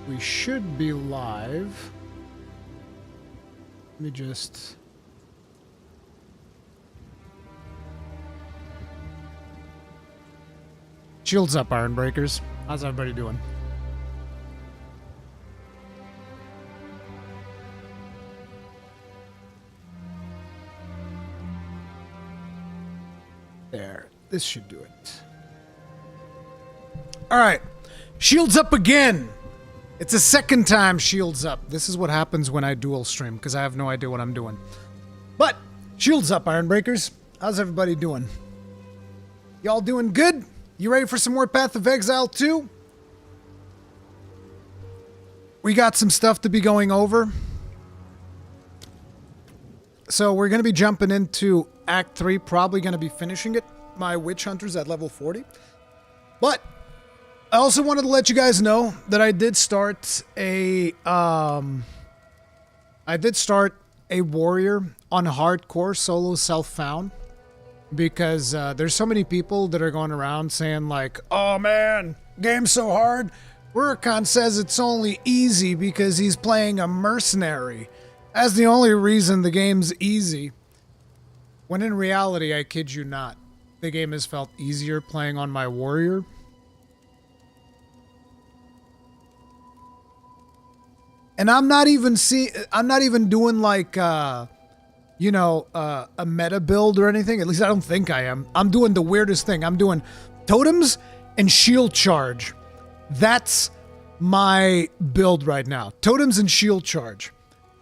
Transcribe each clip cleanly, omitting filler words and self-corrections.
We should be live. Let me just... Shields up, Iron Breakers. How's everybody doing? There. This should do it. Alright. Shields up again! It's a second time shields up. This is what happens when I dual stream, because I have no idea what I'm doing. But, shields up, Iron Breakers. How's everybody doing? Y'all doing good? You ready for some more Path of Exile 2? We got some stuff to be going over. So we're going to be jumping into Act 3, probably going to be finishing it. My Witch Hunter's at level 40. But I also wanted to let you guys know that I did start a warrior on hardcore solo self-found. Because there's so many people that are going around saying like, oh man, game's so hard. Rurikhan says it's only easy because he's playing a mercenary. That's the only reason the game's easy. When in reality, I kid you not, the game has felt easier playing on my warrior. And I'm not even doing like you know, a meta build or anything. At least I don't think I am. I'm doing the weirdest thing. I'm doing totems and shield charge. That's my build right now. Totems and shield charge.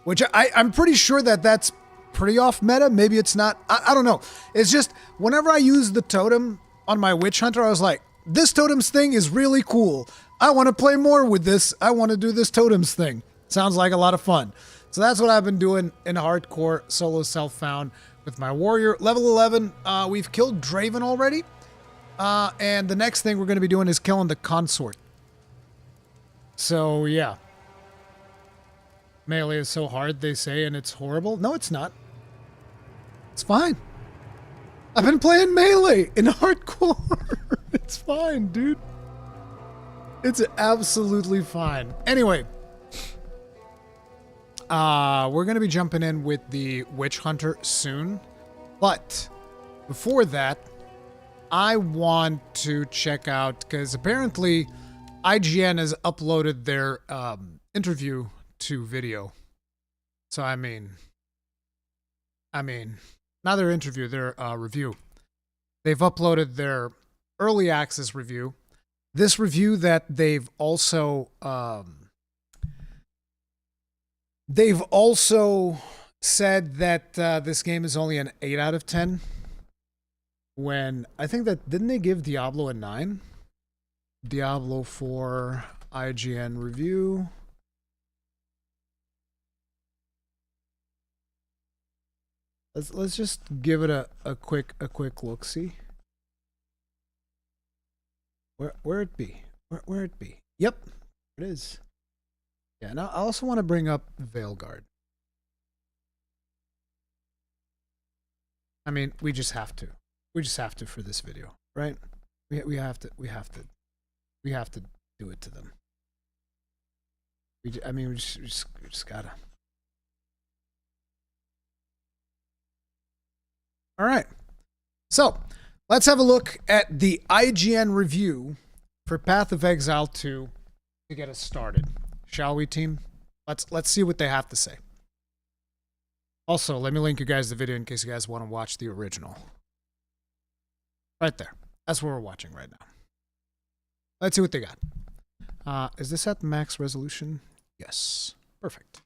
Which I'm pretty sure that that's pretty off meta. Maybe it's not. I don't know. It's just whenever I use the totem on my Witch Hunter, I was like, this totems thing is really cool. I want to play more with this. I want to do this totems thing. Sounds like a lot of fun. So that's what I've been doing in hardcore solo self-found with my warrior. Level 11, we've killed Draven already. And the next thing we're going to be doing is killing the consort. So, yeah. Melee is so hard, they say, and it's horrible. No, it's not. It's fine. I've been playing melee in hardcore. It's fine, dude. It's absolutely fine. Anyway. We're going to be jumping in with the Witch Hunter soon. But before that, I want to check out, because apparently IGN has uploaded their interview to video. So, I mean, not their interview, their review. They've uploaded their early access review. This review that they've also said that this game is only an 8 out of 10. When I think that, didn't they give Diablo a 9? Diablo 4 IGN review. Let's just give it a quick look see. Where it be? Where it be? Yep, it is. Yeah, and I also want to bring up Veilguard. I mean, we just have to. We just have to for this video, right? We have to do it to them. We just gotta. All right. So, let's have a look at the IGN review for Path of Exile 2 to get us started. Shall we, team? Let's see what they have to say. Also, let me link you guys the video in case you guys want to watch the original. Right there. That's what we're watching right now. Let's see what they got. Is this at max resolution? Yes. Perfect.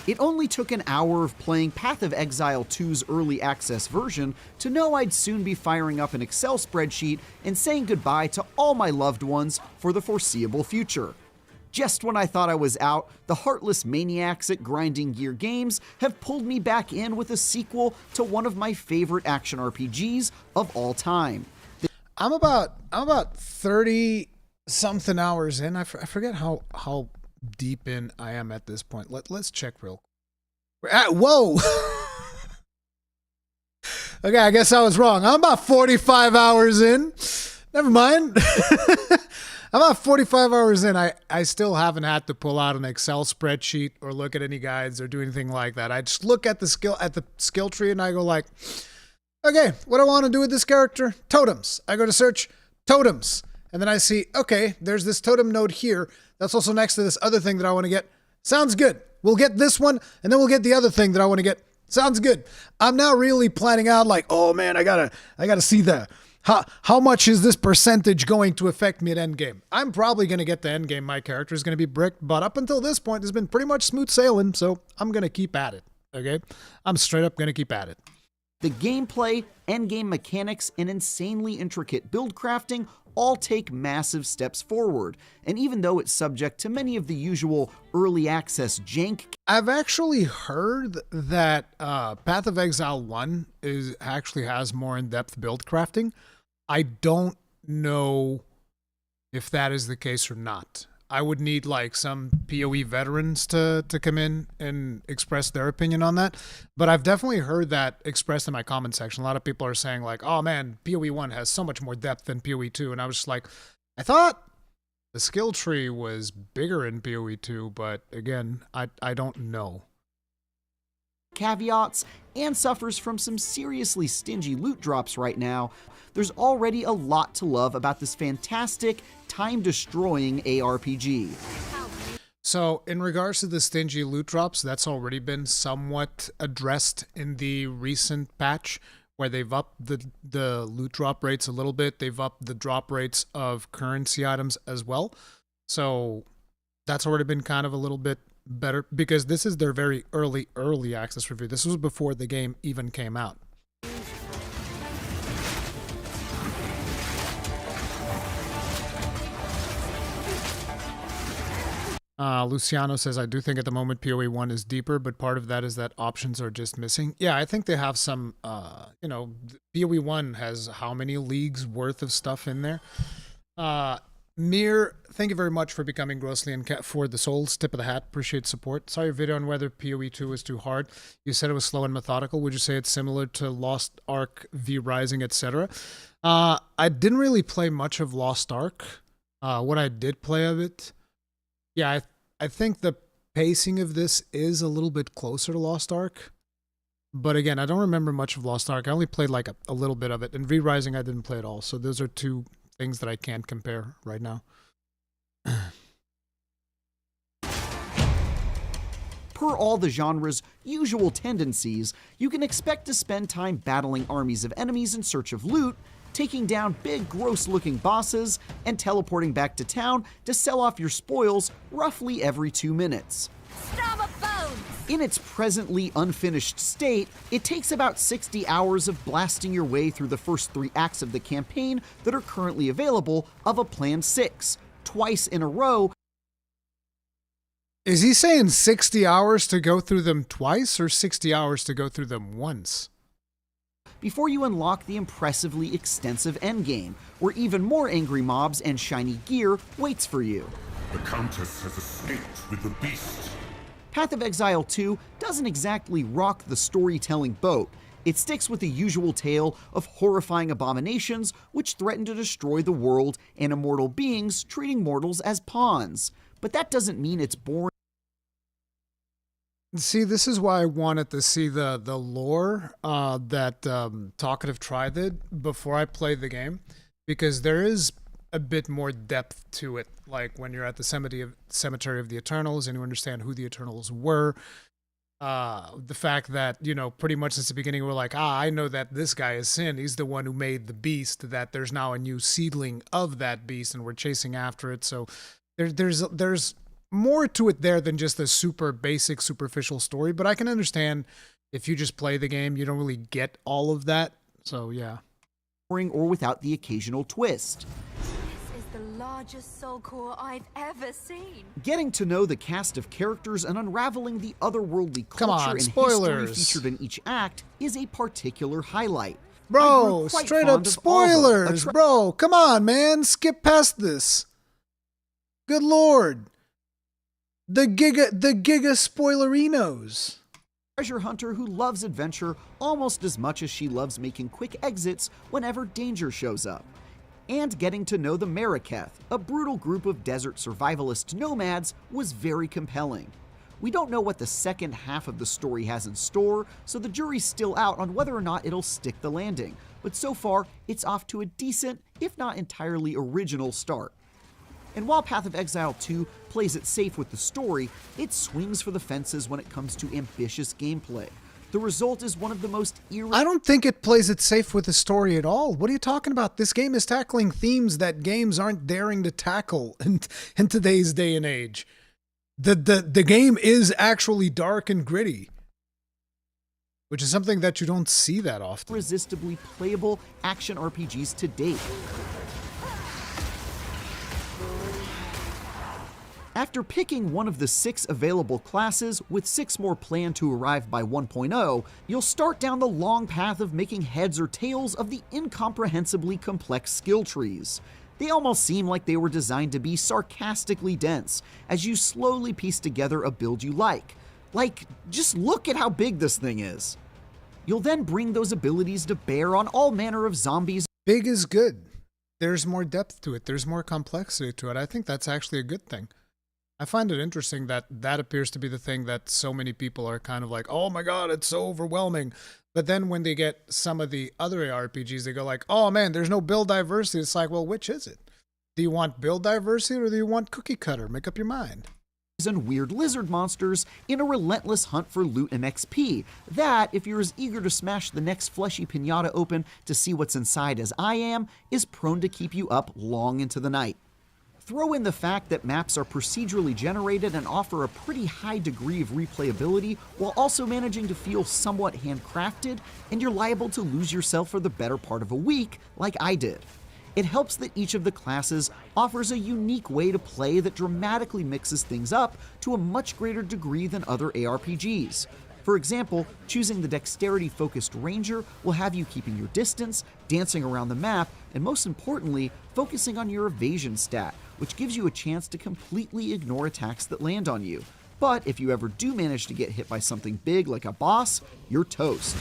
It only took an hour of playing Path of Exile 2's early access version to know I'd soon be firing up an Excel spreadsheet and saying goodbye to all my loved ones for the foreseeable future. Just when I thought I was out, the heartless maniacs at Grinding Gear Games have pulled me back in with a sequel to one of my favorite action RPGs of all time. I'm about 30 something hours in. I forget how deep in I am at this point. Let's check real quick. Whoa. Okay, I guess I was wrong. I'm about 45 hours in. Never mind. I'm about 45 hours in. I still haven't had to pull out an Excel spreadsheet or look at any guides or do anything like that. I just look at the skill tree and I go like, okay, what do I want to do with this character? Totems. I go to search totems. And then I see, okay, there's this totem node here. That's also next to this other thing that I want to get. Sounds good. We'll get this one, and then we'll get the other thing that I want to get. Sounds good. I'm now really planning out like, oh man, I gotta see how much is this percentage going to affect me at endgame. I'm probably gonna get to endgame. My character is gonna be bricked, but up until this point, it's been pretty much smooth sailing. So I'm gonna keep at it. Okay, I'm straight up gonna keep at it. The gameplay, endgame mechanics, and insanely intricate build crafting all take massive steps forward, and even though it's subject to many of the usual early access jank. I've actually heard that Path of Exile 1 actually has more in-depth build crafting. I don't know if that is the case or not. I would need like some PoE veterans to come in and express their opinion on that. But I've definitely heard that expressed in my comment section. A lot of people are saying like, oh man, PoE 1 has so much more depth than PoE 2. And I was just like, I thought the skill tree was bigger in PoE 2, but again, I don't know. Caveats and suffers from some seriously stingy loot drops right now. There's already a lot to love about this fantastic, time-destroying ARPG. So, in regards to the stingy loot drops, that's already been somewhat addressed in the recent patch, where they've upped the loot drop rates a little bit. They've upped the drop rates of currency items as well. So, that's already been kind of a little bit better, because this is their very early access review. This was before the game even came out. Luciano says, I do think at the moment PoE 1 is deeper, but part of that is that options are just missing. Yeah, I think they have some, PoE 1 has how many leagues worth of stuff in there? Mir, thank you very much for becoming grossly and for the souls. Tip of the hat. Appreciate support. Saw your video on whether PoE 2 was too hard. You said it was slow and methodical. Would you say it's similar to Lost Ark, V Rising, etc.? I didn't really play much of Lost Ark. What I did play of it, yeah, I think the pacing of this is a little bit closer to Lost Ark. But again, I don't remember much of Lost Ark. I only played like a little bit of it. And V Rising, I didn't play at all. So those are two things that I can't compare right now. Per all the genre's usual tendencies, you can expect to spend time battling armies of enemies in search of loot, taking down big, gross-looking bosses, and teleporting back to town to sell off your spoils roughly every 2 minutes. In its presently unfinished state, it takes about 60 hours of blasting your way through the first 3 acts of the campaign that are currently available of a planned 6, twice in a row. Is he saying 60 hours to go through them twice or 60 hours to go through them once? Before you unlock the impressively extensive endgame, where even more angry mobs and shiny gear waits for you. The Countess has escaped with the beast. Path of Exile 2 doesn't exactly rock the storytelling boat. It sticks with the usual tale of horrifying abominations which threaten to destroy the world and immortal beings treating mortals as pawns. But that doesn't mean it's boring. See, this is why I wanted to see the lore that Talkative Tri did before I played the game, because there is a bit more depth to it. Like when you're at the Cemetery of the Eternals and you understand who the Eternals were. The fact that, you know, pretty much since the beginning we're like, I know that this guy is Sin. He's the one who made the beast, that there's now a new seedling of that beast and we're chasing after it. So there's more to it there than just a super basic, superficial story. But I can understand if you just play the game, you don't really get all of that. So, yeah. Or without the occasional twist. This is the largest soul core I've ever seen. Getting to know the cast of characters and unraveling the otherworldly culture and spoilers. history featured in each act is a particular highlight. Bro, straight up spoilers, bro. Come on, man. Skip past this. Good Lord. The giga spoilerinos. Treasure hunter who loves adventure almost as much as she loves making quick exits whenever danger shows up. and getting to know the Merc, a brutal group of desert survivalist nomads, was very compelling. We don't know what the second half of the story has in store, so the jury's still out on whether or not it'll stick the landing, but so far it's off to a decent, if not entirely original start. And while Path of Exile 2 plays it safe with the story, it swings for the fences when it comes to ambitious gameplay. The result is one of the most I don't think it plays it safe with the story at all. What are you talking about? This game is tackling themes that games aren't daring to tackle in today's day and age. The game is actually dark and gritty, which is something that you don't see that often. irresistibly playable action RPGs to date. After picking one of the 6 available classes, with 6 more planned to arrive by 1.0, you'll start down the long path of making heads or tails of the incomprehensibly complex skill trees. They almost seem like they were designed to be sarcastically dense, as you slowly piece together a build you like. Like, just look at how big this thing is. You'll then bring those abilities to bear on all manner of zombies. Big is good. There's more depth to it. There's more complexity to it. I think that's actually a good thing. I find it interesting that that appears to be the thing that so many people are kind of like, oh my god, it's so overwhelming. But then when they get some of the other RPGs, they go like, oh man, there's no build diversity. It's like, well, which is it? Do you want build diversity or do you want cookie cutter? Make up your mind. And weird lizard monsters in a relentless hunt for loot and XP that, if you're as eager to smash the next fleshy pinata open to see what's inside as I am, is prone to keep you up long into the night. Throw in the fact that maps are procedurally generated and offer a pretty high degree of replayability while also managing to feel somewhat handcrafted, and you're liable to lose yourself for the better part of a week, like I did. It helps that each of the classes offers a unique way to play that dramatically mixes things up to a much greater degree than other ARPGs. For example, choosing the dexterity-focused ranger will have you keeping your distance, dancing around the map, and most importantly, focusing on your evasion stat, which gives you a chance to completely ignore attacks that land on you. But if you ever do manage to get hit by something big like a boss, you're toast.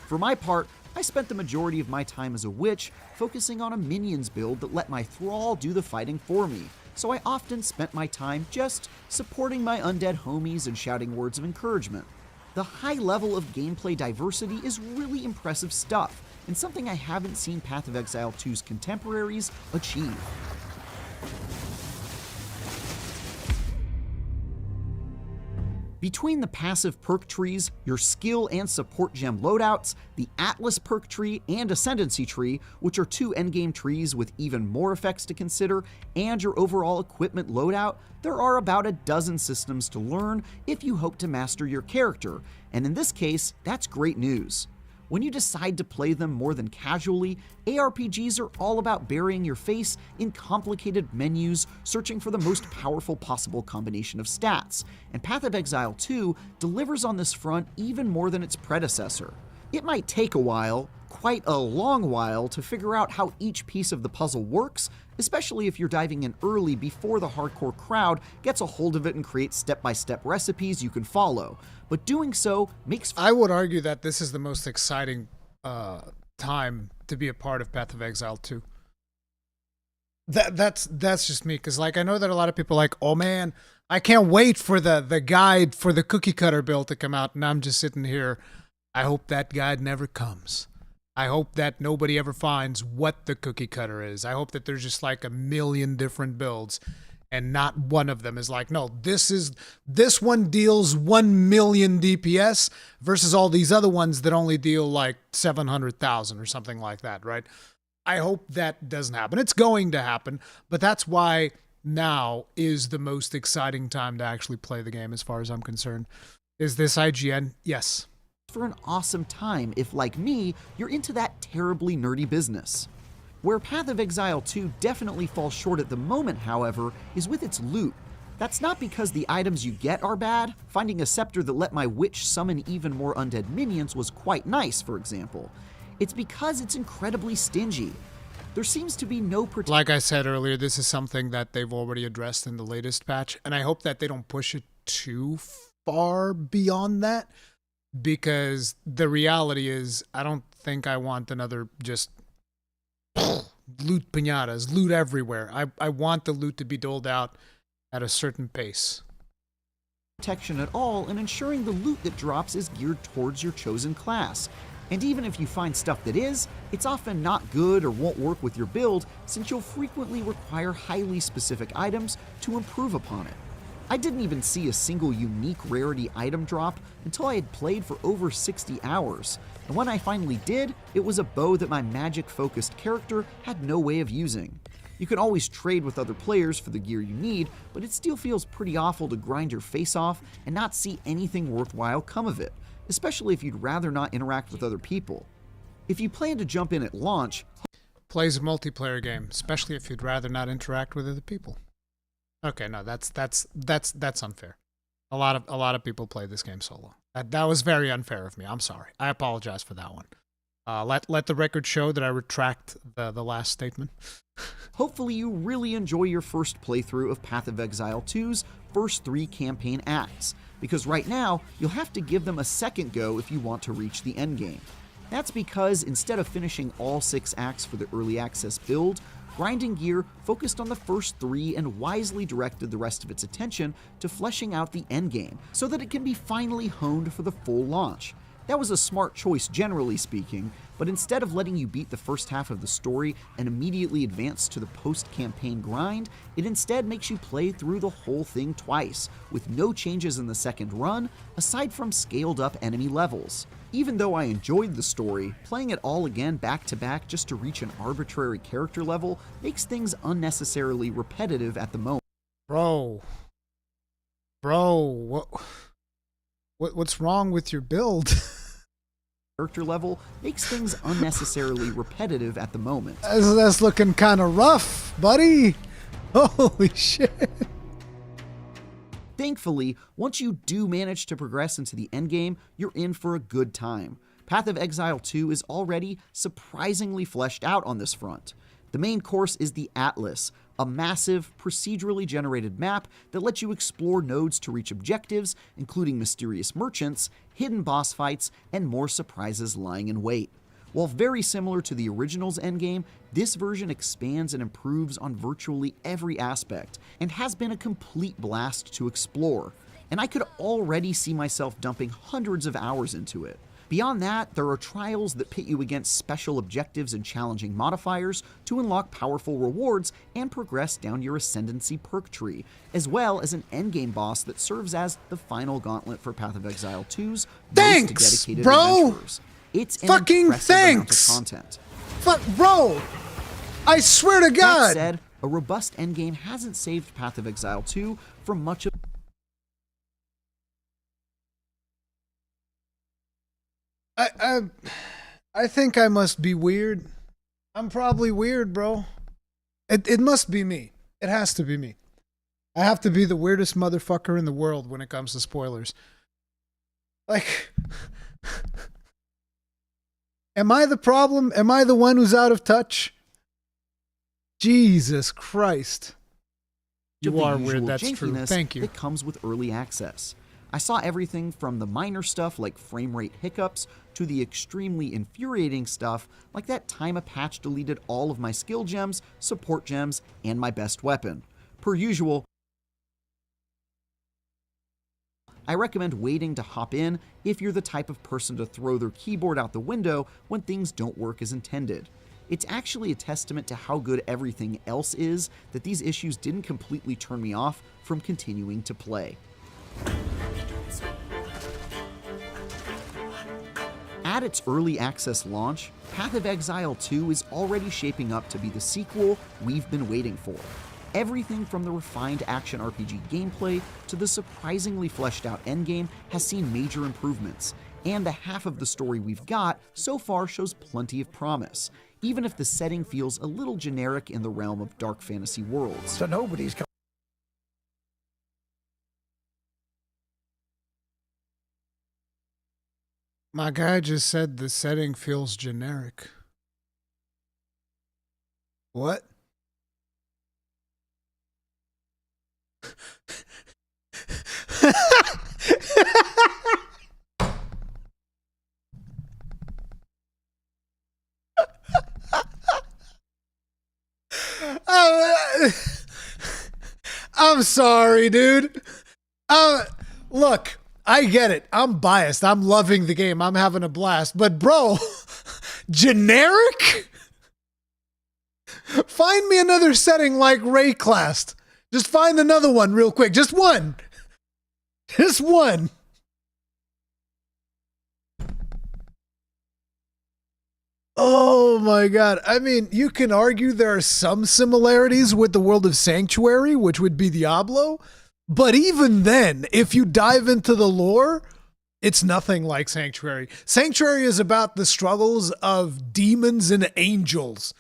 For my part, I spent the majority of my time as a witch focusing on a minions build that let my thrall do the fighting for me, so I often spent my time just supporting my undead homies and shouting words of encouragement. The high level of gameplay diversity is really impressive stuff, and something I haven't seen Path of Exile 2's contemporaries achieve. Between the passive perk trees, your skill and support gem loadouts, the Atlas perk tree and Ascendancy tree, which are 2 endgame trees with even more effects to consider, and your overall equipment loadout, there are about a dozen systems to learn if you hope to master your character, and in this case, that's great news. When you decide to play them more than casually, ARPGs are all about burying your face in complicated menus, searching for the most powerful possible combination of stats, and Path of Exile 2 delivers on this front even more than its predecessor. It might take a while, quite a long while, to figure out how each piece of the puzzle works, especially if you're diving in early before the hardcore crowd gets a hold of it and creates step-by-step recipes you can follow. But doing so makes... I would argue that this is the most exciting time to be a part of Path of Exile 2. That's just me, because like I know that a lot of people are like, oh man, I can't wait for the guide for the cookie cutter build to come out, and I'm just sitting here. I hope that guide never comes. I hope that nobody ever finds what the cookie cutter is. I hope that there's just like a million different builds and not one of them is like, no, this one deals 1 million DPS versus all these other ones that only deal like 700,000 or something like that, right? I hope that doesn't happen. It's going to happen, but that's why now is the most exciting time to actually play the game as far as I'm concerned. Is this IGN? Yes. For an awesome time if, like me, you're into that terribly nerdy business. Where Path of Exile 2 definitely falls short at the moment, however, is with its loot. That's not because the items you get are bad. Finding a scepter that let my witch summon even more undead minions was quite nice, for example. It's because it's incredibly stingy. There seems to be no Like I said earlier, this is something that they've already addressed in the latest patch, and I hope that they don't push it too far beyond that, because the reality is I don't think I want another just loot pinatas, loot everywhere. I want the loot to be doled out at a certain pace. Protection at all, and ensuring the loot that drops is geared towards your chosen class. And even if you find stuff that is, it's often not good or won't work with your build, since you'll frequently require highly specific items to improve upon it. I didn't even see a single unique rarity item drop until I had played for over 60 hours, and when I finally did, it was a bow that my magic-focused character had no way of using. You can always trade with other players for the gear you need, but it still feels pretty awful to grind your face off and not see anything worthwhile come of it, especially if you'd rather not interact with other people. If you plan to jump in at launch, Plays a multiplayer game, especially if you'd rather not interact with other people. Okay, no, that's unfair. A lot of people play this game solo. That was very unfair of me. I'm sorry. I apologize for that one. Let the record show that I retract the last statement. hopefully you really enjoy your first playthrough of Path of Exile 2's first 3 campaign acts, because right now, you'll have to give them a second go if you want to reach the endgame. That's because instead of finishing all 6 acts for the early access build, Grinding Gear focused on the first 3 and wisely directed the rest of its attention to fleshing out the endgame so that it can be finally honed for the full launch. That was a smart choice generally speaking, but instead of letting you beat the first half of the story and immediately advance to the post-campaign grind, it instead makes you play through the whole thing twice, with no changes in the second run, aside from scaled-up enemy levels. Even though I enjoyed the story, playing it all again back-to-back just to reach an arbitrary character level makes things unnecessarily repetitive at the moment. Bro, what's wrong with your build? Character level makes things unnecessarily repetitive at the moment. That's looking kind of rough, buddy. Holy shit. Thankfully, once you do manage to progress into the endgame, you're in for a good time. Path of Exile 2 is already surprisingly fleshed out on this front. The main course is the Atlas, a massive, procedurally generated map that lets you explore nodes to reach objectives, including mysterious merchants, hidden boss fights, and more surprises lying in wait. While very similar to the original's endgame, this version expands and improves on virtually every aspect, and has been a complete blast to explore. And I could already see myself dumping hundreds of hours into it. Beyond that, there are trials that pit you against special objectives and challenging modifiers to unlock powerful rewards and progress down your ascendancy perk tree, as well as an endgame boss that serves as the final gauntlet for Path of Exile 2's most dedicated adventurers. It's an fucking impressive amount of thanks! content. Fuck, bro! I swear to God! That said, a robust endgame hasn't saved Path of Exile 2 from much of I think I must be weird. I'm probably weird, bro. It must be me. It has to be me. I have to be the weirdest motherfucker in the world when it comes to spoilers. Like, am I the problem? Am I the one who's out of touch? Jesus Christ. You are weird, that's true. Thank you. That comes with early access. I saw everything from the minor stuff like frame rate hiccups to the extremely infuriating stuff like that time a patch deleted all of my skill gems, support gems, and my best weapon. Per usual, I recommend waiting to hop in if you're the type of person to throw their keyboard out the window when things don't work as intended. It's actually a testament to how good everything else is that these issues didn't completely turn me off from continuing to play. At its early access launch, Path of Exile 2 is already shaping up to be the sequel we've been waiting for. Everything from the refined action RPG gameplay to the surprisingly fleshed out endgame has seen major improvements, and the half of the story we've got so far shows plenty of promise, even if the setting feels a little generic in the realm of dark fantasy worlds. So nobody's My guy just said the setting feels generic. What? I'm sorry, dude. Look, I get it. I'm biased. I'm loving the game. I'm having a blast. But bro, generic? Find me another setting like Rayclast. Just find another one real quick. Just one. Just one. Oh my god. I mean, you can argue there are some similarities with the world of Sanctuary, which would be Diablo. But even then, if you dive into the lore, it's nothing like Sanctuary. Sanctuary is about the struggles of demons and angels.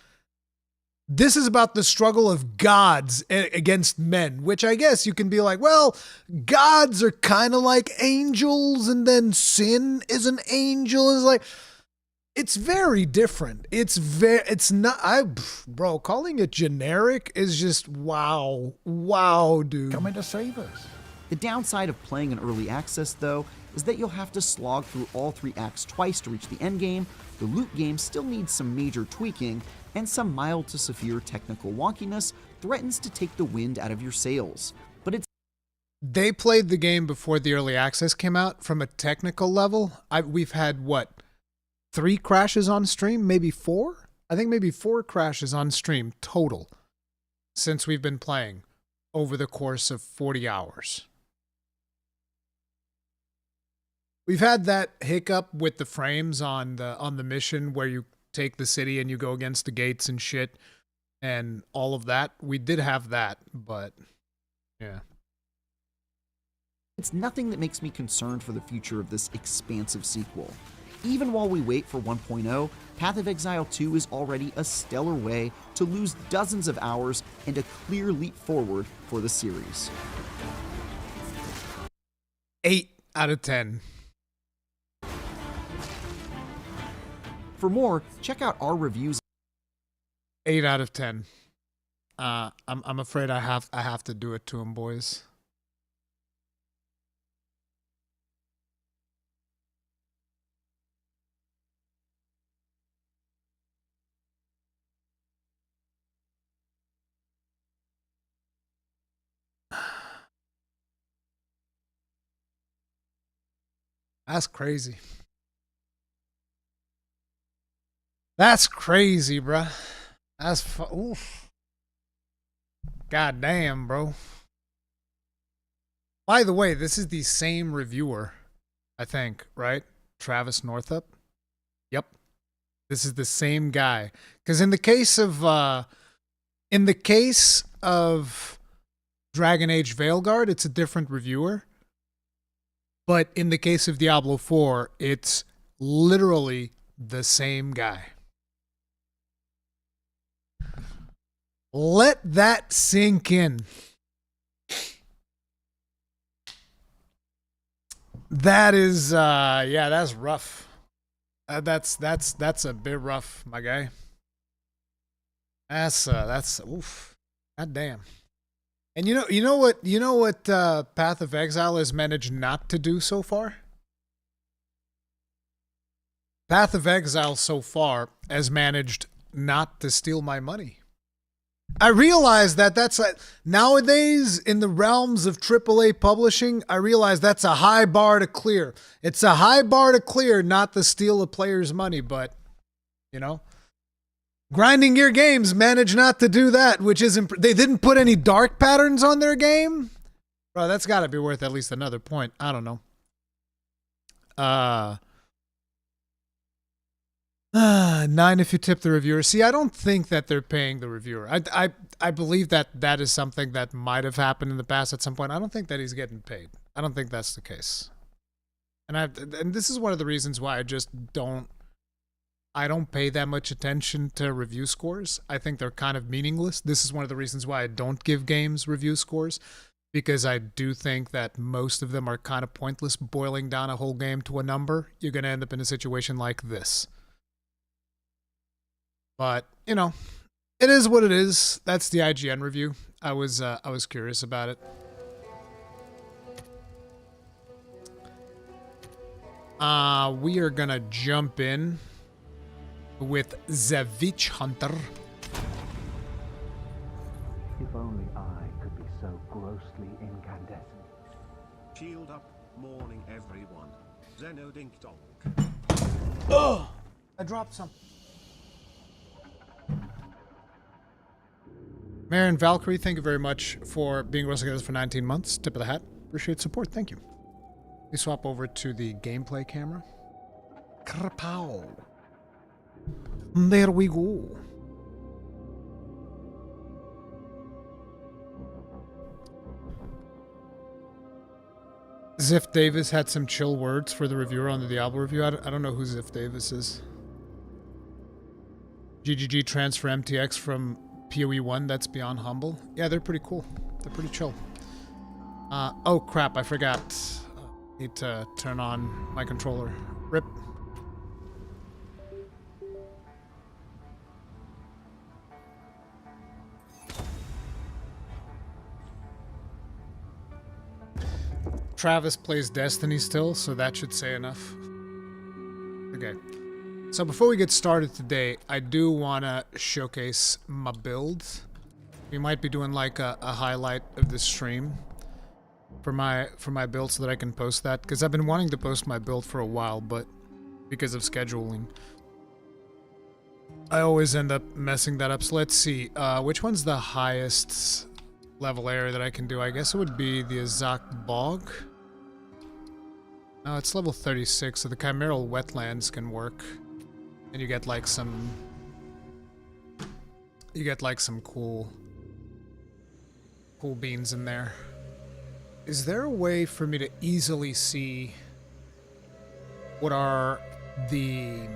This is about the struggle of gods against men, which I guess you can be like, well, gods are kind of like angels, and then sin is an angel. It's like, it's very different. It's not, bro, calling it generic is just wow. Wow, dude. Coming to save us. The downside of playing in early access, though, is that you'll have to slog through all 3 acts twice to reach the endgame. The loot game still needs some major tweaking, and some mild to severe technical wonkiness threatens to take the wind out of your sails. But it's They played the game before the early access came out. From a technical level, we've had, what, 3 crashes on stream? Maybe 4? I think maybe 4 crashes on stream total since we've been playing over the course of 40 hours. We've had that hiccup with the frames on the mission where you take the city and you go against the gates and shit and all of that. We did have that, but yeah. It's nothing that makes me concerned for the future of this expansive sequel. Even while we wait for 1.0, Path of Exile 2 is already a stellar way to lose dozens of hours and a clear leap forward for the series. 8 out of 10. For more, check out our reviews. 8 out of 10. I'm afraid I have to do it to him, boys. That's crazy. That's crazy, bruh. That's oof. God damn, bro. By the way, this is the same reviewer, I think, right? Travis Northup. Yep. This is the same guy. Because in the case of Dragon Age Veilguard, it's a different reviewer. But in the case of Diablo 4, it's literally the same guy. Let that sink in. That is, yeah, that's rough. That's a bit rough, my guy. That's oof. God damn. And you know what Path of Exile has managed not to do so far? Path of Exile so far has managed not to steal my money. I realize that's nowadays in the realms of AAA publishing, I realize that's a high bar to clear. It's a high bar to clear not to steal a player's money, but, you know, Grinding Gear Games managed not to do that, which is they didn't put any dark patterns on their game. Bro, that's got to be worth at least another point. I don't know. 9 if you tip the reviewer. See, I don't think that they're paying the reviewer. I believe that is something that might have happened in the past at some point. I don't think that he's getting paid. I don't think that's the case. And this is one of the reasons why I don't pay that much attention to review scores. I think they're kind of meaningless. This is one of the reasons why I don't give games review scores, because I do think that most of them are kind of pointless. Boiling down a whole game to a number, you're going to end up in a situation like this. But, you know, it is what it is. That's the IGN review. I was curious about it. We are going to jump in with The Witch Hunter. If only I could be so grossly incandescent. Shield up, morning everyone. Zeno dink donk. Ugh! I dropped some. Marin Valkyrie, thank you very much for being with us for 19 months. Tip of the hat. Appreciate support. Thank you. We swap over to the gameplay camera. Krapow. There we go. Ziff Davis had some chill words for the reviewer on the Diablo review. I don't know who Ziff Davis is. GGG transfer MTX from PoE 1, that's beyond humble. Yeah, they're pretty cool. They're pretty chill. Oh crap, I forgot. Need to turn on my controller. RIP. Travis plays Destiny still, so that should say enough. Okay. So before we get started today, I do want to showcase my build. We might be doing like a highlight of the stream for my build so that I can post that, because I've been wanting to post my build for a while, but because of scheduling, I always end up messing that up. So let's see, which one's the highest level area that I can do? I guess it would be the Azak Bog. No, it's level 36, so the Chimeral Wetlands can work. And you get like some cool beans in there. Is there a way for me to easily see what are the...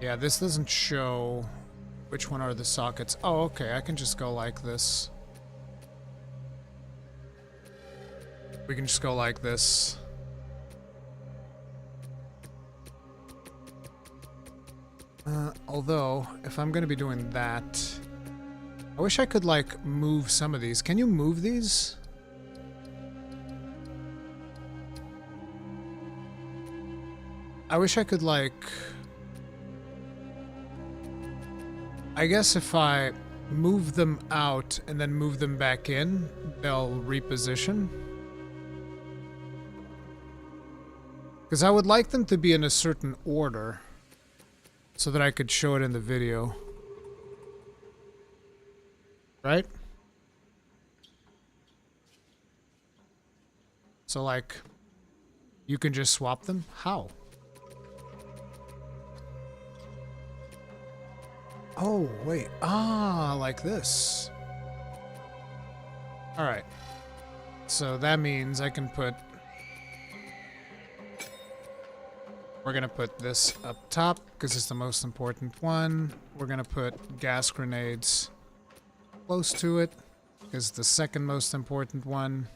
Yeah, this doesn't show which one are the sockets. Oh, okay, I can just go like this. We can just go like this. Although, if I'm gonna be doing that, I wish I could, like, move some of these. Can you move these? I wish I could, like... I guess if I move them out and then move them back in, they'll reposition. Because I would like them to be in a certain order, so that I could show it in the video. Right? So, like, you can just swap them? How? Oh, wait. Ah, like this. Alright. So that means I can put... We're gonna put this up top, because it's the most important one. We're gonna put gas grenades close to it, because it's the second most important one.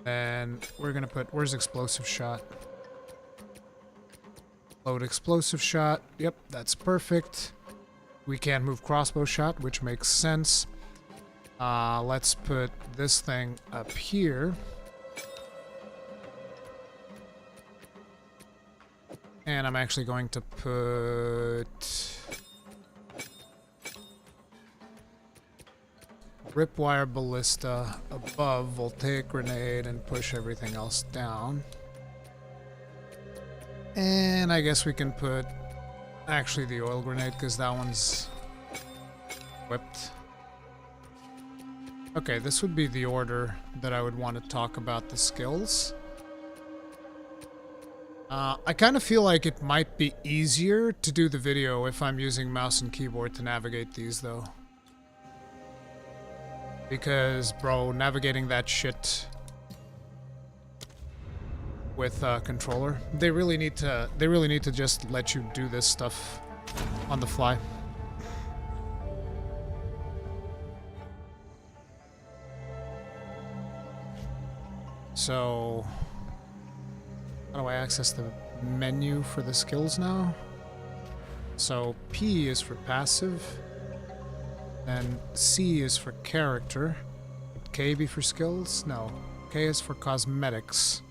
And we're gonna put... Where's explosive shot? Load explosive shot. Yep, that's perfect. We can't move crossbow shot, which makes sense. Let's put this thing up here. And I'm actually going to put... Ripwire Ballista above Voltaic Grenade and push everything else down. And I guess we can put actually the Oil Grenade, because that one's equipped. Okay, this would be the order that I would want to talk about the skills. I kind of feel like it might be easier to do the video if I'm using mouse and keyboard to navigate these, though. Because, bro, navigating that shit with controller, they really need to just let you do this stuff on the fly. So, how do I access the menu for the skills now? So P is for passive, and C is for character. Would K be for skills? No. K is for cosmetics.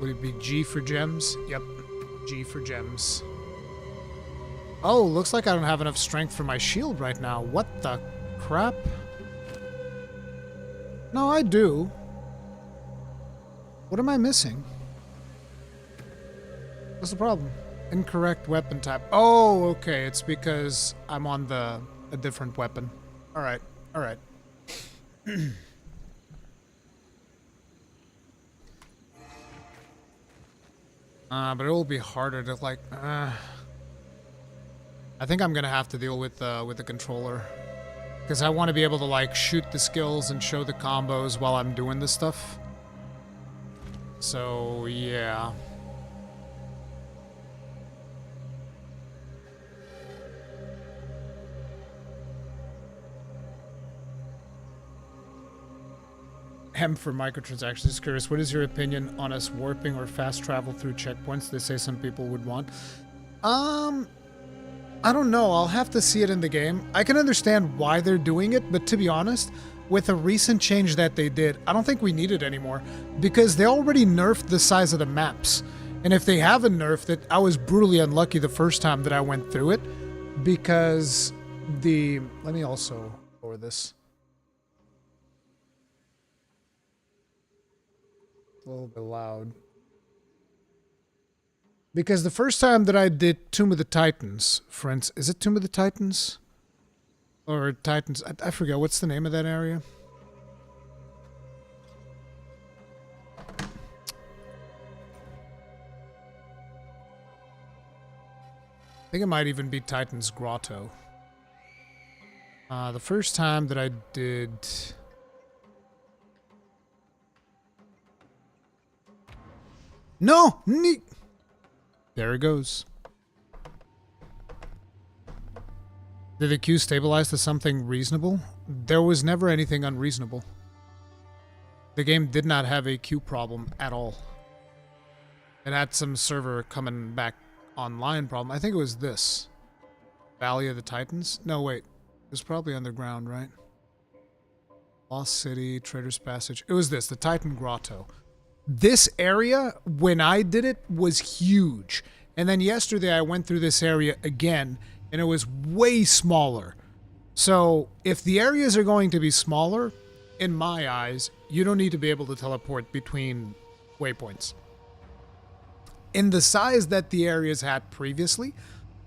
Would it be G for gems? Yep, G for gems. Oh, looks like I don't have enough strength for my shield right now. What the crap? No, I do. What am I missing? What's the problem? Incorrect weapon type. Oh, okay. It's because I'm on a different weapon. Alright, alright. But it will be harder to like. I think I'm gonna have to deal with the controller, because I want to be able to like shoot the skills and show the combos while I'm doing this stuff. So yeah. M for microtransactions. Just curious, what is your opinion on us warping or fast travel through checkpoints? They say some people would want. I don't know. I'll have to see it in the game. I can understand why they're doing it, but to be honest, with a recent change that they did, I don't think we need it anymore, because they already nerfed the size of the maps. And if they haven't nerfed it, I was brutally unlucky the first time that I went through it, because let me also lower this. A little bit loud. Because the first time that I did Tomb of the Titans, friends, is it Tomb of the Titans? Or Titans, I forget, what's the name of that area? I think it might even be Titan's Grotto. The first time that I did... No! There it goes. Did the queue stabilize to something reasonable? There was never anything unreasonable. The game did not have a queue problem at all. It had some server coming back online problem. I think it was this. Valley of the Titans? No, wait. It was probably underground, right? Lost City, Trader's Passage. It was this, the Titan Grotto. This area, when I did it, was huge. And then yesterday I went through this area again, and it was way smaller. So, if the areas are going to be smaller, in my eyes, you don't need to be able to teleport between waypoints. In the size that the areas had previously,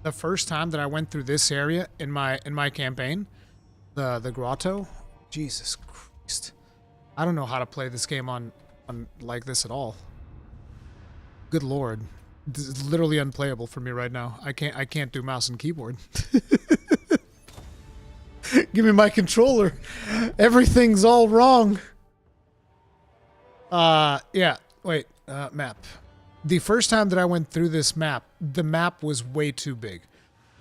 the first time that I went through this area in my campaign, the grotto, Jesus Christ. I don't know how to play this game on like this at all. Good lord. This is literally unplayable for me right now. I can't do mouse and keyboard. Give me my controller. Everything's all wrong. Yeah, wait, map. The first time that I went through this map, the map was way too big.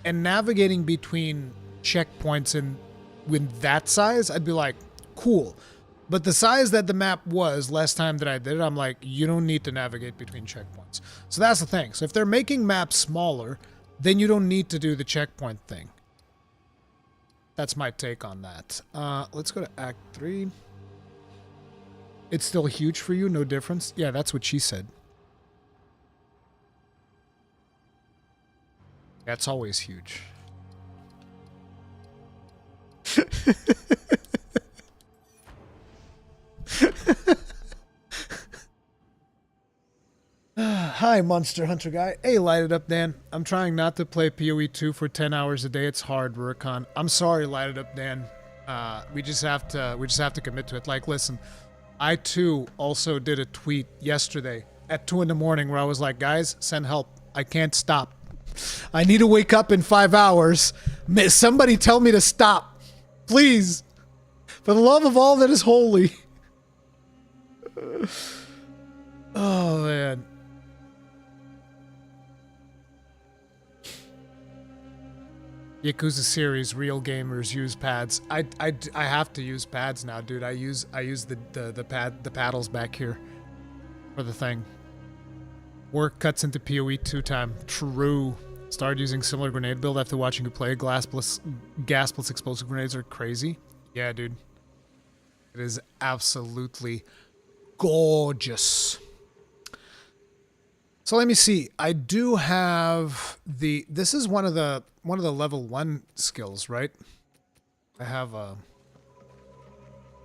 And navigating between checkpoints and with that size, I'd be like, cool. But the size that the map was last time that I did it, I'm like, you don't need to navigate between checkpoints. So that's the thing. So if they're making maps smaller, then you don't need to do the checkpoint thing. That's my take on that. Let's go to Act 3. It's still huge for you? No difference? Yeah, that's what she said. That's always huge. Hi, Monster Hunter guy. Hey, light it up, Dan. I'm trying not to play PoE 2 for 10 hours a day. It's hard, Rurikhan. I'm sorry, light it up, Dan. We just have to commit to it. Like, listen, I too also did a tweet yesterday at 2 in the morning where I was like, guys, send help. I can't stop. I need to wake up in 5 hours. Somebody tell me to stop. Please. For the love of all that is holy. Oh, man. Yakuza series, real gamers use pads. I have to use pads now, dude. I use the paddles back here for the thing. Work cuts into PoE 2 time. True. Started using similar grenade build after watching you play. Gas plus explosive grenades are crazy. Yeah, dude. It is absolutely gorgeous. So let me see. I do have the. This is one of the level 1 skills, right? I have a.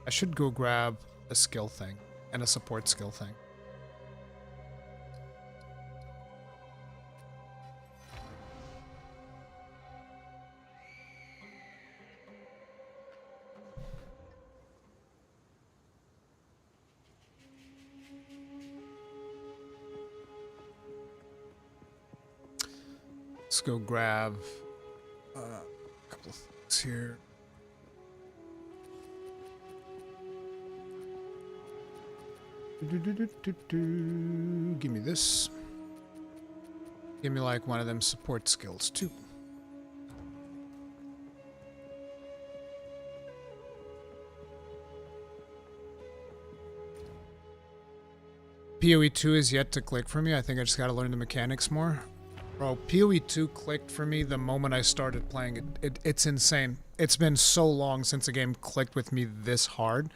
I should go grab a skill thing and a support skill thing. Let's go grab a couple of things here. Give me this. Give me like one of them support skills too. PoE 2 is yet to click for me. I think I just gotta learn the mechanics more. Bro, PoE 2 clicked for me the moment I started playing it. It's insane. It's been so long since a game clicked with me this hard.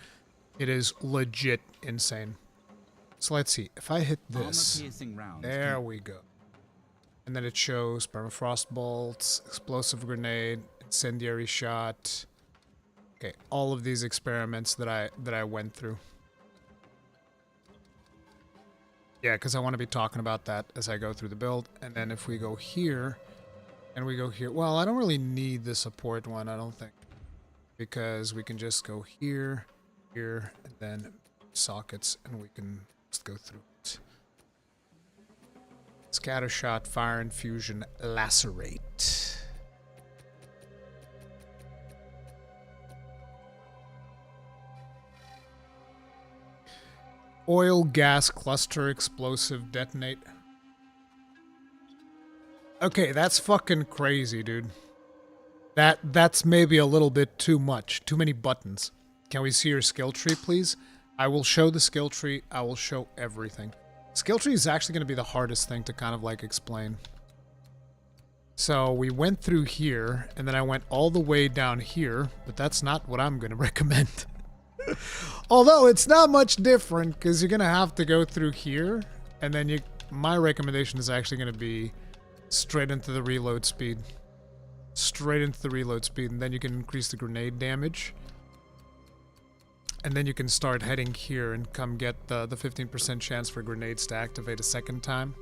It is legit insane. So let's see. If I hit this, there we go. And then it shows permafrost bolts, explosive grenade, incendiary shot. Okay, all of these experiments that I went through. Yeah, because I want to be talking about that as I go through the build. And then if we go here, and we go here. Well, I don't really need the support one, I don't think. Because we can just go here, here, and then sockets, and we can just go through it. Scattershot, fire infusion, lacerate. Oil, gas, cluster, explosive, detonate. Okay, that's fucking crazy, dude. That's maybe a little bit too much. Too many buttons. Can we see your skill tree, please? I will show the skill tree. I will show everything. Skill tree is actually going to be the hardest thing to kind of like explain. So we went through here, and then I went all the way down here, but that's not what I'm going to recommend. Although it's not much different, because you're going to have to go through here, and then my recommendation is actually going to be straight into the reload speed. Straight into the reload speed, and then you can increase the grenade damage. And then you can start heading here and come get the 15% chance for grenades to activate a second time.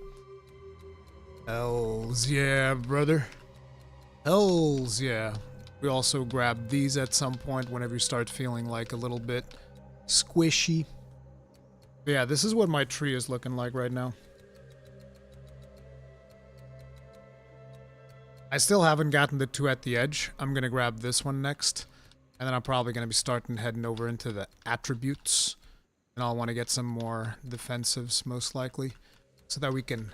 Hells yeah, brother. Hells yeah. We also grab these at some point whenever you start feeling like a little bit squishy. But yeah, this is what my tree is looking like right now. I still haven't gotten the 2 at the edge. I'm gonna grab this one next. And then I'm probably gonna be heading over into the attributes. And I'll want to get some more defensives, most likely. So that we can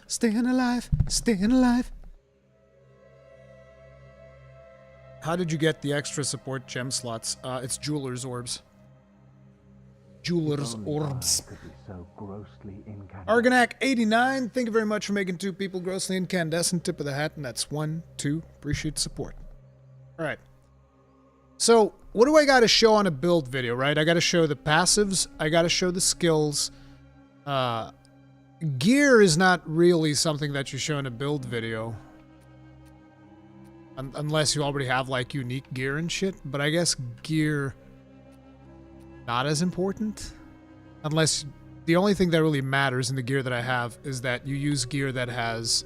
staying alive, staying alive. How did you get the extra support gem slots? It's Jeweler's Orbs. Jeweler's Orbs. Argonac89, thank you very much for making 2 people grossly incandescent. Tip of the hat, and that's 1, 2. Appreciate support. Alright. So, what do I gotta show on a build video, right? I gotta show the passives, I gotta show the skills. Gear is not really something that you show in a build video. Unless you already have, like, unique gear and shit. But I guess gear... not as important. Unless... the only thing that really matters in the gear that I have is that you use gear that has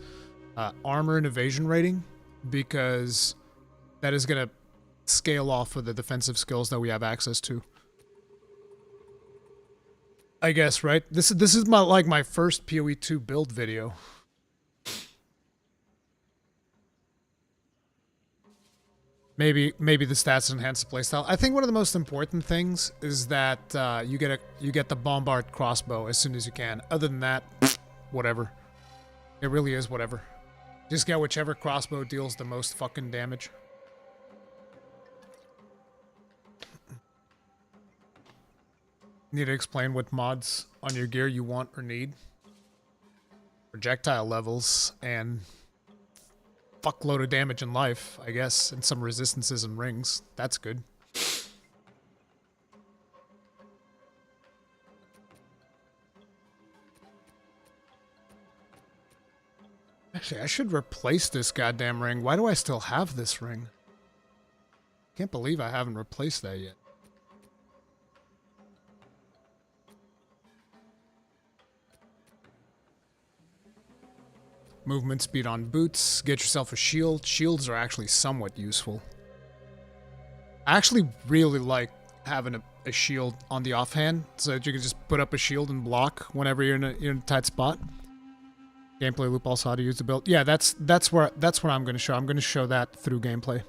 armor and evasion rating. Because that is going to scale off of the defensive skills that we have access to. I guess, right? This is my first PoE 2 build video. Maybe the stats enhance the playstyle. I think one of the most important things is that you get the bombard crossbow as soon as you can. Other than that, whatever. It really is whatever. Just get whichever crossbow deals the most fucking damage. Need to explain what mods on your gear you want or need. Projectile levels and fuckload of damage in life, I guess, and some resistances and rings. That's good. Actually, I should replace this goddamn ring. Why do I still have this ring? Can't believe I haven't replaced that yet. Movement speed on boots. Get yourself a shield. Shields are actually somewhat useful. I actually really like having a shield on the offhand so that you can just put up a shield and block whenever you're in a tight spot. Gameplay loop also how to use the build. Yeah, that's what I'm going to show. I'm going to show that through gameplay.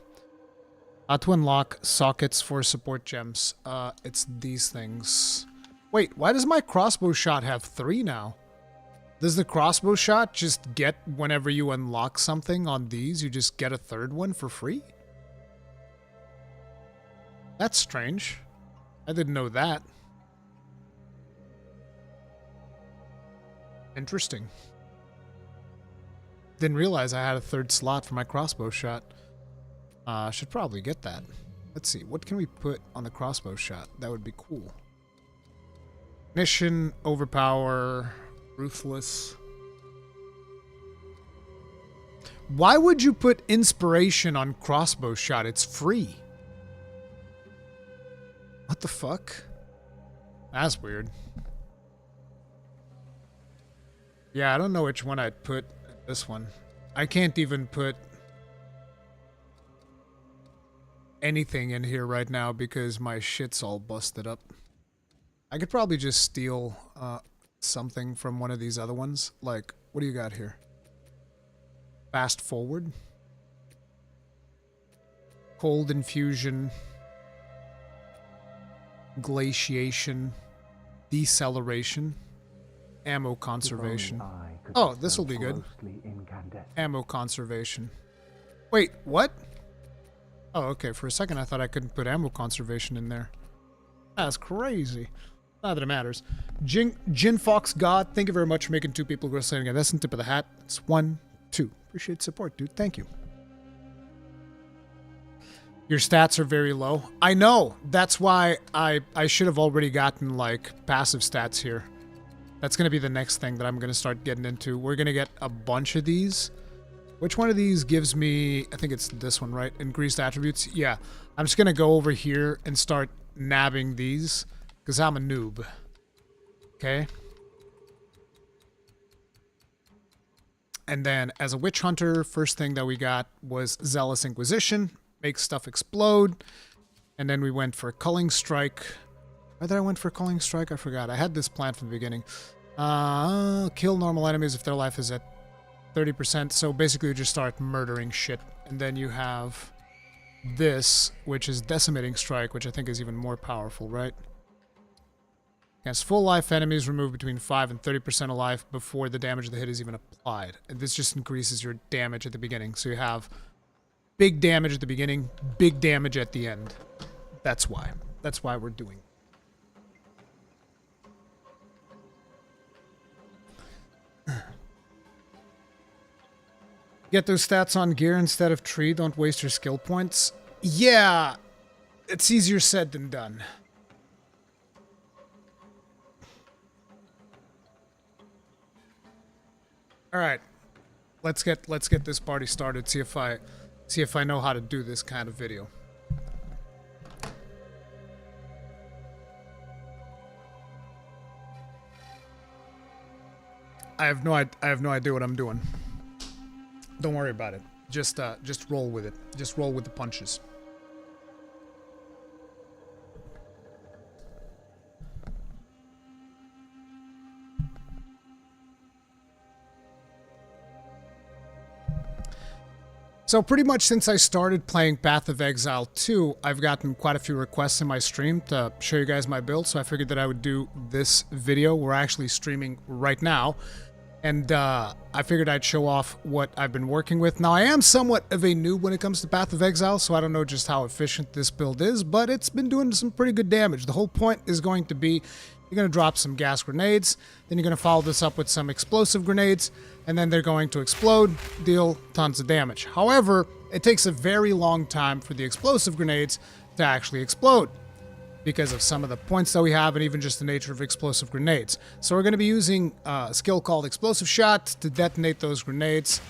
How to unlock sockets for support gems. It's these things. Wait, why does my crossbow shot have 3 now? Does the crossbow shot just get whenever you unlock something on these, you just get a 3rd one for free? That's strange. I didn't know that. Interesting. Didn't realize I had a 3rd slot for my crossbow shot. Should probably get that. Let's see, what can we put on the crossbow shot? That would be cool. Mission, overpower, ruthless. Why would you put inspiration on crossbow shot? It's free. What the fuck? That's weird. Yeah, I don't know which one I'd put. This one. I can't even put anything in here right now because my shit's all busted up. I could probably just steal something from one of these other ones. Like, what do you got here? Fast forward. Cold infusion. Glaciation. Deceleration. Ammo conservation. Oh, this will be good. Ammo conservation. Wait, what? Oh, okay. For a second, I thought I couldn't put ammo conservation in there. That's crazy. Not that it matters. Jin Fox God, thank you very much for making 2 people grow saying again. That's the tip of the hat. It's 1, 2. Appreciate the support, dude. Thank you. Your stats are very low. I know. That's why I should have already gotten, like, passive stats here. That's going to be the next thing that I'm going to start getting into. We're going to get a bunch of these. Which one of these gives me... I think it's this one, right? Increased attributes? Yeah. I'm just going to go over here and start nabbing these. Because I'm a noob. Okay? And then, as a witch hunter, first thing that we got was Zealous Inquisition. Make stuff explode. And then we went for Culling Strike. Whether I went for Culling Strike, I forgot. I had this plan from the beginning. Kill normal enemies if their life is at 30%. So basically you just start murdering shit. And then you have this, which is Decimating Strike, which I think is even more powerful, right? Against full life enemies, remove between 5 and 30% of life before the damage of the hit is even applied. And this just increases your damage at the beginning. So you have big damage at the beginning, big damage at the end. That's why. That's why we're doing it. Get those stats on gear instead of tree. Don't waste your skill points. Yeah, it's easier said than done. All right, let's get this party started. See if I know how to do this kind of video. I have no idea what I'm doing. Don't worry about it. Just roll with it. Just roll with the punches. So pretty much since I started playing Path of Exile 2, I've gotten quite a few requests in my stream to show you guys my build, so I figured that I would do this video. We're actually streaming right now. And I figured I'd show off what I've been working with. Now, I am somewhat of a noob when it comes to Path of Exile, so I don't know just how efficient this build is, but it's been doing some pretty good damage. The whole point is going to be, you're going to drop some gas grenades, then you're going to follow this up with some explosive grenades, and then they're going to explode, deal tons of damage. However, it takes a very long time for the explosive grenades to actually explode. because of some of the points that we have and even just the nature of explosive grenades. So we're going to be using a skill called Explosive Shot to detonate those grenades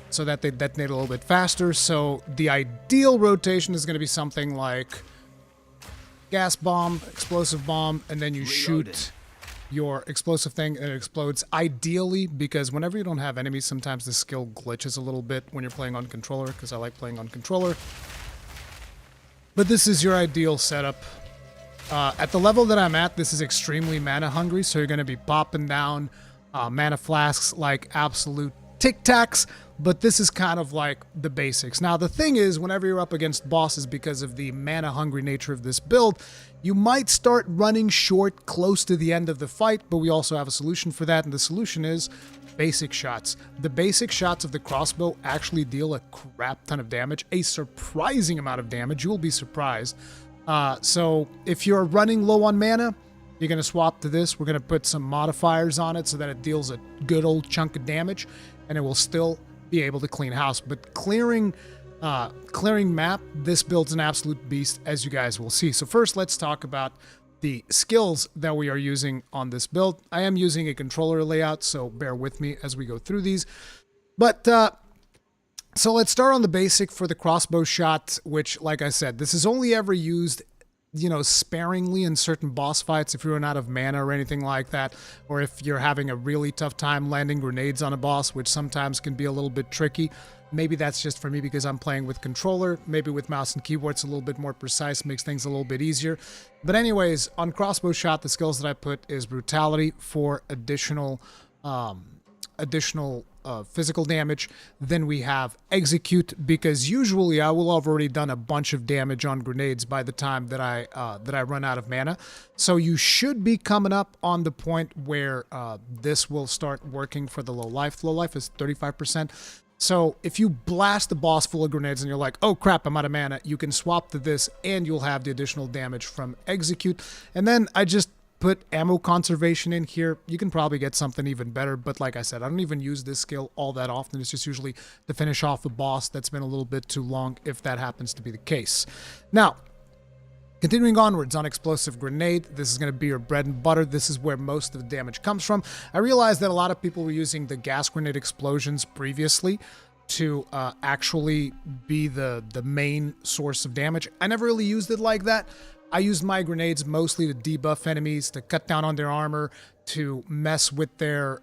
so that they detonate a little bit faster. So the ideal rotation is going to be something like gas bomb, explosive bomb, and then you shoot your explosive thing and it explodes. Ideally, because whenever you don't have enemies, sometimes the skill glitches a little bit when you're playing on controller, because I like playing on controller. But this is your ideal setup. At the level that I'm at, this is extremely mana hungry, so you're going to be popping down mana flasks like absolute Tic Tacs, but this is kind of like the basics. Now, the thing is, whenever you're up against bosses, because of the mana hungry nature of this build, you might start running short close to the end of the fight, but we also have a solution for that, and the solution is basic shots. The basic shots of the crossbow actually deal a crap ton of damage, a surprising amount of damage. You will be surprised. So if you're running low on mana, you're going to swap to this. We're going to put some modifiers on it so that it deals a good old chunk of damage, and it will still be able to clean house. But clearing map, this build's an absolute beast, as you guys will see. So first, let's talk about the skills that we are using on this build. I am using a controller layout, so bear with me as we go through these. But so let's start on the basic for the crossbow shot, which, like I said, this is only ever used, you know, sparingly in certain boss fights if you run out of mana or anything like that, or if you're having a really tough time landing grenades on a boss, which sometimes can be a little bit tricky. Maybe that's just for me because I'm playing with controller. Maybe with mouse and keyboard it's a little bit more precise, makes things a little bit easier. But anyways, on crossbow shot, the skills that I put is brutality for additional physical damage. Then we have execute, because usually I will have already done a bunch of damage on grenades by the time that I run out of mana. So you should be coming up on the point where this will start working for the low life. Low life is 35%. So if you blast the boss full of grenades and you're like, oh crap, I'm out of mana, you can swap to this and you'll have the additional damage from execute. And then I just put ammo conservation in here. You can probably get something even better, but like I said, I don't even use this skill all that often. It's just usually to finish off the boss that's been a little bit too long, if that happens to be the case. Now, continuing onwards on explosive grenade, this is going to be your bread and butter. This is where most of the damage comes from. I realized that a lot of people were using the gas grenade explosions previously to actually be the main source of damage. I never really used it like that. I used my grenades mostly to debuff enemies, to cut down on their armor, to mess with their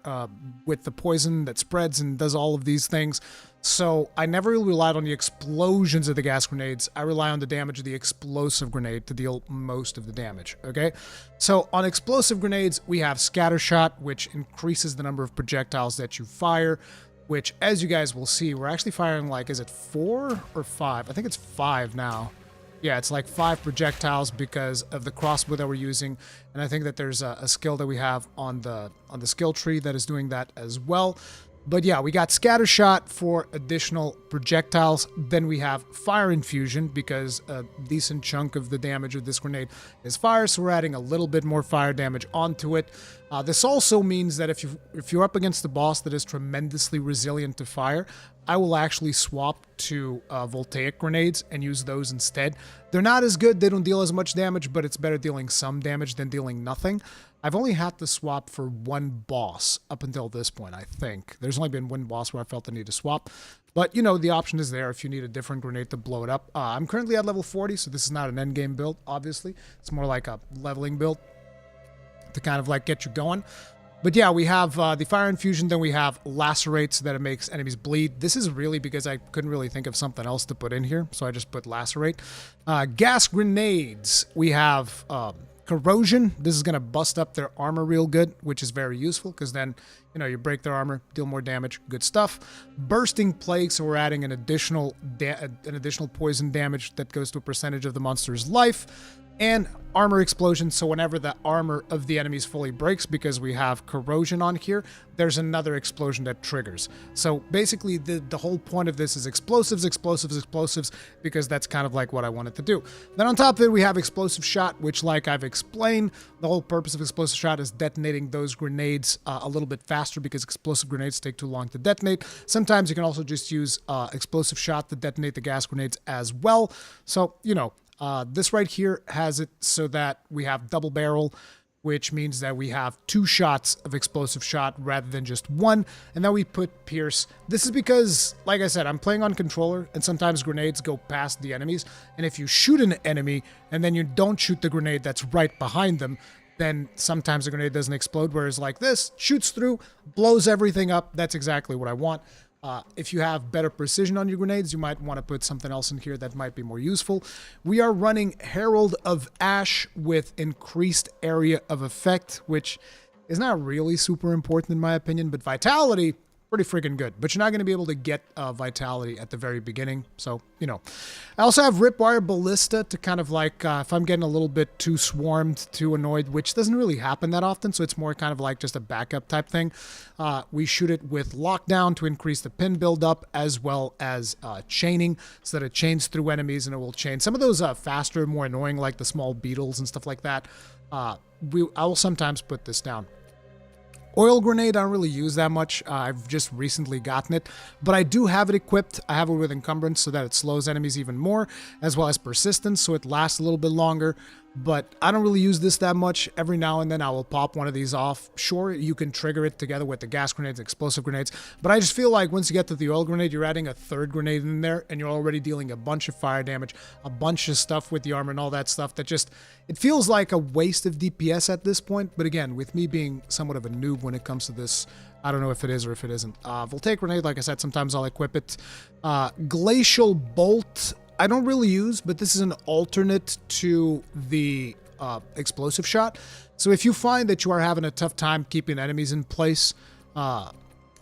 with the poison that spreads and does all of these things. So I never really relied on the explosions of the gas grenades. I rely on the damage of the explosive grenade to deal most of the damage, okay? So on explosive grenades, we have scatter shot, which increases the number of projectiles that you fire, which, as you guys will see, we're actually firing like, is it 4 or 5? I think it's 5 now. Yeah, it's like 5 projectiles because of the crossbow that we're using, and I think that there's a skill that we have on the skill tree that is doing that as well. But yeah, we got scatter shot for additional projectiles. Then we have fire infusion because a decent chunk of the damage of this grenade is fire, so we're adding a little bit more fire damage onto it. This also means that if you're up against a boss that is tremendously resilient to fire, I will actually swap to voltaic grenades and use those instead. They're not as good, they don't deal as much damage, but it's better dealing some damage than dealing nothing. I've only had to swap for one boss up until this point, I think. There's only been one boss where I felt the need to swap. But, you know, the option is there if you need a different grenade to blow it up. I'm currently at level 40, so this is not an endgame build, obviously. It's more like a leveling build to kind of like get you going. But yeah, we have the fire infusion, then we have lacerate so that it makes enemies bleed. This is really because I couldn't really think of something else to put in here, so I just put lacerate. Gas grenades, we have corrosion. This is going to bust up their armor real good, which is very useful because then, you know, you break their armor, deal more damage, good stuff. Bursting plague, so we're adding an additional poison damage that goes to a percentage of the monster's life. And armor explosion, so whenever the armor of the enemies fully breaks, because we have corrosion on here, there's another explosion that triggers. So basically the whole point of this is explosives, explosives, explosives, because that's kind of like what I wanted to do. Then on top of it, we have explosive shot, which, like I've explained, the whole purpose of explosive shot is detonating those grenades a little bit faster, because explosive grenades take too long to detonate. Sometimes you can also just use explosive shot to detonate the gas grenades as well. So, you know, This right here has it so that we have double barrel, which means that we have 2 shots of explosive shot rather than just 1. And then we put pierce. This is because, like I said, I'm playing on controller, and sometimes grenades go past the enemies. And if you shoot an enemy and then you don't shoot the grenade that's right behind them, then sometimes the grenade doesn't explode, whereas like this, shoots through, blows everything up. That's exactly what I want. If you have better precision on your grenades, you might want to put something else in here that might be more useful. We are running Herald of Ash with increased area of effect, which is not really super important in my opinion, but Vitality, pretty freaking good. But you're not going to be able to get Vitality at the very beginning, so, you know. I also have Ripwire Ballista to kind of like, if I'm getting a little bit too swarmed, too annoyed, which doesn't really happen that often, so it's more kind of like just a backup type thing. We shoot it with Lockdown to increase the pin buildup, as well as chaining, so that it chains through enemies and it will chain. Some of those faster, more annoying, like the small beetles and stuff like that, I will sometimes put this down. Oil Grenade, I don't really use that much. I've just recently gotten it, but I do have it equipped. I have it with Encumbrance so that it slows enemies even more, as well as Persistence, so it lasts a little bit longer. But I don't really use this that much. Every now and then I will pop one of these off. Sure, you can trigger it together with the gas grenades, explosive grenades, but I just feel like once you get to the oil grenade, you're adding a 3rd grenade in there, and you're already dealing a bunch of fire damage, a bunch of stuff with the armor and all that stuff that just, it feels like a waste of DPS at this point. But again, with me being somewhat of a noob when it comes to this, I don't know if it is or if it isn't. Voltaic Grenade, like I said, sometimes I'll equip it. Glacial Bolt, I don't really use, but this is an alternate to the explosive shot. So if you find that you are having a tough time keeping enemies in place,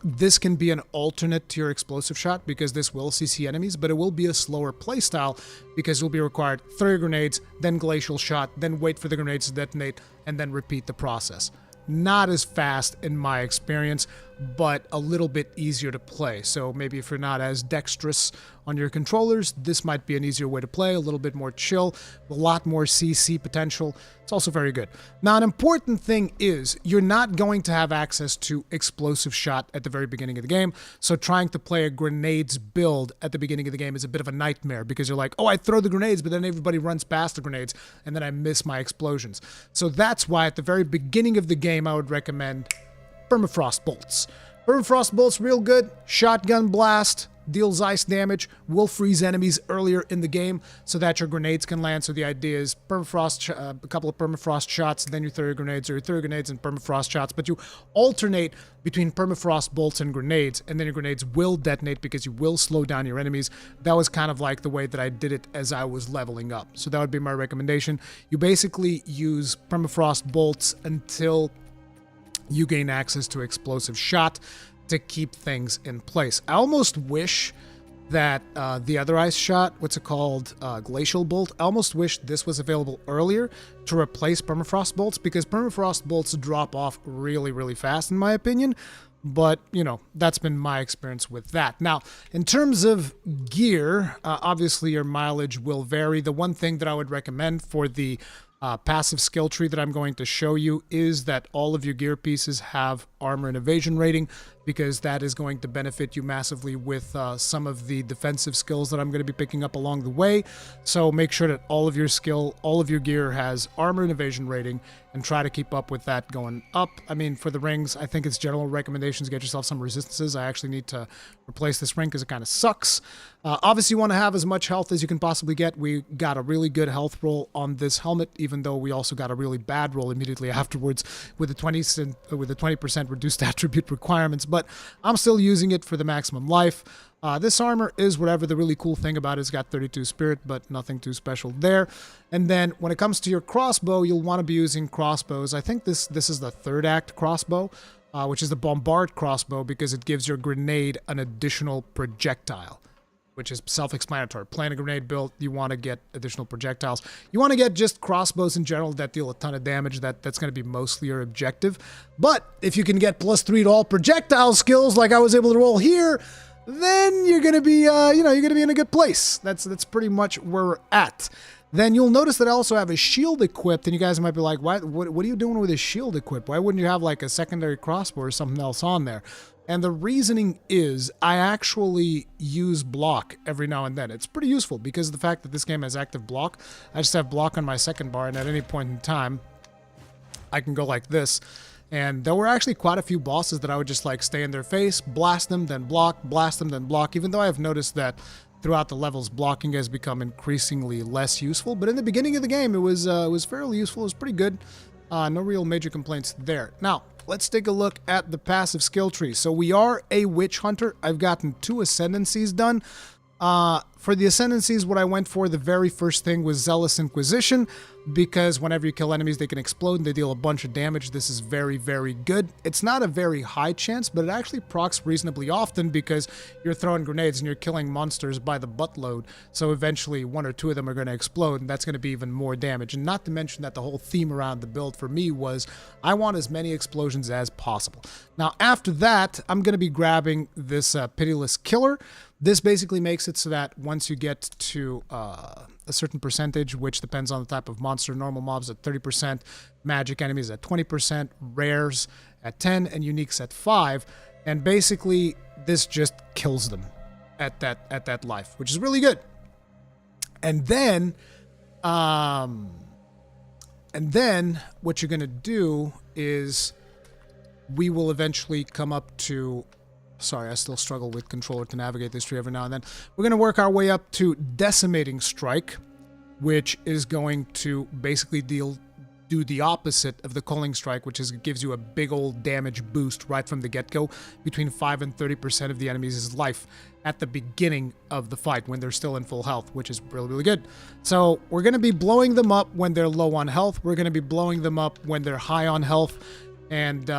this can be an alternate to your explosive shot, because this will CC enemies, but it will be a slower playstyle because you'll be required 3 grenades, then glacial shot, then wait for the grenades to detonate, and then repeat the process. Not as fast in my experience, but a little bit easier to play. So maybe if you're not as dexterous on your controllers, this might be an easier way to play, a little bit more chill, a lot more CC potential. It's also very good. Now, an important thing is you're not going to have access to explosive shot at the very beginning of the game, so trying to play a grenades build at the beginning of the game is a bit of a nightmare, because you're like, oh, I throw the grenades, but then everybody runs past the grenades, and then I miss my explosions. So that's why at the very beginning of the game, I would recommend Permafrost Bolts. Permafrost Bolts, real good. Shotgun Blast, deals ice damage, will freeze enemies earlier in the game so that your grenades can land. So the idea is permafrost, a couple of permafrost shots, then you throw your grenades, or you throw your grenades and permafrost shots, but you alternate between permafrost bolts and grenades, and then your grenades will detonate because you will slow down your enemies. That was kind of like the way that I did it as I was leveling up. So that would be my recommendation. You basically use permafrost bolts until you gain access to explosive shot to keep things in place. I almost wish that the other ice shot, what's it called, Glacial Bolt, I almost wish this was available earlier to replace permafrost bolts, because permafrost bolts drop off really, really fast in my opinion. But, you know, that's been my experience with that. Now, in terms of gear, obviously your mileage will vary. The one thing that I would recommend for the passive skill tree that I'm going to show you is that all of your gear pieces have armor and evasion rating, because that is going to benefit you massively with some of the defensive skills that I'm going to be picking up along the way. So make sure that all of your gear has armor and evasion rating, and try to keep up with that going up. I mean, for the rings, I think it's general recommendations, get yourself some resistances. I actually need to replace this ring because it kind of sucks. Obviously, you want to have as much health as you can possibly get. We got a really good health roll on this helmet, even though we also got a really bad roll immediately afterwards with the 20% reduced attribute requirements, but I'm still using it for the maximum life. This armor is whatever. The really cool thing about it is got 32 spirit, but nothing too special there. And then when it comes to your crossbow, you'll want to be using crossbows. I think this is the 3rd act crossbow, which is the bombard crossbow, because it gives your grenade an additional projectile, which is self-explanatory. Playing a grenade build, you want to get additional projectiles. You want to get just crossbows in general that deal a ton of damage. That's going to be mostly your objective. But if you can get +3 to all projectile skills, like I was able to roll here, then you're going to be, you're going to be in a good place. That's pretty much where we're at. Then you'll notice that I also have a shield equipped, and you guys might be like, what are you doing with a shield equipped? Why wouldn't you have like a secondary crossbow or something else on there? And the reasoning is I actually use block every now and then. It's pretty useful because of the fact that this game has active block. I just have block on my second bar, and at any point in time, I can go like this. And there were actually quite a few bosses that I would just like stay in their face, blast them, then block, blast them, then block, even though I've noticed that throughout the levels, blocking has become increasingly less useful. But in the beginning of the game, it was fairly useful. It was pretty good. No real major complaints there. Now, let's take a look at the passive skill tree. So we are a witch hunter. I've gotten 2 ascendancies done. For the ascendancies, what I went for, the very first thing was Zealous Inquisition, because whenever you kill enemies, they can explode and they deal a bunch of damage. This is very, very good. It's not a very high chance, but it actually procs reasonably often because you're throwing grenades and you're killing monsters by the buttload. So eventually 1 or 2 of them are going to explode, and that's going to be even more damage. And not to mention that the whole theme around the build for me was I want as many explosions as possible. Now, after that, I'm going to be grabbing this Pitiless Killer. This basically makes it so that once you get to a certain percentage, which depends on the type of monster, normal mobs at 30%, magic enemies at 20%, rares at 10, and uniques at 5, and basically this just kills them at that life, which is really good. And then what you're gonna do is we will eventually come up to. Sorry, I still struggle with controller to navigate this tree every now and then. We're going to work our way up to Decimating Strike, which is going to basically do the opposite of the Culling Strike, which is gives you a big old damage boost right from the get-go, between 5 and 30% of the enemy's life at the beginning of the fight when they're still in full health, which is really, really good. So we're going to be blowing them up when they're low on health. We're going to be blowing them up when they're high on health. And,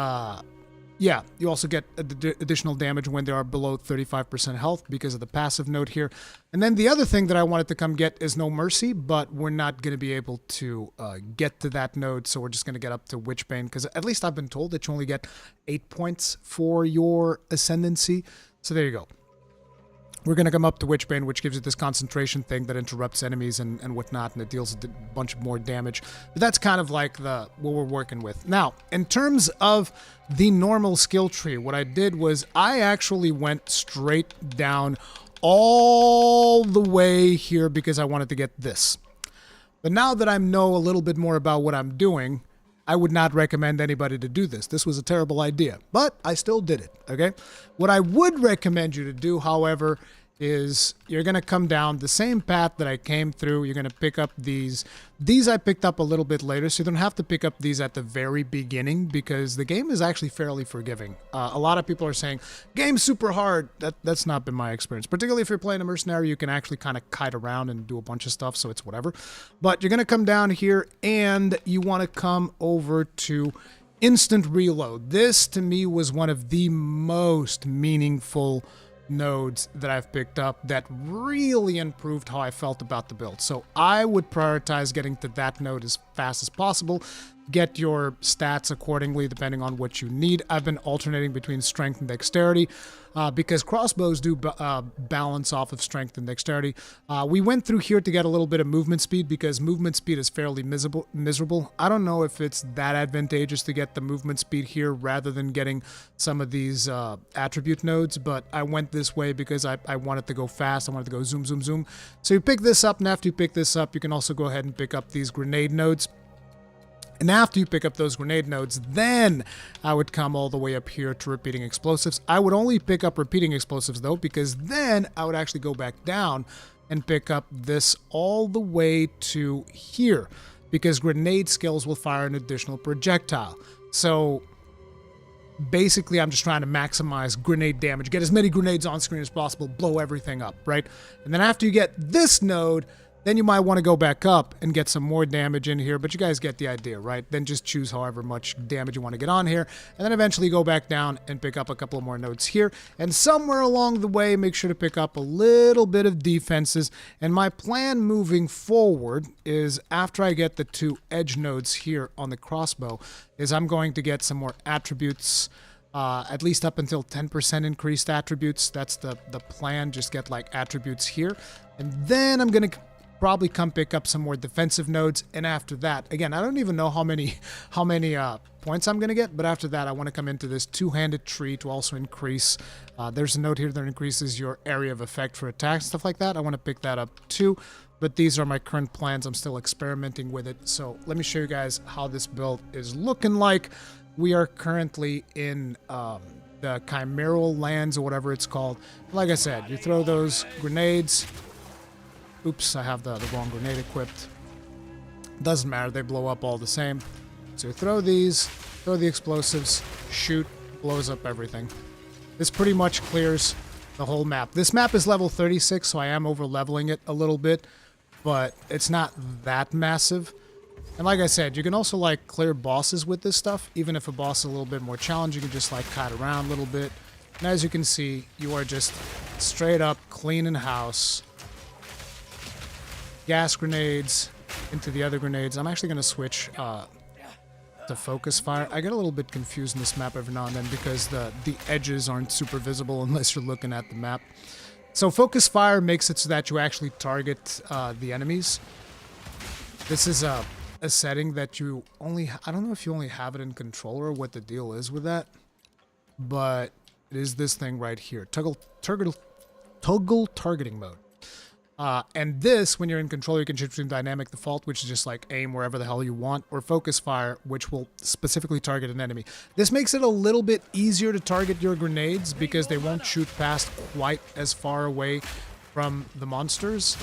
yeah, you also get additional damage when they are below 35% health because of the passive node here. And then the other thing that I wanted to come get is No Mercy, but we're not going to be able to get to that node, so we're just going to get up to Witchbane, because at least I've been told that you only get 8 points for your Ascendancy. So there you go. We're going to come up to Witchbane, which gives you this concentration thing that interrupts enemies and whatnot, and it deals a bunch more damage. But that's kind of like what we're working with. Now, in terms of the normal skill tree, what I did was I actually went straight down all the way here because I wanted to get this. But now that I know a little bit more about what I'm doing, I would not recommend anybody to do this. This was a terrible idea, but I still did it, okay? What I would recommend you to do, however, is you're going to come down the same path that I came through. You're going to pick up these. These I picked up a little bit later, so you don't have to pick up these at the very beginning because the game is actually fairly forgiving. A lot of people are saying, game's super hard. That's not been my experience. Particularly if you're playing a mercenary, you can actually kind of kite around and do a bunch of stuff, so it's whatever. But you're going to come down here, and you want to come over to Instant Reload. This, to me, was one of the most meaningful nodes that I've picked up that really improved how I felt about the build. So I would prioritize getting to that node as fast as possible. Get your stats accordingly depending on what you need. I've been alternating between strength and dexterity because crossbows do balance off of strength and dexterity. We went through here to get a little bit of movement speed because movement speed is fairly miserable. I don't know if it's that advantageous to get the movement speed here rather than getting some of these attribute nodes, but I went this way because I wanted to go fast. I wanted to go zoom, zoom, zoom. So you pick this up, and after you pick this up, you can also go ahead and pick up these grenade nodes. And after you pick up those grenade nodes, then I would come all the way up here to repeating explosives. I would only pick up repeating explosives, though, because then I would actually go back down and pick up this all the way to here, because grenade skills will fire an additional projectile. So basically, I'm just trying to maximize grenade damage, get as many grenades on screen as possible, blow everything up, right? And then after you get this node, then you might want to go back up and get some more damage in here, but you guys get the idea, right? Then just choose however much damage you want to get on here, and then eventually go back down and pick up a couple more nodes here. And somewhere along the way, make sure to pick up a little bit of defenses. And my plan moving forward is after I get the 2 edge nodes here on the crossbow, is I'm going to get some more attributes, at least up until 10% increased attributes. That's the plan. Just get like attributes here. And then I'm going to probably come pick up some more defensive nodes, and after that, again, I don't even know how many points I'm gonna get, but after that, I want to come into this two-handed tree to also increase. There's a node here that increases your area of effect for attacks, stuff like that. I want to pick that up too, but these are my current plans. I'm still experimenting with it, so let me show you guys how this build is looking like. We are currently in the Chimeral Lands, or whatever it's called. Like I said, you throw those grenades. Oops, I have the wrong grenade equipped. Doesn't matter, they blow up all the same. So you throw these, throw the explosives, shoot, blows up everything. This pretty much clears the whole map. This map is level 36, so I am over leveling it a little bit, but it's not that massive. And like I said, you can also like clear bosses with this stuff. Even if a boss is a little bit more challenging, you can just like kite around a little bit. And as you can see, you are just straight up cleaning house. Gas grenades into the other grenades. I'm actually going to switch to focus fire. I get a little bit confused in this map every now and then because the edges aren't super visible unless you're looking at the map. So focus fire makes it so that you actually target the enemies. This is a setting that you only, I don't know if you only have it in controller or what the deal is with that, but it is this thing right here, toggle targeting mode. And this, when you're in controller, you can choose between dynamic default, which is just like aim wherever the hell you want, or focus fire, which will specifically target an enemy. This makes it a little bit easier to target your grenades because they won't shoot past quite as far away from the monsters.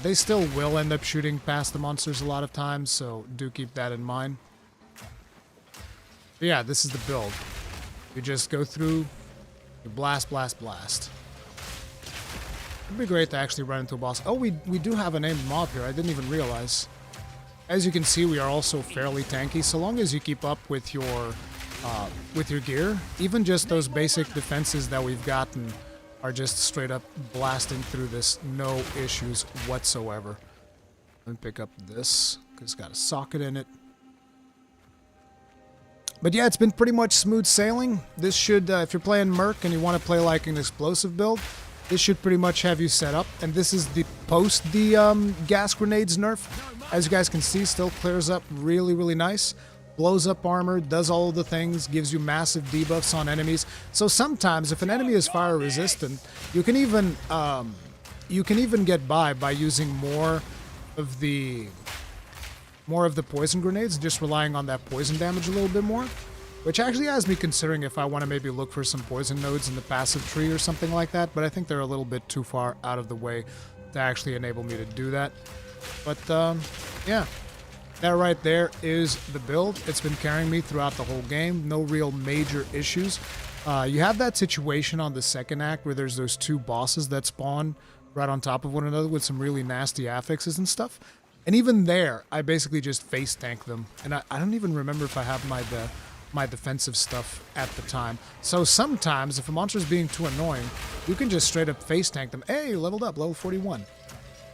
They still will end up shooting past the monsters a lot of times, so do keep that in mind. But yeah, this is the build. You just go through, you blast, blast, blast. It'd be great to actually run into a boss. Oh, we do have a named mob here. I didn't even realize. As you can see, we are also fairly tanky. So long as you keep up with your gear, even just those basic defenses that we've gotten are just straight up blasting through this, no issues whatsoever. Let me pick up this, because it's got a socket in it. But yeah, it's been pretty much smooth sailing. This should, if you're playing Merc and you want to play like an explosive build, this should pretty much have you set up. And this is the post the gas grenades nerf. As you guys can see, still clears up really, really nice. Blows up armor, does all of the things, gives you massive debuffs on enemies. So sometimes, if an enemy is fire resistant, you can even get by using more of the poison grenades, just relying on that poison damage a little bit more. Which actually has me considering if I want to maybe look for some poison nodes in the passive tree or something like that. But I think they're a little bit too far out of the way to actually enable me to do that. But yeah. That right there is the build. It's been carrying me throughout the whole game. No real major issues. You have that situation on the second act where there's those two bosses that spawn right on top of one another with some really nasty affixes and stuff. And even there, I basically just face tank them. And I don't even remember if I have my defensive stuff at the time. So sometimes, if a monster is being too annoying, you can just straight up face tank them. Hey, leveled up, level 41.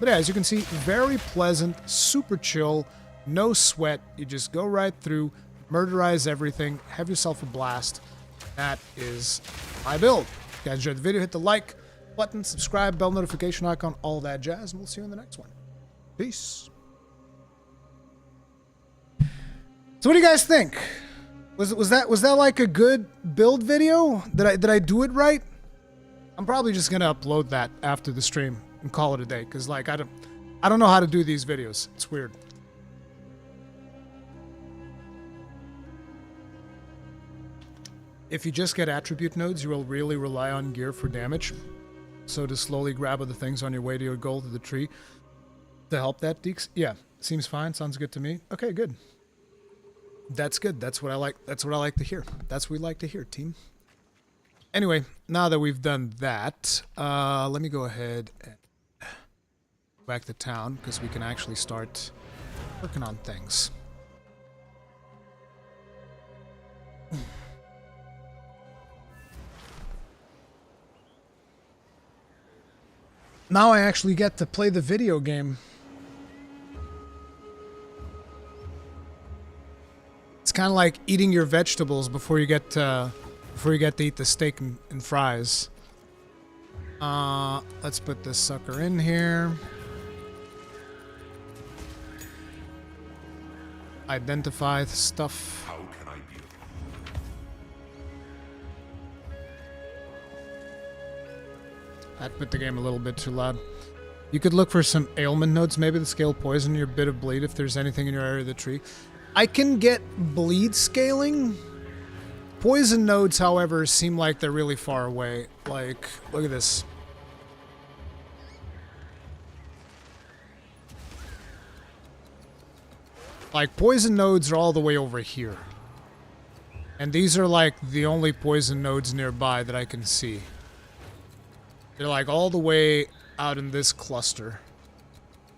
But yeah, as you can see, very pleasant, super chill. No sweat, you just go right through, murderize everything, have yourself a blast. That is my build. If you guys enjoyed the video, hit the like button, subscribe, bell notification icon, all that jazz, and we'll see you in the next one. Peace. So what do you guys think? Was that like a good build video? Did I do it right? I'm probably just gonna upload that after the stream and call it a day, because like I don't know how to do these videos. It's weird. If you just get attribute nodes, you will really rely on gear for damage. So to slowly grab other things on your way to your goal to the tree to help that, Deeks. Yeah, seems fine. Sounds good to me. Okay, good. That's good. That's what I like. That's what I like to hear. That's what we like to hear, team. Anyway, now that we've done that, let me go ahead and go back to town because we can actually start working on things. Now I actually get to play the video game. It's kind of like eating your vegetables before you get to eat the steak and fries. Let's put this sucker in here. identify stuff. How can I be of That put the game a little bit too loud. You could look for some ailment nodes, maybe the scale poison your bit of bleed if there's anything in your area of the tree. I can get bleed scaling. Poison nodes, however, seem like they're really far away. Like, look at this. Like, poison nodes are all the way over here. And these are like the only poison nodes nearby that I can see. They're like all the way out in this cluster.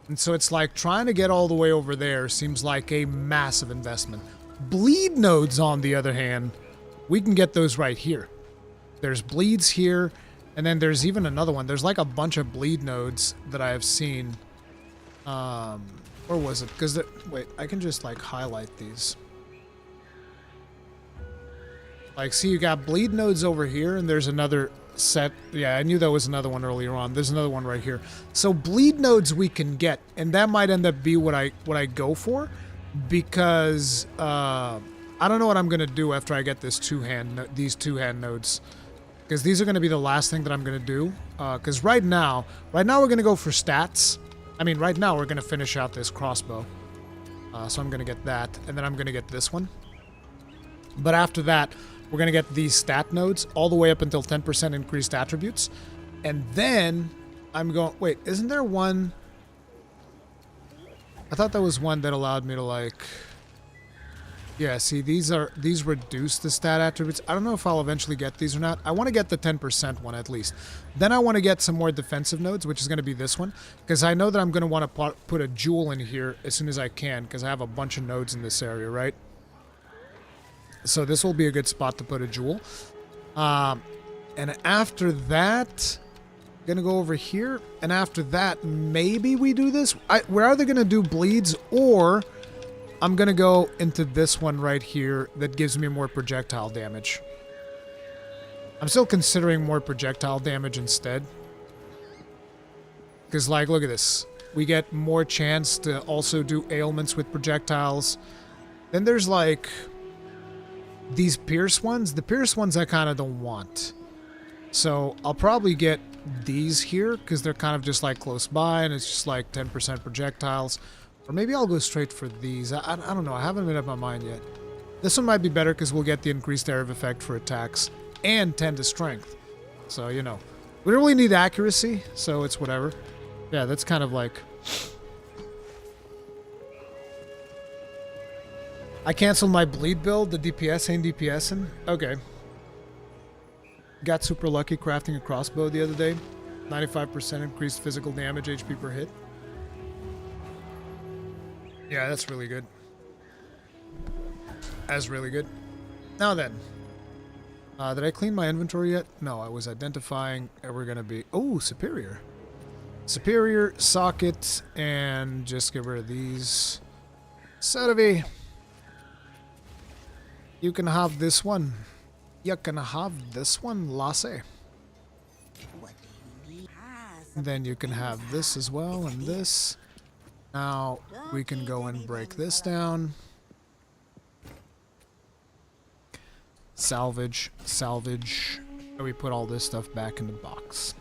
And so it's like trying to get all the way over there seems like a massive investment. Bleed nodes, on the other hand, we can get those right here. There's bleeds here, and then there's even another one. There's like a bunch of bleed nodes that I have seen. Or was it? Because, wait, I can just like highlight these. Like, see, you got bleed nodes over here, and there's another set. Yeah, I knew there was another one earlier on. There's another one right here. So bleed nodes we can get, and that might end up be what I go for, because I don't know what I'm gonna do after I get these two-hand nodes, because these are gonna be the last thing that I'm gonna do. Because right now we're gonna go for stats. I mean, right now we're gonna finish out this crossbow. So I'm gonna get that, and then I'm gonna get this one. But after that, we're going to get these stat nodes all the way up until 10% increased attributes. And then I'm going... Wait, isn't there one... I thought there was one that allowed me to, like... Yeah, see, these reduce the stat attributes. I don't know if I'll eventually get these or not. I want to get the 10% one at least. Then I want to get some more defensive nodes, which is going to be this one. Because I know that I'm going to want to put a jewel in here as soon as I can, because I have a bunch of nodes in this area, right? So this will be a good spot to put a jewel. And after that, I'm going to go over here. And after that, maybe we do this. We're either going to do bleeds, or I'm going to go into this one right here that gives me more projectile damage. I'm still considering more projectile damage instead. Because, like, look at this. We get more chance to also do ailments with projectiles. Then there's, like... these pierce ones. The pierce ones I kind of don't want. So I'll probably get these here because they're kind of just like close by and it's just like 10% projectiles. Or maybe I'll go straight for these. I don't know. I haven't made up my mind yet. This one might be better because we'll get the increased area of effect for attacks and 10 to strength. So, you know. We don't really need accuracy, so it's whatever. Yeah, that's kind of like... I canceled my bleed build. The DPS ain't DPSing. Okay. Got super lucky crafting a crossbow the other day. 95% increased physical damage, HP per hit. Yeah, that's really good. That's really good. Now then. Did I clean my inventory yet? No, I was identifying. We're going to be... Oh, superior. Superior, socket, and just get rid of these. Sotheby. You can have this one. You can have this one, Lasse. Then you can have this as well, and this. Now, we can go and break this down. Salvage, salvage. And we put all this stuff back in the box.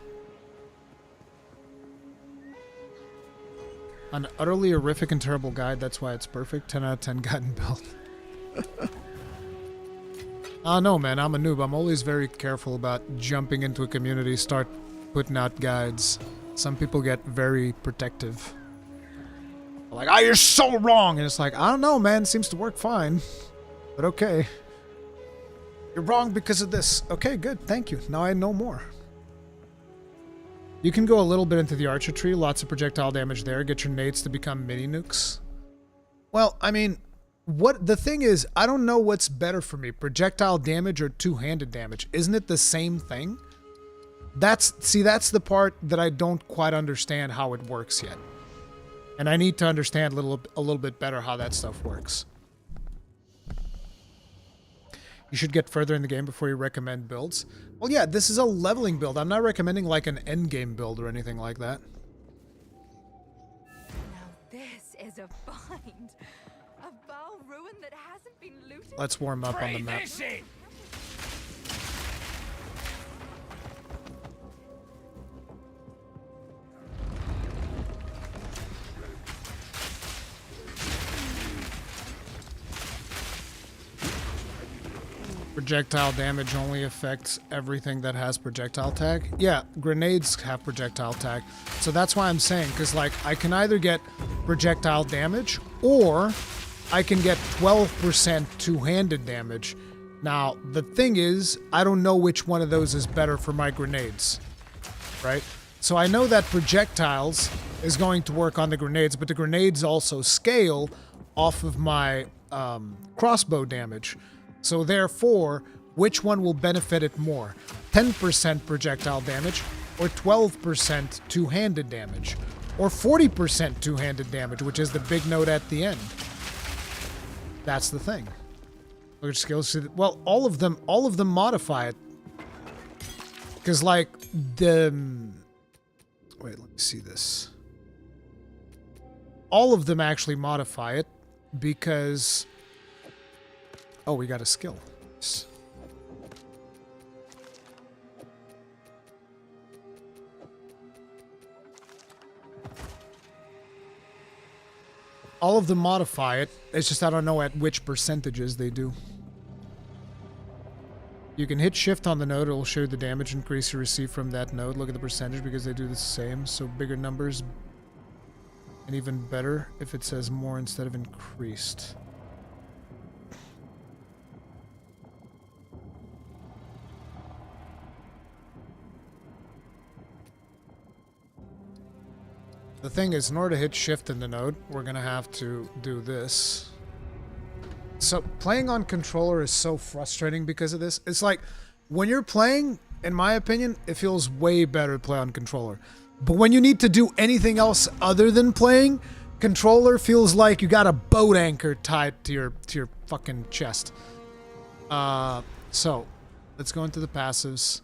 An utterly horrific and terrible guide, that's why it's perfect. 10 out of 10 guide and build. No, man, I'm a noob. I'm always very careful about jumping into a community, start putting out guides. Some people get very protective. Like, oh, you're so wrong! And it's like, I don't know, man. It seems to work fine. But okay. You're wrong because of this. Okay, good. Thank you. Now I know more. You can go a little bit into the archer tree. Lots of projectile damage there. Get your nades to become mini nukes. Well, I mean... the thing is, I don't know what's better for me, projectile damage or two-handed damage. Isn't it the same thing? That's the part that I don't quite understand how it works yet. And I need to understand a little bit better how that stuff works. You should get further in the game before you recommend builds. Well, yeah, this is a leveling build. I'm not recommending like an endgame build or anything like that. Now this is a find. A bow more ruin that hasn't been looted? Let's warm up on the map. Projectile damage only affects everything that has projectile tag. Yeah, grenades have projectile tag. So that's why I'm saying, because like I can either get projectile damage or I can get 12% two-handed damage. Now, the thing is, I don't know which one of those is better for my grenades, right? So I know that projectiles is going to work on the grenades, but the grenades also scale off of my crossbow damage. So therefore, which one will benefit it more? 10% projectile damage or 12% two-handed damage? Or 40% two-handed damage, which is the big note at the end. That's the thing. Which skills? Well, all of them modify it. Because like the... Wait, let me see this. All of them actually modify it because... Oh, we got a skill. All of them modify it. It's just I don't know at which percentages they do. You can hit shift on the node. It will show you the damage increase you receive from that node. Look at the percentage because they do the same. So bigger numbers. And even better if it says more instead of increased. The thing is, in order to hit shift in the node, we're going to have to do this. So playing on controller is so frustrating because of this. It's like, when you're playing, in my opinion, it feels way better to play on controller. But when you need to do anything else other than playing, controller feels like you got a boat anchor tied to your fucking chest. So, let's go into the passives.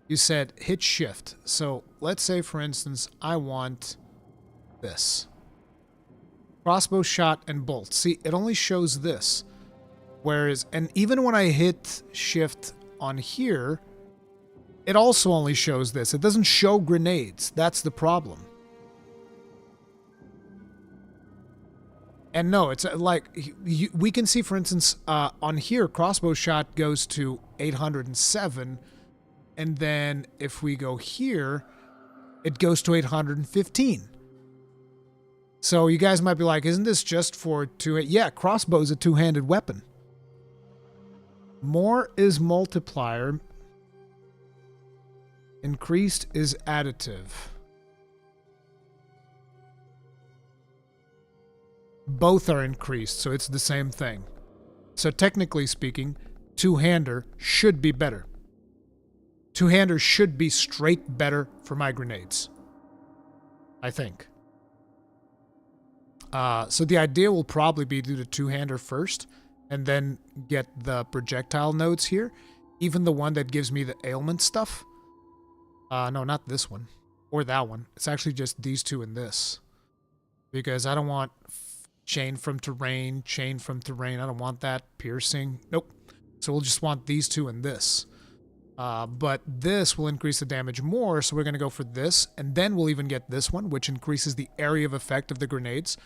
You said hit shift. So, let's say, for instance, I want... this. Crossbow shot and bolt. See, it only shows this. Whereas, and even when I hit shift on here, it also only shows this. It doesn't show grenades. That's the problem. And no, it's like, we can see, for instance, on here, crossbow shot goes to 807. And then if we go here, it goes to 815. So you guys might be like, isn't this just for two? Yeah, crossbow's a two-handed weapon. More is multiplier. Increased is additive. Both are increased, so it's the same thing. So technically speaking, two-hander should be better. Two-hander should be straight better for my grenades. I think. So the idea will probably be to do the two-hander first, and then get the projectile nodes here. Even the one that gives me the ailment stuff. No, not this one. Or that one. It's actually just these two and this. Because I don't want chain from terrain, chain from terrain. I don't want that. Piercing. Nope. So we'll just want these two and this. But this will increase the damage more, so we're going to go for this, and then we'll even get this one, which increases the area of effect of the grenades,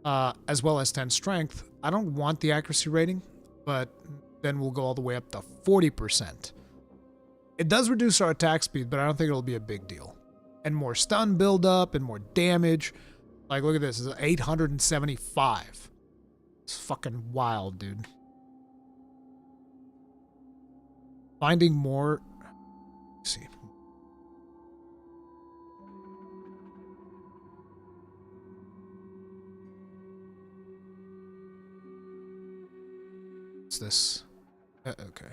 as well as 10 strength. I don't want the accuracy rating, but then we'll go all the way up to 40%. It does reduce our attack speed, but I don't think it'll be a big deal. And more stun buildup, and more damage. Like, look at this, it's 875. It's fucking wild, dude. Finding more... Let's see. What's this? Okay.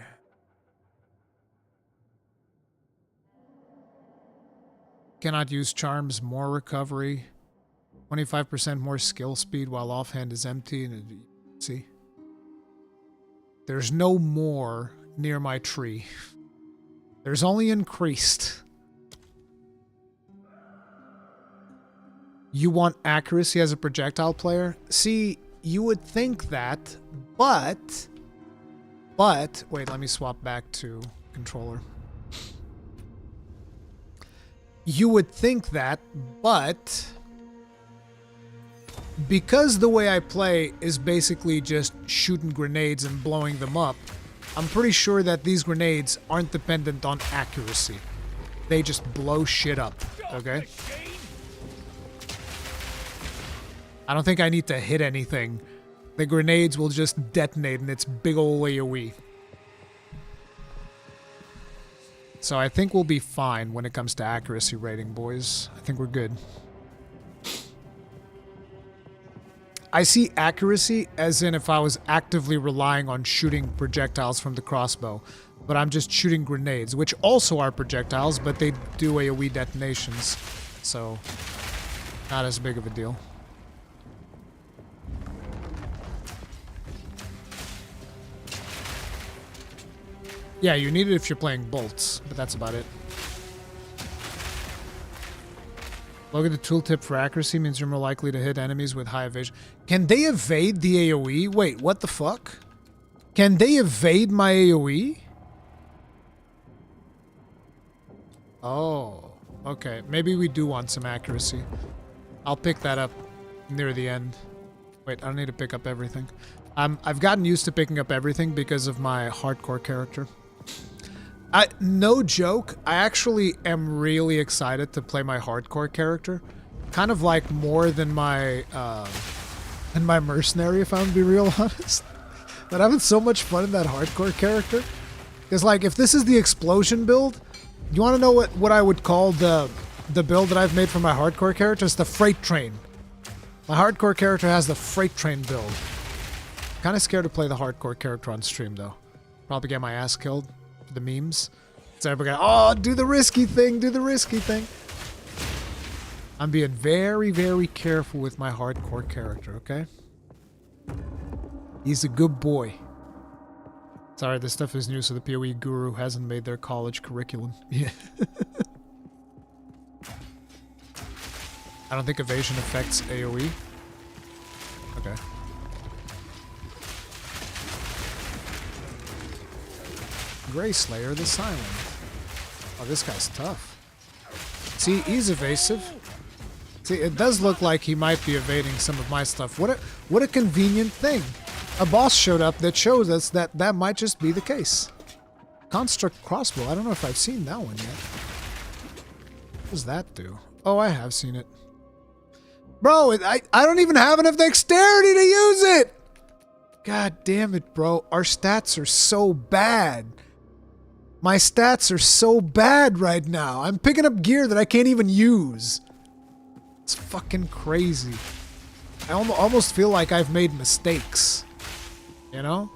Cannot use charms, more recovery. 25% more skill speed while offhand is empty. And see? There's no more near my tree. There's only increased. You want accuracy as a projectile player? See, you would think that, but wait, let me swap back to controller. You would think that, but because the way I play is basically just shooting grenades and blowing them up, I'm pretty sure that these grenades aren't dependent on accuracy. They just blow shit up, okay? I don't think I need to hit anything. The grenades will just detonate in its big ol' AoE. So I think we'll be fine when it comes to accuracy rating, boys. I think we're good. I see accuracy as in if I was actively relying on shooting projectiles from the crossbow, but I'm just shooting grenades, which also are projectiles, but they do AoE detonations, so not as big of a deal. Yeah, you need it if you're playing bolts, but that's about it. Look at the tooltip for accuracy means you're more likely to hit enemies with high evasion. Can they evade the AoE? Wait, what the fuck? Can they evade my AoE? Oh, okay. Maybe we do want some accuracy. I'll pick that up near the end. Wait, I don't need to pick up everything. I've gotten used to picking up everything because of my hardcore character. No joke, I actually am really excited to play my hardcore character. Kind of like more than my mercenary, if I'm gonna be real honest. But I'm having so much fun in that hardcore character. Because like, if this is the explosion build, you want to know what I would call the build that I've made for my hardcore character? It's the freight train. My hardcore character has the freight train build. Kind of scared to play the hardcore character on stream though. Probably get my ass killed. The memes. So everybody go, oh, do the risky thing, do the risky thing. I'm being very, very careful with my hardcore character, okay? He's a good boy. Sorry, this stuff is new, so the PoE guru hasn't made their college curriculum. Yeah. I don't think evasion affects AoE. Okay. Grey Slayer the Silent. Oh, this guy's tough. See, he's evasive. See, it does look like he might be evading some of my stuff. What a convenient thing. A boss showed up that shows us that that might just be the case. Construct crossbow. I don't know if I've seen that one yet. What does that do? Oh, I have seen it. Bro, I don't even have enough dexterity to use it! God damn it, bro. Our stats are so bad. My stats are so bad right now. I'm picking up gear that I can't even use. It's fucking crazy. I almost feel like I've made mistakes. You know?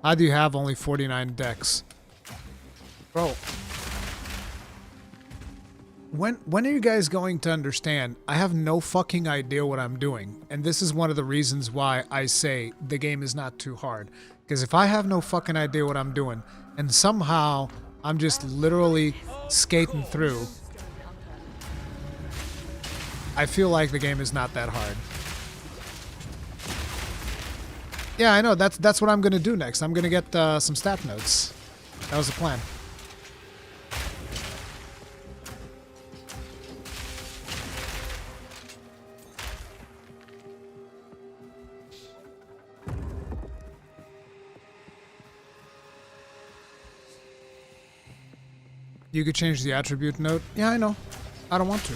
How do you have only 49 decks? Bro. When are you guys going to understand? I have no fucking idea what I'm doing. And this is one of the reasons why I say the game is not too hard. Because if I have no fucking idea what I'm doing, and somehow I'm just literally skating through, I feel like the game is not that hard. Yeah, I know. That's what I'm gonna do next. I'm gonna get some stat notes. That was the plan. You could change the attribute note. Yeah, I know. I don't want to.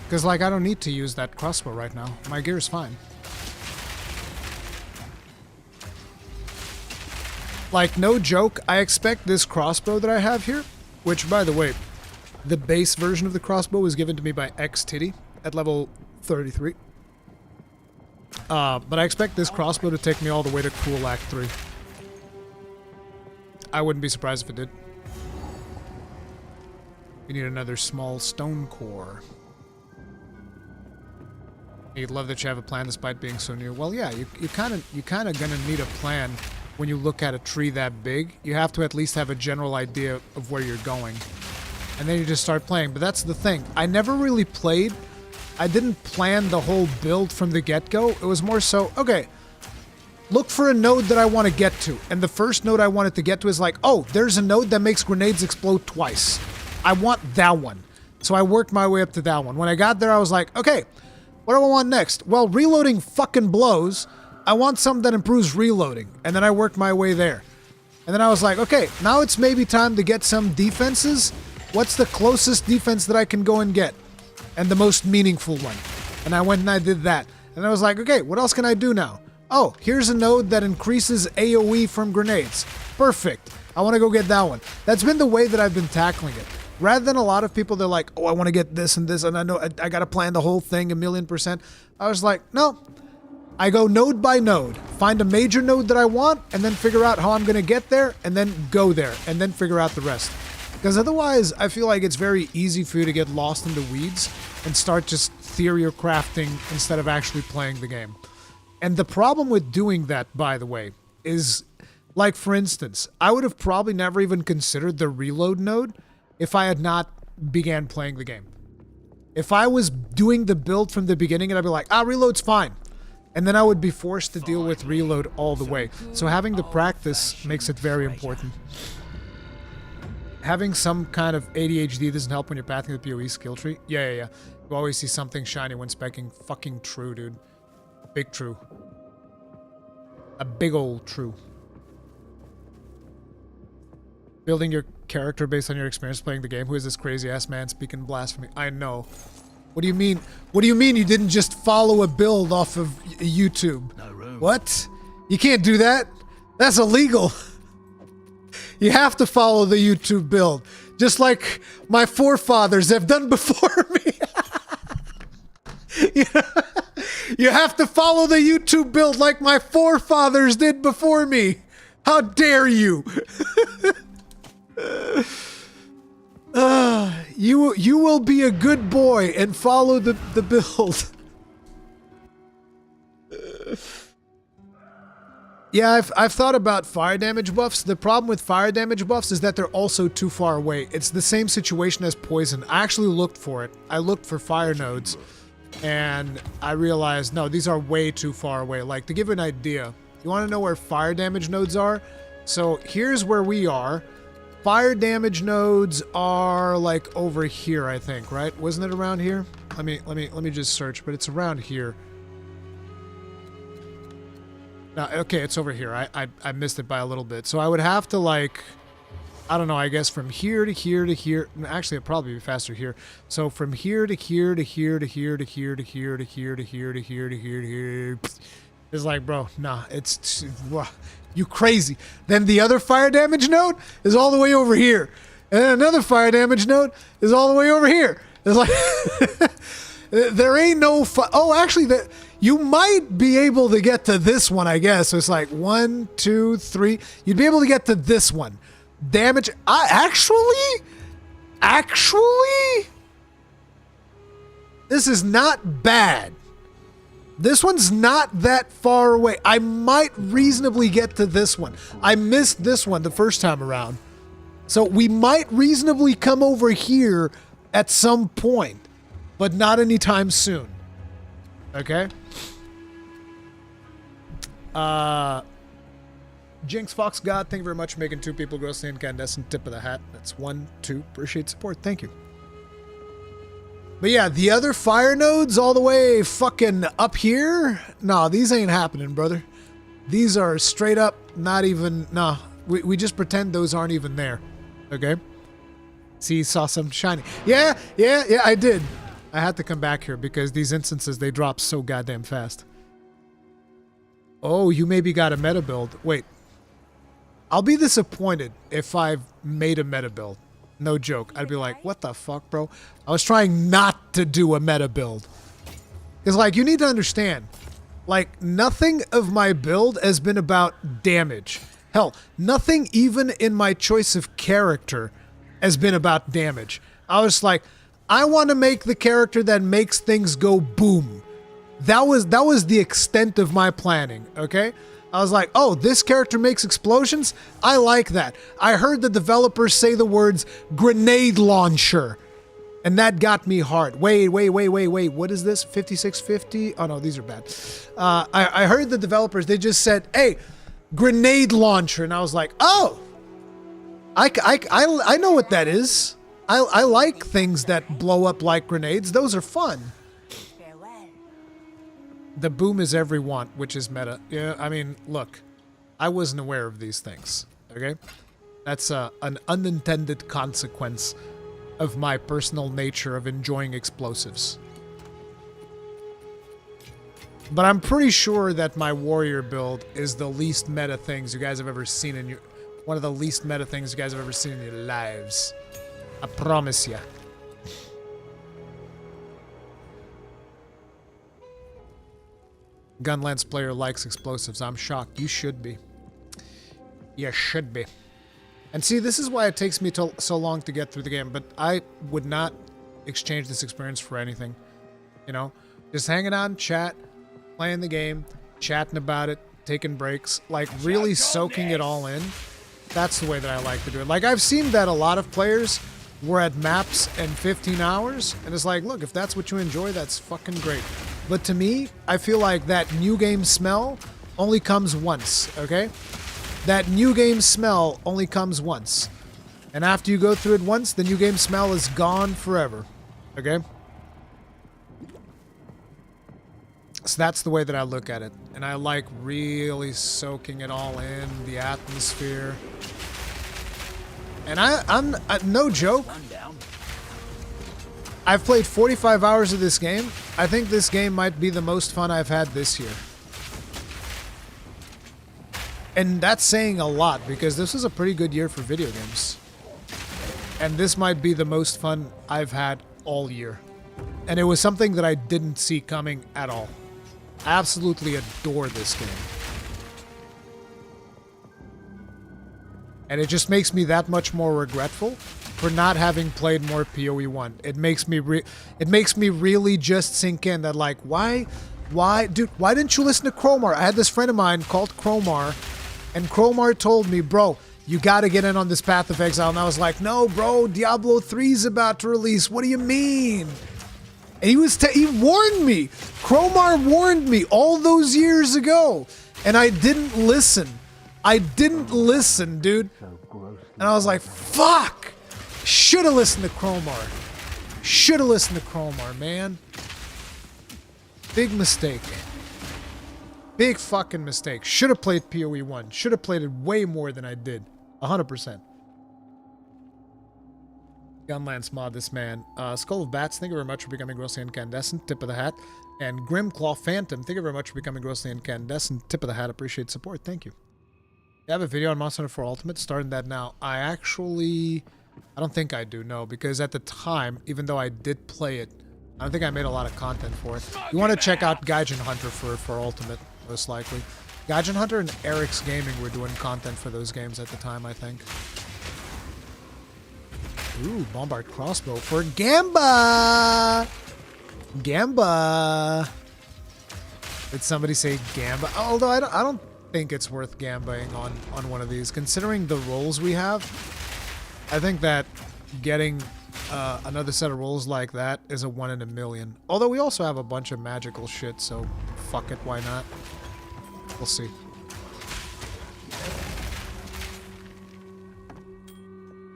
Because, like, I don't need to use that crossbow right now. My gear is fine. Like, no joke, I expect this crossbow that I have here, which, by the way, the base version of the crossbow was given to me by X-Titty at level 33. But I expect this crossbow to take me all the way to Cool Act 3. I wouldn't be surprised if it did. We need another small stone core. You love that you have a plan despite being so new. Well, yeah, you kind of gonna need a plan when you look at a tree that big. You have to at least have a general idea of where you're going, and then you just start playing. But that's the thing. I never really played. I didn't plan the whole build from the get-go. It was more so, okay, look for a node that I want to get to. And the first node I wanted to get to is like, oh, there's a node that makes grenades explode twice. I want that one. So I worked my way up to that one. When I got there, I was like, okay, what do I want next? Well, reloading fucking blows. I want something that improves reloading. And then I worked my way there. And then I was like, okay, now it's maybe time to get some defenses. What's the closest defense that I can go and get? And the most meaningful one. And I went and I did that. And I was like, okay, what else can I do now? Oh, here's a node that increases AoE from grenades. Perfect. I want to go get that one. That's been the way that I've been tackling it. Rather than a lot of people, they're like, oh, I want to get this and this, and I know I got to plan the whole thing 1,000,000%. I was like, no. I go node by node, find a major node that I want, and then figure out how I'm going to get there, and then go there, and then figure out the rest. Because otherwise, I feel like it's very easy for you to get lost in the weeds and start just theory or crafting instead of actually playing the game. And the problem with doing that, by the way, is, like, for instance, I would have probably never even considered the reload node if I had not began playing the game. If I was doing the build from the beginning, and I'd be like, reload's fine. And then I would be forced to deal with reload all the way. So having the practice makes it very important. Having some kind of ADHD doesn't help when you're pathing the PoE skill tree. Yeah. You always see something shiny when specking. Fucking true, dude. Big true. A big old true. Building your character based on your experience playing the game. Who is this crazy ass man speaking blasphemy? I know. What do you mean? What do you mean you didn't just follow a build off of YouTube? No room. What? You can't do that. That's illegal. You have to follow the YouTube build, just like my forefathers have done before me. You have to follow the YouTube build like my forefathers did before me. How dare you? You will be a good boy and follow the build. Yeah, I've thought about fire damage buffs. The problem with fire damage buffs is that they're also too far away. It's the same situation as poison. I actually looked for it. I looked for fire nodes, and I realized, no, these are way too far away. Like, to give you an idea, you want to know where fire damage nodes are? So here's where we are. Fire damage nodes are like over here, I think, right? Wasn't it around here? Let me just search, but it's around here. No, okay, it's over here. I missed it by a little bit. So I would have to, like, I don't know, I guess from here to here to here. Actually, it'd probably be faster here. So from here to here to here to here to here to here to here to here to here to here to here. It's like, bro, nah, it's you crazy. Then the other fire damage node is all the way over here. And then another fire damage node is all the way over here. It's like there ain't no oh, actually you might be able to get to this one, I guess. So it's like 1, 2, 3. You'd be able to get to this one. Damage. Actually, this is not bad. This one's not that far away. I might reasonably get to this one. I missed this one the first time around. So we might reasonably come over here at some point, but not anytime soon. Okay? Jinx Fox God, thank you very much for making 2 people grossly incandescent. Tip of the hat. That's 1, 2. Appreciate support. Thank you. But yeah, the other fire nodes all the way fucking up here? Nah, these ain't happening, brother. These are straight up not even... Nah, we just pretend those aren't even there. Okay? See, you saw some shiny. Yeah, I did. I had to come back here because these instances, they drop so goddamn fast. Oh, you maybe got a meta build. Wait. I'll be disappointed if I've made a meta build. No joke. I'd be like, what the fuck, bro? I was trying not to do a meta build. Because, like, you need to understand, like, nothing of my build has been about damage. Hell, nothing even in my choice of character has been about damage. I was like, I want to make the character that makes things go boom. That was the extent of my planning, okay? I was like, oh, this character makes explosions? I like that. I heard the developers say the words grenade launcher. And that got me hard. Wait. What is this? 5650? Oh, no, these are bad. I heard the developers, they just said, hey, grenade launcher. And I was like, oh, I know what that is. I like things that blow up like grenades. Those are fun. The boom is every want, which is meta. Yeah, I mean, look, I wasn't aware of these things, okay? That's an unintended consequence of my personal nature of enjoying explosives. But I'm pretty sure that my warrior build is the least meta things you guys have ever seen in your... One of the least meta things you guys have ever seen in your lives. I promise ya. Gunlance player likes explosives. I'm shocked. You should be. You should be. And see, this is why it takes me so long to get through the game, but I would not exchange this experience for anything. You know? Just hanging out in chat, playing the game, chatting about it, taking breaks, like really soaking it all in. That's the way that I like to do it. Like, I've seen that a lot of players were at maps in 15 hours, and it's like, look, if that's what you enjoy, that's fucking great. But to me, I feel like that new game smell only comes once, okay? That new game smell only comes once. And after you go through it once, the new game smell is gone forever, okay? So that's the way that I look at it. And I like really soaking it all in, the atmosphere. And I'm no joke. I've played 45 hours of this game. I think this game might be the most fun I've had this year. And that's saying a lot because this was a pretty good year for video games. And this might be the most fun I've had all year. And it was something that I didn't see coming at all. I absolutely adore this game. And it just makes me that much more regretful for not having played more PoE 1. It makes me really just sink in that, like, why, dude, why didn't you listen to Cromar? I had this friend of mine called Cromar, and Cromar told me, bro, you gotta get in on this Path of Exile. And I was like, no, bro, Diablo 3 is about to release. What do you mean? And he warned me. Cromar warned me all those years ago, and I didn't listen. I didn't listen, dude. And I was like, fuck! Should have listened to Cromar. Should have listened to Cromar, man. Big mistake. Big fucking mistake. Should have played PoE 1. Should have played it way more than I did. 100%. Gunlance mod this man. Skull of Bats, thank you very much for becoming grossly incandescent. Tip of the hat. And Grimclaw Phantom, thank you very much for becoming grossly incandescent. Tip of the hat. Appreciate support. Thank you. I have a video on Monster Hunter 4 Ultimate, starting that now. I don't think I do, no, because at the time, even though I did play it, I don't think I made a lot of content for it. You want to check out Gaijin Hunter for Ultimate, most likely. Gaijin Hunter and Eric's Gaming were doing content for those games at the time, I think. Ooh, Bombard Crossbow for Gamba! Gamba! Did somebody say Gamba? Although I don't think it's worth gambaying on one of these. Considering the rolls we have, I think that getting another set of rolls like that is a 1 in a million. Although we also have a bunch of magical shit, so fuck it, why not? We'll see.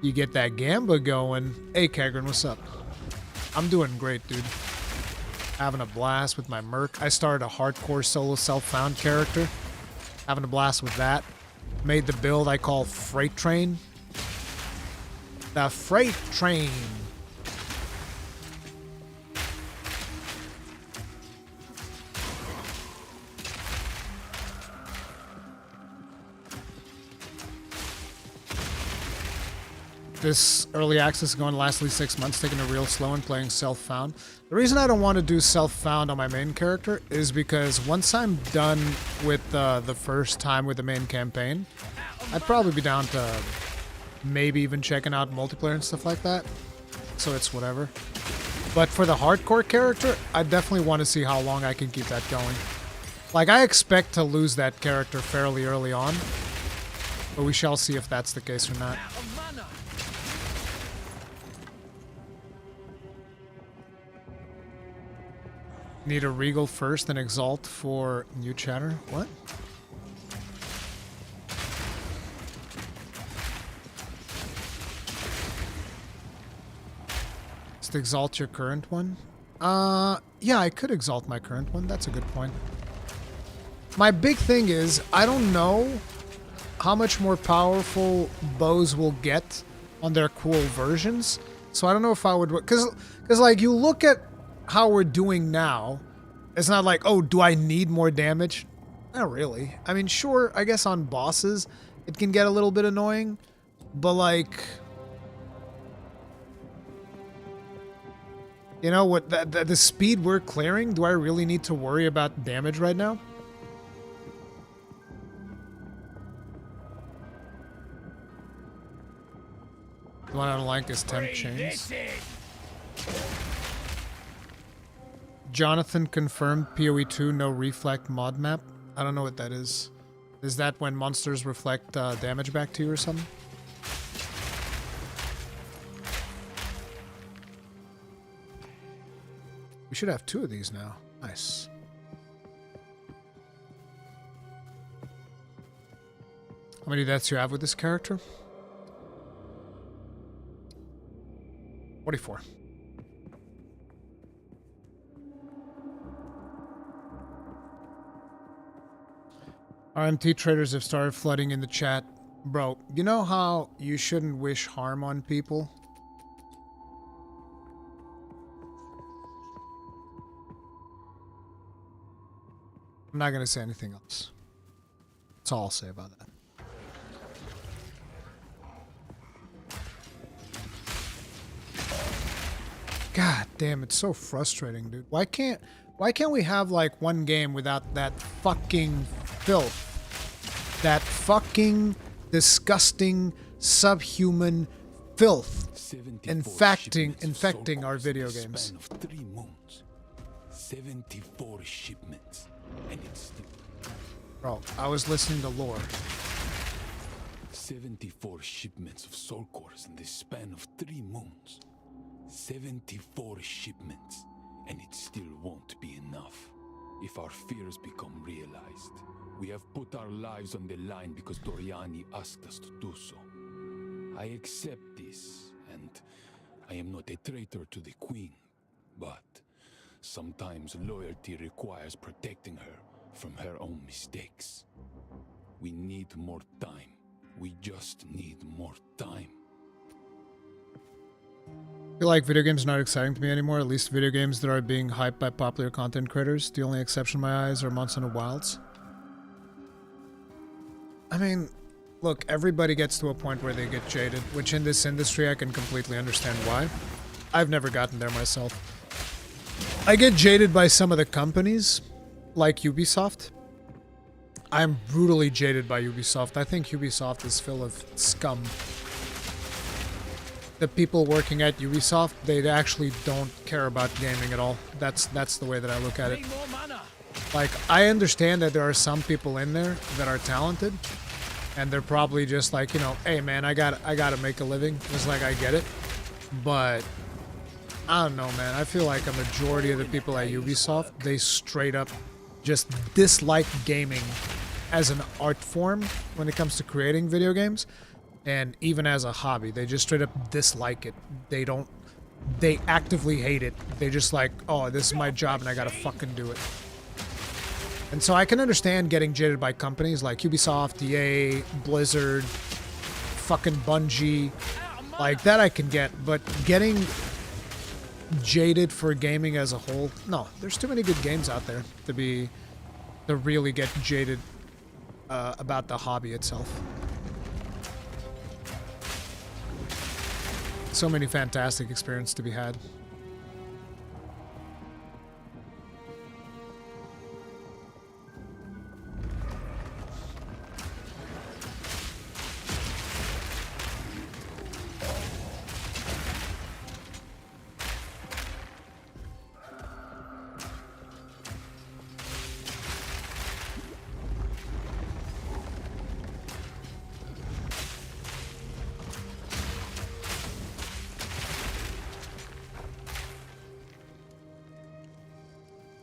You get that Gamba going. Hey, Kagrin, what's up? I'm doing great, dude. Having a blast with my Merc. I started a hardcore solo self-found character. Having a blast with that. Made the build I call Freight Train. The Freight Train. This early access is going to last at least 6 months, taking it real slow and playing self-found. The reason I don't want to do self-found on my main character is because once I'm done with the first time with the main campaign, I'd probably be down to maybe even checking out multiplayer and stuff like that. so it's whatever. But for the hardcore character, I definitely want to see how long I can keep that going. Like, I expect to lose that character fairly early on, but we shall see if that's the case or not. Need a Regal first and Exalt for new chatter? What? Just exalt your current one? Yeah, I could exalt my current one. That's a good point. My big thing is, I don't know how much more powerful bows will get on their cool versions. So I don't know if I would... Because like, you look at how we're doing now, it's not like, oh, do I need more damage? Not really. I mean, sure, I guess on bosses, it can get a little bit annoying, but like... You know, what the speed we're clearing, do I really need to worry about damage right now? The one I don't like is Temp Chains. Jonathan confirmed PoE 2 no reflect mod map. I don't know what that is. Is that when monsters reflect damage back to you or something? We should have 2 of these now. Nice. How many deaths you have with this character? 44. RMT traders have started flooding in the chat. Bro, you know how you shouldn't wish harm on people? I'm not going to say anything else. That's all I'll say about that. God damn, it's so frustrating, dude. Why can't we have like one game without that fucking filth? That fucking disgusting subhuman filth infecting our video games. 74 shipments, and it's still... Bro, I was listening to lore. 74 shipments of soul cores in the span of 3 moons. 74 shipments, and it still won't be enough. If our fears become realized, we have put our lives on the line because Doriani asked us to do so. I accept this, and I am not a traitor to the Queen, but sometimes loyalty requires protecting her from her own mistakes. We need more time. We just need more time. I feel like video games are not exciting to me anymore, at least video games that are being hyped by popular content creators. The only exception in my eyes are Monster Hunter Wilds. I mean, look, everybody gets to a point where they get jaded, which in this industry I can completely understand why. I've never gotten there myself. I get jaded by some of the companies, like Ubisoft. I'm brutally jaded by Ubisoft. I think Ubisoft is full of scum. The people working at Ubisoft, they actually don't care about gaming at all. That's the way that I look at it. Like, I understand that there are some people in there that are talented, and they're probably just like, you know, hey man, I gotta make a living. It's like, I get it. But I don't know, man. I feel like a majority of the people at Ubisoft, they straight up just dislike gaming as an art form when it comes to creating video games. And even as a hobby, they just straight up dislike it. They actively hate it. They just like, oh, this is my job and I gotta fucking do it. And so I can understand getting jaded by companies like Ubisoft, EA, Blizzard, fucking Bungie. Like, that I can get, but getting jaded for gaming as a whole, no. There's too many good games out there to really get jaded about the hobby itself. So many fantastic experiences to be had.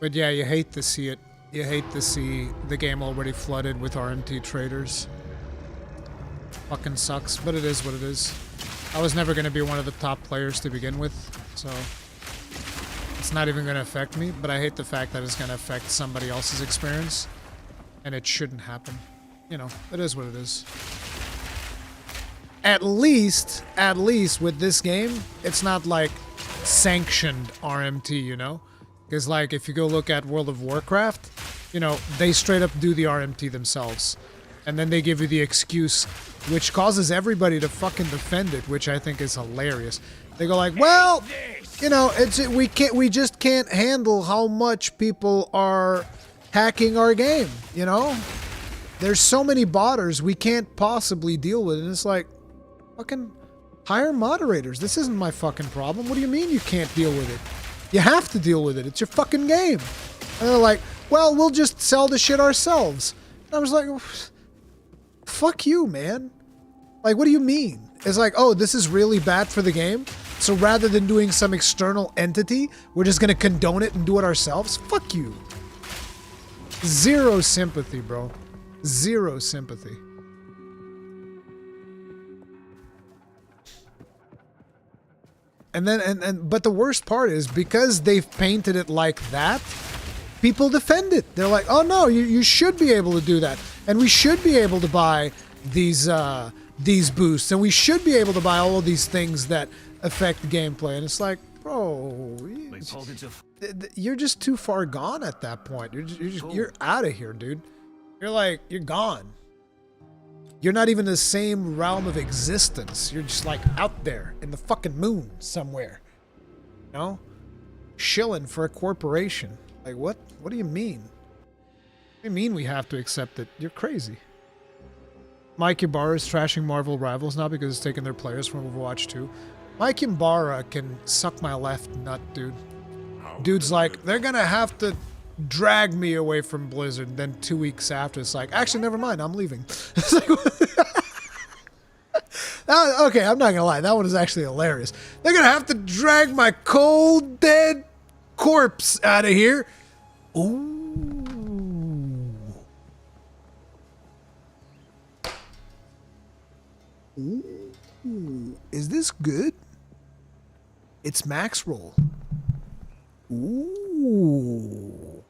But yeah, you hate to see it. You hate to see the game already flooded with RMT traders. Fucking sucks, but it is what it is. I was never going to be one of the top players to begin with, so it's not even going to affect me, but I hate the fact that it's going to affect somebody else's experience, and it shouldn't happen. You know, it is what it is. At least with this game, it's not like sanctioned RMT, you know? Because like, if you go look at World of Warcraft, you know, they straight up do the RMT themselves. And then they give you the excuse, which causes everybody to fucking defend it, which I think is hilarious. They go like, well, you know, we just can't handle how much people are hacking our game, you know? There's so many botters, we can't possibly deal with it. And it's like, fucking hire moderators. This isn't my fucking problem. What do you mean you can't deal with it? You have to deal with it. It's your fucking game. And they're like, well, we'll just sell the shit ourselves. And I was like, fuck you, man. Like, what do you mean? It's like, oh, this is really bad for the game? So rather than doing some external entity, we're just gonna condone it and do it ourselves? Fuck you. Zero sympathy, bro. Zero sympathy. And then, but the worst part is, because they've painted it like that, people defend it. They're like, oh no, you should be able to do that. And we should be able to buy these boosts. And we should be able to buy all of these things that affect gameplay. And it's like, bro, you're just too far gone at that point. You're out of here, dude. You're like, you're gone. You're not even in the same realm of existence. You're just like out there in the fucking moon somewhere. You know? Shilling for a corporation. Like, what? What do you mean? What do you mean we have to accept it? You're crazy. Mike Ibarra is trashing Marvel Rivals now because it's taking their players from Overwatch 2. Mike Ibarra can suck my left nut, dude. Dude's like, they're gonna have to drag me away from Blizzard. Then 2 weeks after, it's like, actually, never mind, I'm leaving. It's like, okay, I'm not gonna lie, that one is actually hilarious. They're gonna have to drag my cold, dead corpse out of here. Ooh. Ooh. Is this good? It's max roll. Ooh.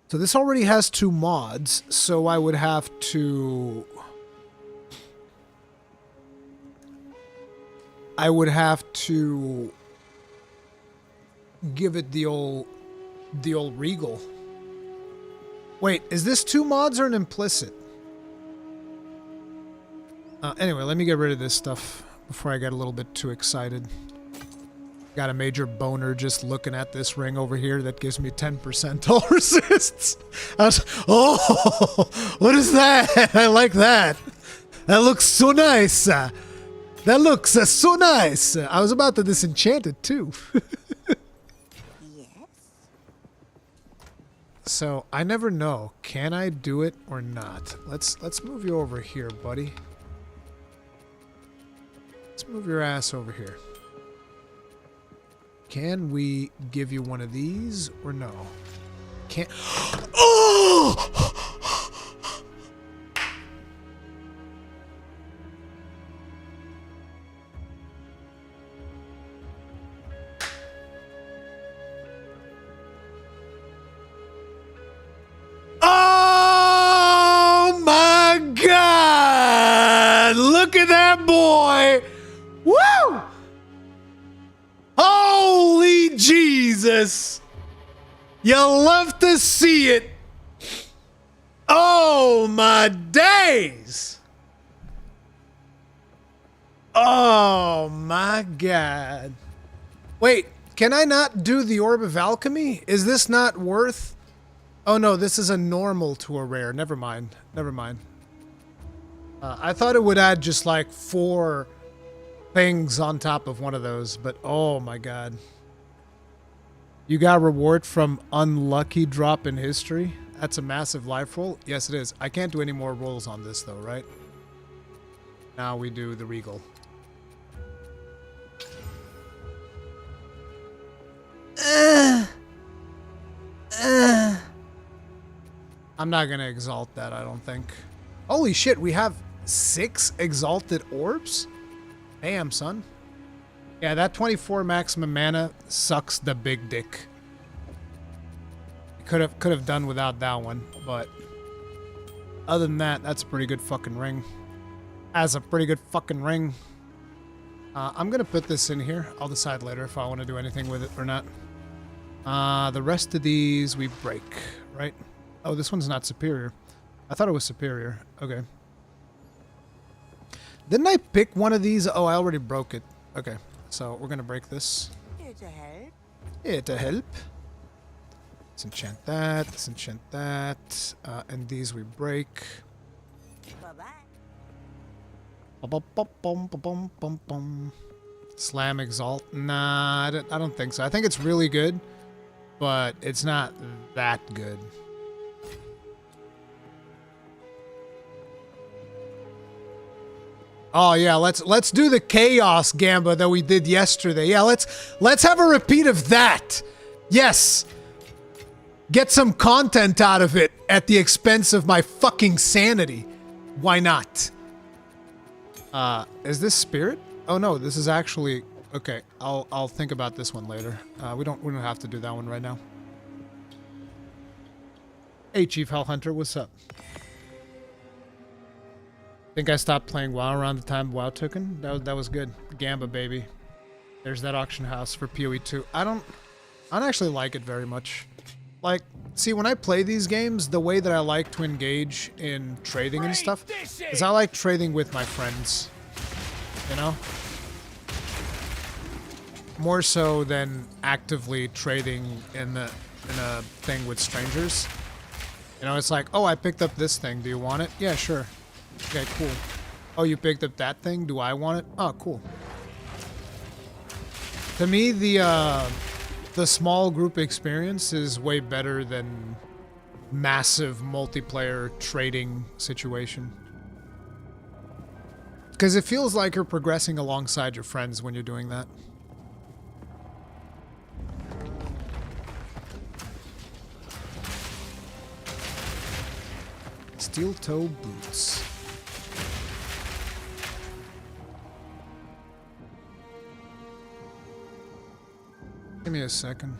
So this already has 2 mods, so I would have to... give it the old Regal. Wait, is this 2 mods or an implicit? Anyway, let me get rid of this stuff before I get a little bit too excited. Got a major boner just looking at this ring over here that gives me 10% all resists. Oh, what is that? I like that. That looks so nice. That looks so nice. I was about to disenchant it too. Yes. So I never know. Can I do it or not? Let's move you over here, buddy. Let's move your ass over here. Can we give you one of these or no? Can't. Oh! Oh my God! Look at that boy! Woo! Holy Jesus! You love to see it. Oh my days! Oh my God. Wait, can I not do the Orb of Alchemy? Is this not worth... Oh no, this is a normal to a rare. Never mind. Never mind. I thought it would add just like 4 things on top of one of those, but oh my God. You got reward from unlucky drop in history? That's a massive life roll? Yes, it is. I can't do any more rolls on this though, right? Now we do the Regal. I'm not gonna exalt that, I don't think. Holy shit, we have 6 exalted orbs? Damn, son. Yeah, that 24 maximum mana sucks the big dick. Could have done without that one, but other than that, that's a pretty good fucking ring. That's a pretty good fucking ring. I'm gonna put this in here. I'll decide later if I want to do anything with it or not. The rest of these we break, right? Oh, this one's not superior. I thought it was superior. Okay. Didn't I pick one of these? Oh, I already broke it. Okay, so we're gonna break this. Here to help. Here to help. Let's enchant that. Let's enchant that. And these we break. Bye-bye. Slam Exalt. Nah, I don't think so. I think it's really good, but it's not that good. Oh yeah, let's do the Chaos Gamba that we did yesterday. Yeah, let's have a repeat of that. Yes. Get some content out of it at the expense of my fucking sanity. Why not? Is this Spirit? Oh no, this is actually okay. I'll think about this one later. We don't have to do that one right now. Hey Chief Hellhunter, what's up? Think I stopped playing WoW around the time WoW took in? That was good. Gamba baby. There's that auction house for PoE 2. I don't actually like it very much. Like, see, when I play these games, the way that I like to engage in trading and stuff is I like trading with my friends. You know? More so than actively trading in a thing with strangers. You know, it's like, oh, I picked up this thing. Do you want it? Yeah, sure. Okay, cool. Oh, you picked up that thing? Do I want it? Oh, cool. To me, the small group experience is way better than massive multiplayer trading situation. Because it feels like you're progressing alongside your friends when you're doing that. Steel toe boots. Give me a second.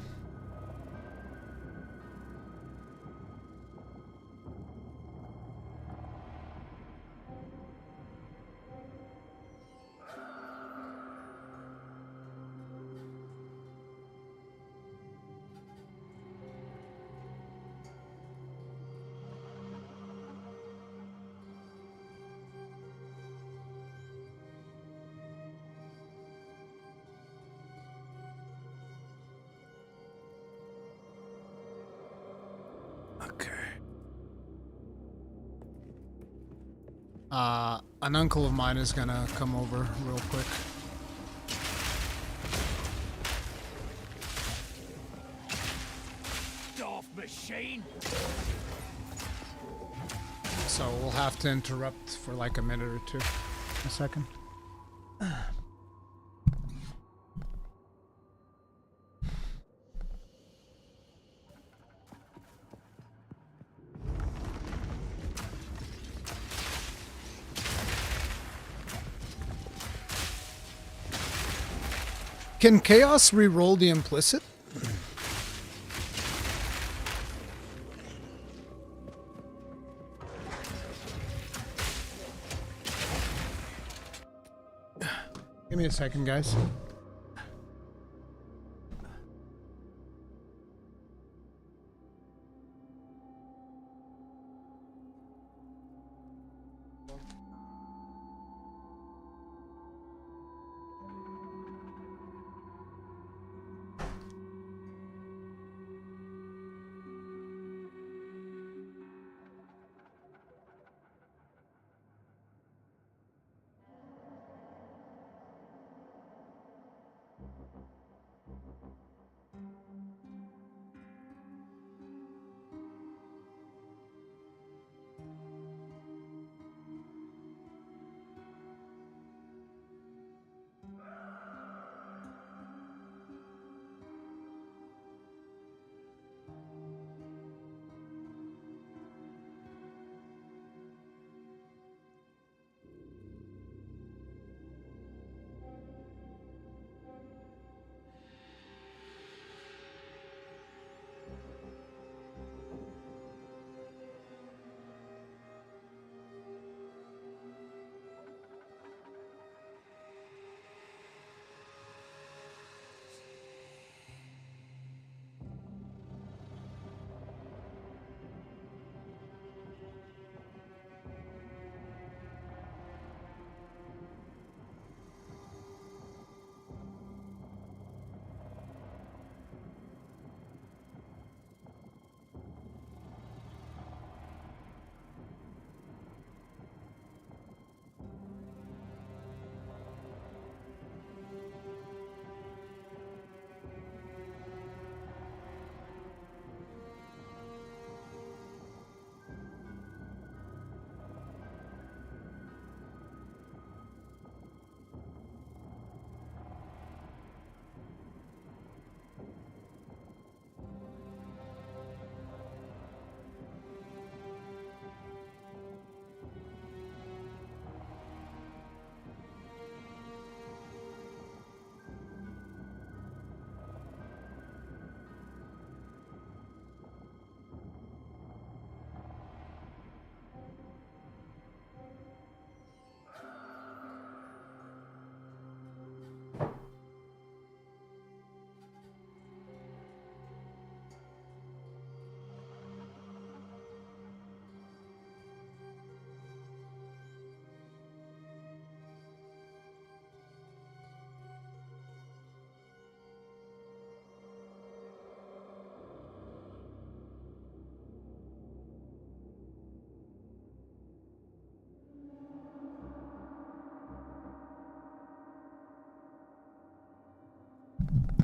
An uncle of mine is gonna come over real quick. Off machine. So we'll have to interrupt for like a minute or two. A second. Can Chaos re-roll the implicit? Give me a second, guys.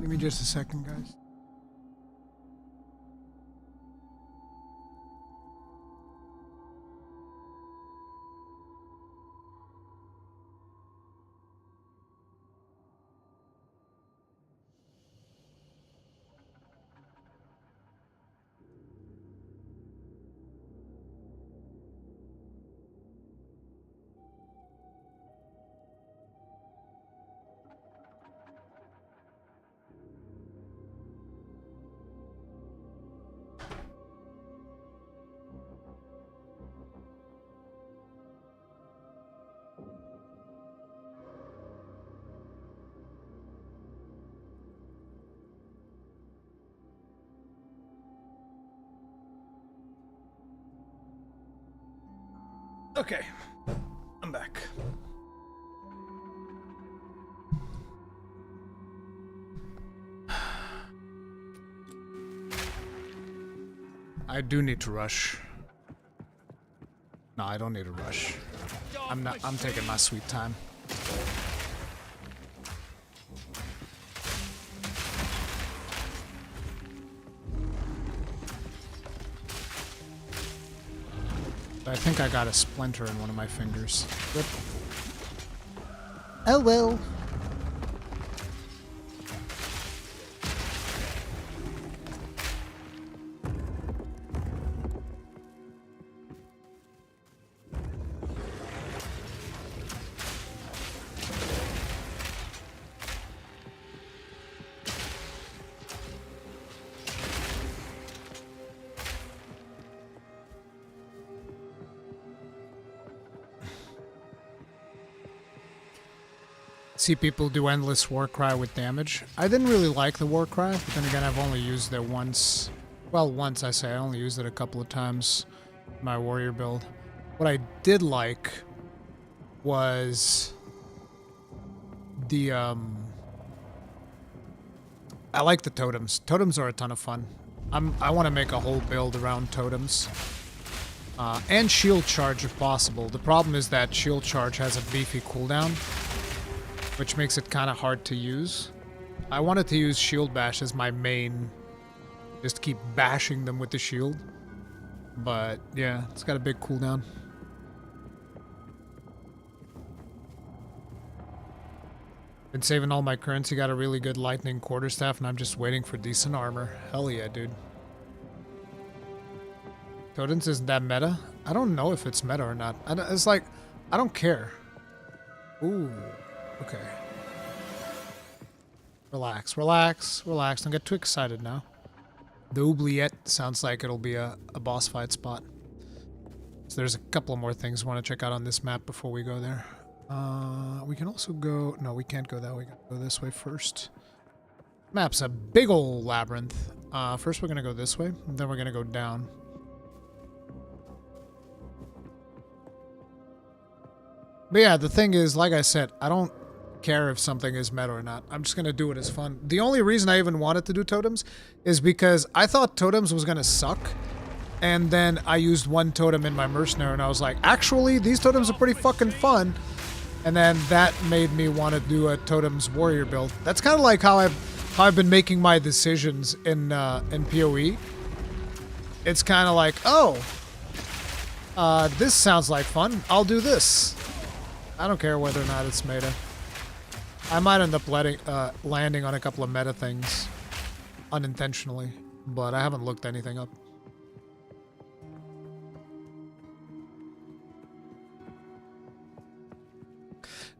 Give me just a second, guys. Okay, I'm back. I do need to rush. No, I don't need to rush. I'm taking my sweet time. I think I got a splinter in one of my fingers. Rip. Oh well. See people do endless war cry with damage. I didn't really like the war cry, but then again I've only used it once. Well, once I say, I only used it a couple of times in my warrior build. What I did like was the I like the totems. Totems are a ton of fun. I want to make a whole build around totems. And shield charge if possible. The problem is that shield charge has a beefy cooldown, which makes it kind of hard to use. I wanted to use shield bash as my main, just keep bashing them with the shield. But yeah, it's got a big cooldown. Been saving all my currency, got a really good lightning quarterstaff, and I'm just waiting for decent armor. Hell yeah, dude. Totems isn't that meta? I don't know if it's meta or not. It's like, I don't care. Ooh. Okay. Relax, relax, relax. Don't get too excited now. The oubliette sounds like it'll be a boss fight spot. So there's a couple more things I want to check out on this map before we go there. We can also go... No, we can't go that way. We gotta go this way first. Map's a big ol' labyrinth. First we're gonna go this way, and then we're gonna go down. But yeah, the thing is, like I said, I don't care if something is meta or not. I'm just gonna do it as fun. The only reason I even wanted to do totems is because I thought totems was gonna suck, and then I used one totem in my mercenary and I was like, actually these totems are pretty fucking fun, and then that made me want to do a totems warrior build. That's kind of like how I've been making my decisions in PoE. It's kind of like, oh, this sounds like fun, I'll do this. I don't care whether or not it's meta. I might end up landing on a couple of meta things unintentionally, but I haven't looked anything up.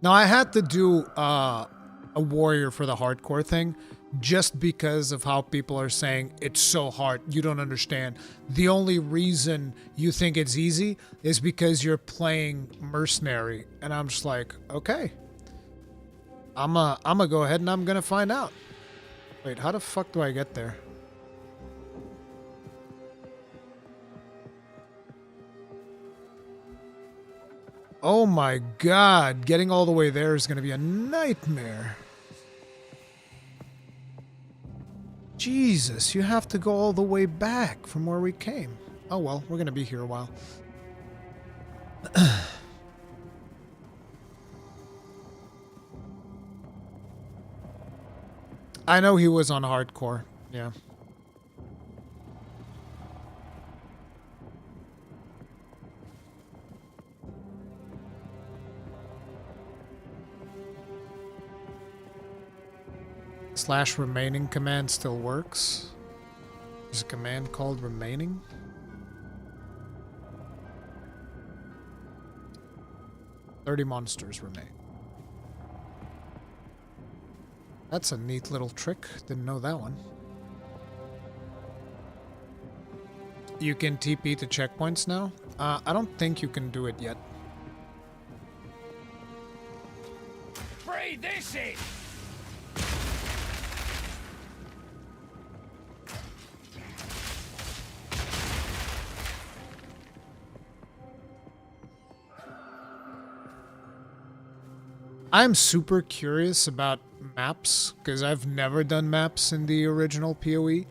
Now, I had to do a warrior for the hardcore thing just because of how people are saying it's so hard, you don't understand. The only reason you think it's easy is because you're playing mercenary. And I'm just like, okay. I'm gonna go ahead and I'm gonna find out. Wait, how the fuck do I get there? Oh my god, getting all the way there is gonna be a nightmare. Jesus, you have to go all the way back from where we came. Oh well, we're gonna be here a while. I know he was on hardcore. Yeah. / remaining command still works. There's a command called remaining. "30 monsters remain." That's a neat little trick. Didn't know that one. You can TP to checkpoints now? I don't think you can do it yet. Breathe this in! I'm super curious about maps, because I've never done maps in the original PoE.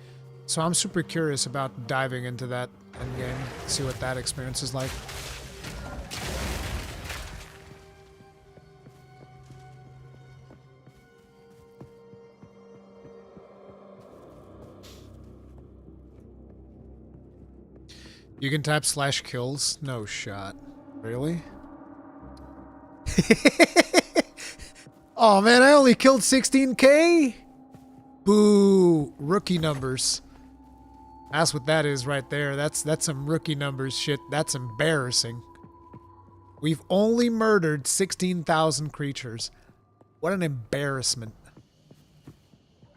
So I'm super curious about diving into that endgame, see what that experience is like. You can type /kills? No shot. Really? Oh man, I only killed 16k? Boo. Rookie numbers. That's what that is right there. That's some rookie numbers shit. That's embarrassing. We've only murdered 16,000 creatures. What an embarrassment.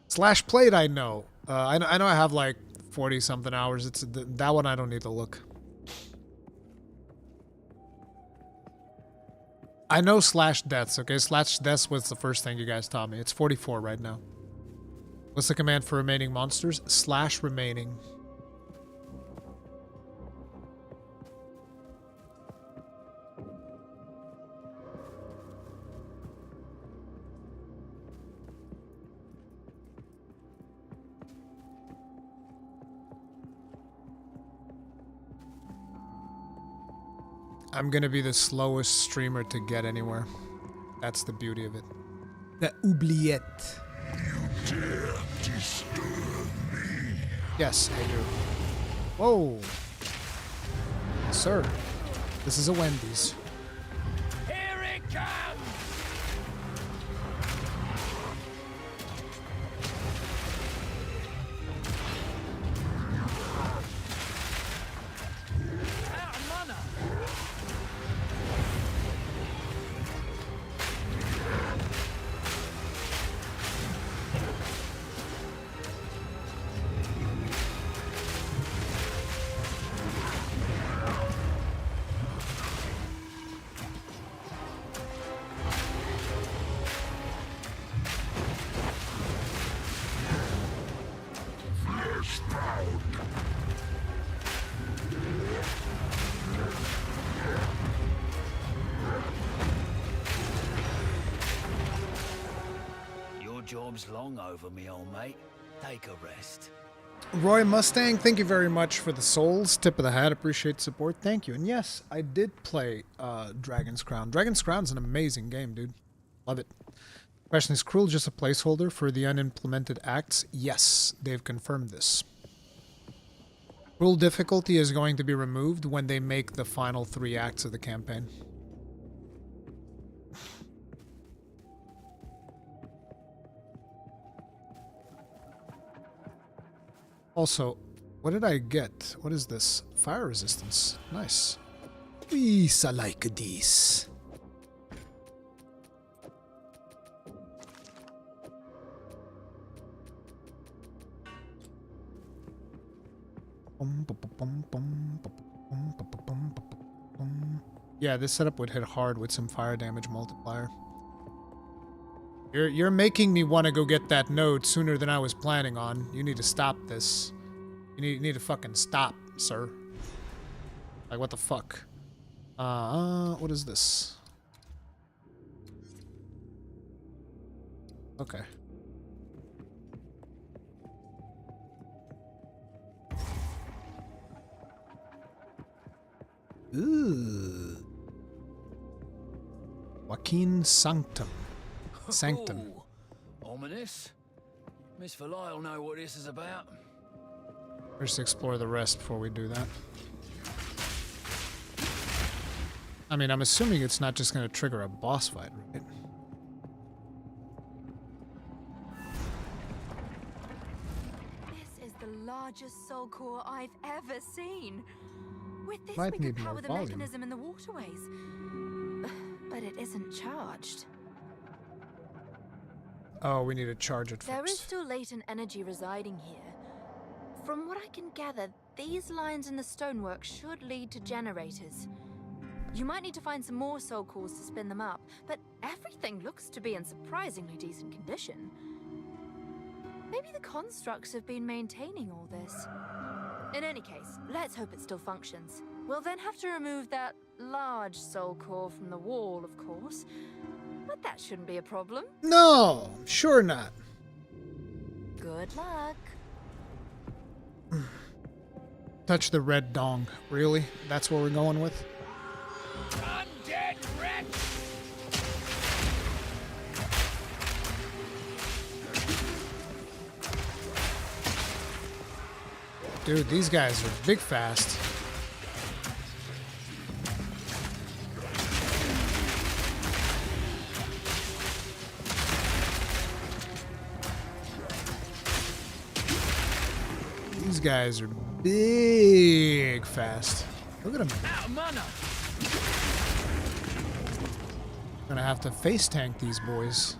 /played I know. I know I have like 40 something hours. It's that one I don't need to look. I know /deaths, okay? /deaths was the first thing you guys taught me. It's 44 right now. What's the command for remaining monsters? /remaining. I'm gonna be the slowest streamer to get anywhere. That's the beauty of it. The oubliette. You dare disturb me? Yes, I do. Whoa. Sir, this is a Wendy's. Here it comes! Out of mana! Job's long over me, old mate. Take a rest. Roy Mustang, thank you very much for the souls. Tip of the hat, appreciate the support. Thank you. And yes, I did play Dragon's Crown. Dragon's Crown's an amazing game, dude. Love it. Question, is Cruel just a placeholder for the unimplemented acts? Yes, they've confirmed this. Cruel difficulty is going to be removed when they make the final 3 acts of the campaign. Also, what did I get? What is this? Fire resistance. Nice. Yes, I like this. Yeah, this setup would hit hard with some fire damage multiplier. You're making me want to go get that node sooner than I was planning on. You need to stop this. You need to fucking stop, sir. Like, what the fuck? What is this? Okay. Ooh. Joaquin Sanctum. Sanctum. Ooh, ominous. Miss Falai will know what this is about. Let's explore the rest before we do that. I mean, I'm assuming it's not just going to trigger a boss fight, right? This is the largest soul core I've ever seen. With this, Might we need could more power the volume. mechanism in the waterways. But it isn't charged. Oh, we need to charge it There is first. still latent energy residing here. From what I can gather, these lines in the stonework should lead to generators. You might need to find some more soul cores to spin them up, but everything looks to be in surprisingly decent condition. Maybe the constructs have been maintaining all this. In any case, let's hope it still functions. We'll then have to remove that large soul core from the wall, of course. But that shouldn't be a problem. No, sure not. Good luck. Touch the red dong. Really? That's what we're going with? Undead wretch! Dude, these guys are big fast. These guys are big fast. Look at them. Out of mana! Gonna have to face tank these boys.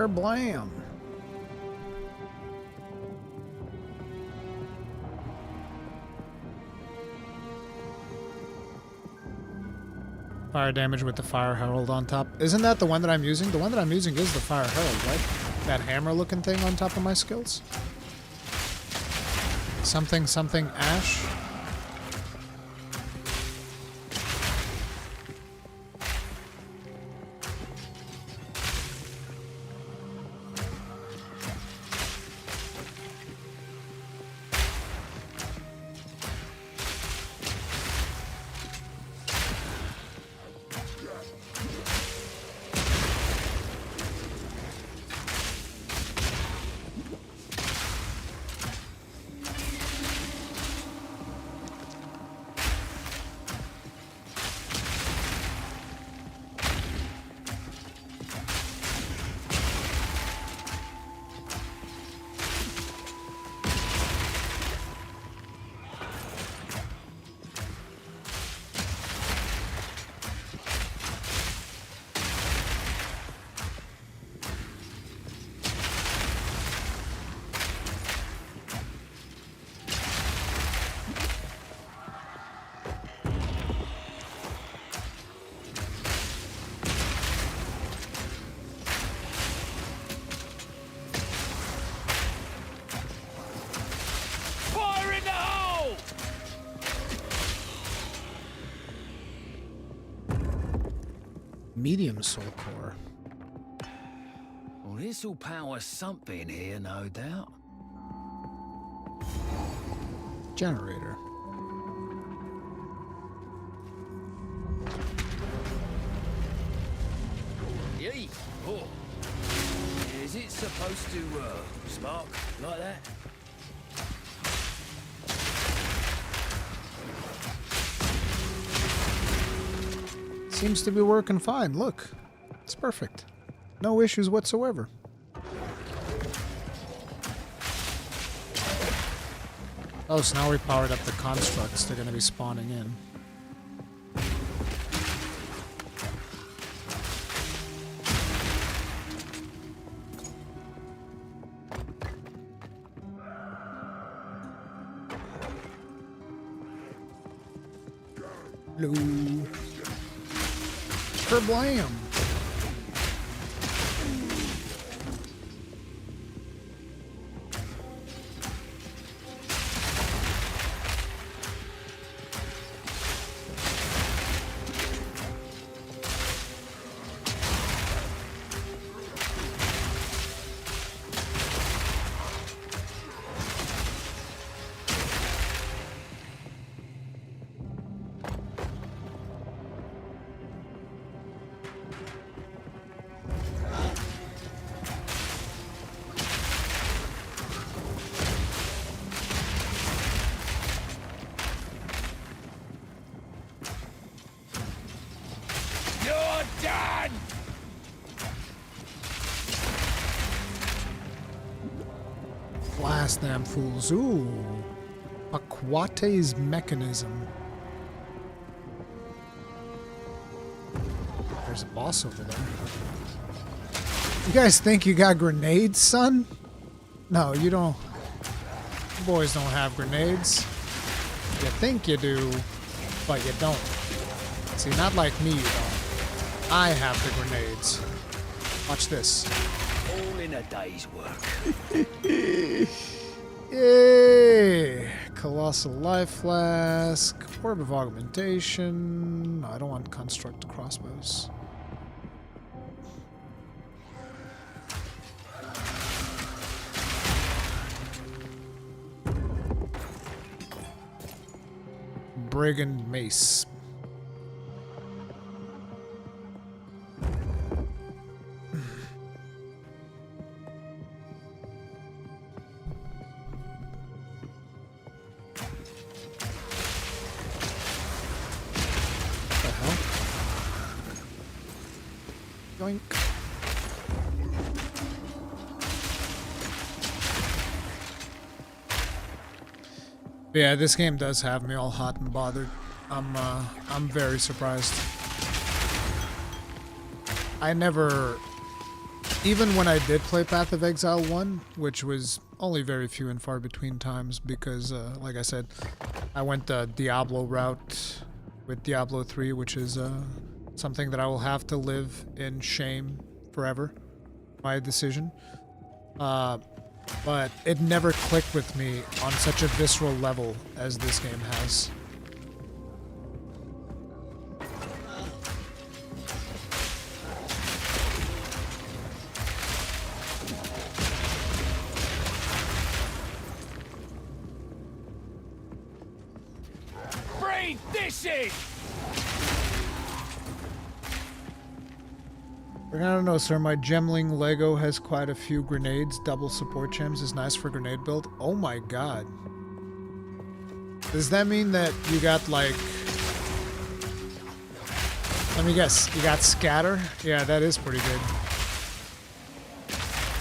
Blam. Fire damage with the Fire Herald on top. Isn't that the one that I'm using? The one that I'm using is the Fire Herald, right? That hammer looking thing on top of my skills? Something, something, ash? Fire in the hole! Medium soul core. Well, this'll power something here, no doubt. Generator. Yee! Oh. Is it supposed to, spark like that? Seems to be working fine. Look. It's perfect. No issues whatsoever. Oh, so now we powered up the constructs. They're going to be spawning in. Hello. Kerblam. done! Blast them fools. Ooh. Aquate's mechanism. There's a boss over there. You guys think you got grenades, son? No, you don't. You boys don't have grenades. You think you do, but you don't. See, not like me, you don't. I have the grenades. Watch this. All in a day's work. Yay! Colossal Life Flask. Orb of Augmentation. No, I don't want Construct Crossbows. Brigand Mace. Yoink. Yeah, this game does have me all hot and bothered. I'm very surprised. I never, even when I did play Path of Exile 1, which was only very few and far between times because, like I said, I went the Diablo route with Diablo 3, which is something that I will have to live in shame forever. My decision. But it never clicked with me on such a visceral level as this game has. Breathe this in! I don't know, sir. My Gemling Lego has quite a few grenades. Double support gems is nice for grenade build. Oh my god. Does that mean that you got like... Let me guess. You got scatter? Yeah, that is pretty good.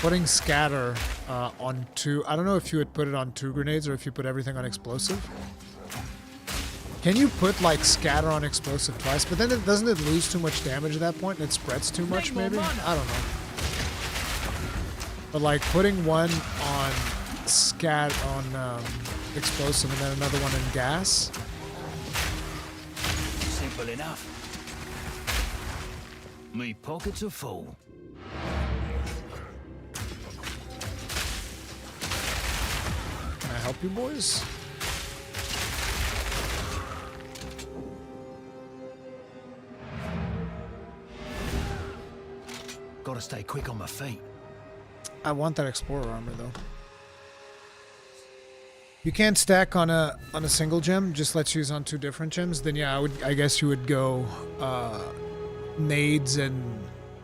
Putting scatter on two... I don't know if you would put it on 2 grenades or if you put everything on explosive. Can you put like scatter on explosive twice? But then doesn't it lose too much damage at that point and it spreads too much maybe? I don't know. But like putting one on explosive and then another one in gas. Simple enough. Me pockets are full. Can I help you boys? Gotta stay quick on my feet. I want that explorer armor though. You can't stack on a single gem, just lets you use on 2 different gems. Then yeah, I guess you would go nades and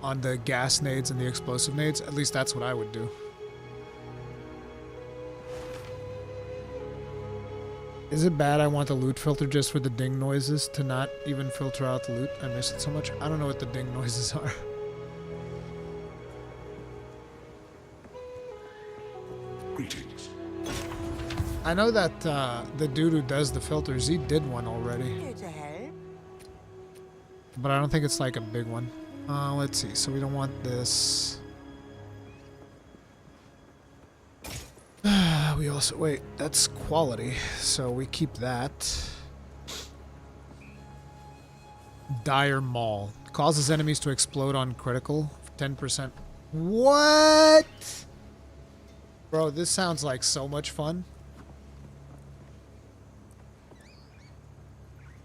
on the gas nades and the explosive nades. At least that's what I would do. Is it bad I want the loot filter just for the ding noises to not even filter out the loot? I miss it so much. I don't know what the ding noises are. Greetings. I know that the dude who does the filters, he did one already. Here to help. But I don't think it's like a big one. Let's see. So we don't want this. We also... Wait, that's quality. So we keep that. Dire Maul. Causes enemies to explode on critical. 10%. What? Bro, this sounds like so much fun.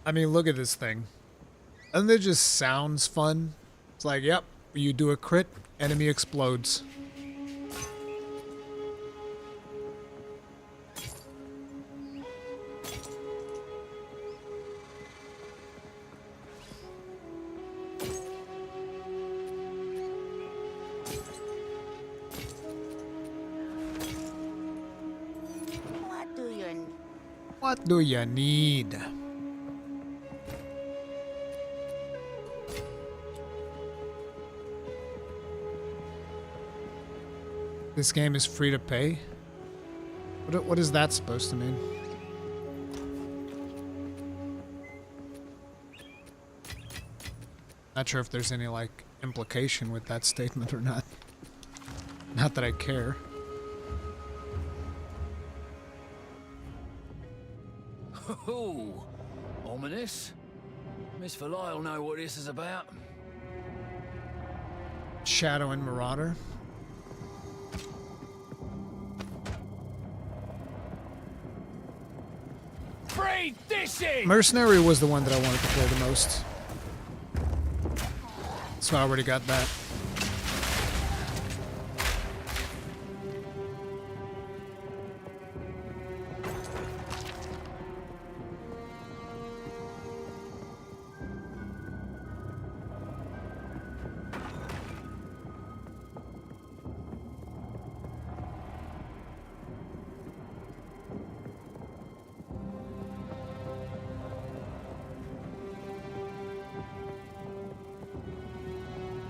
I mean, look at this thing. Doesn't it just sounds fun? It's like, yep, you do a crit, enemy explodes. What do you need? This game is free to pay? What is that supposed to mean? Not sure if there's any, like, implication with that statement or not. Not that I care. Oh, ominous. Miss Valai will know what this is about. Shadow and Marauder. Breathe this in! Mercenary was the one that I wanted to play the most. So I already got that.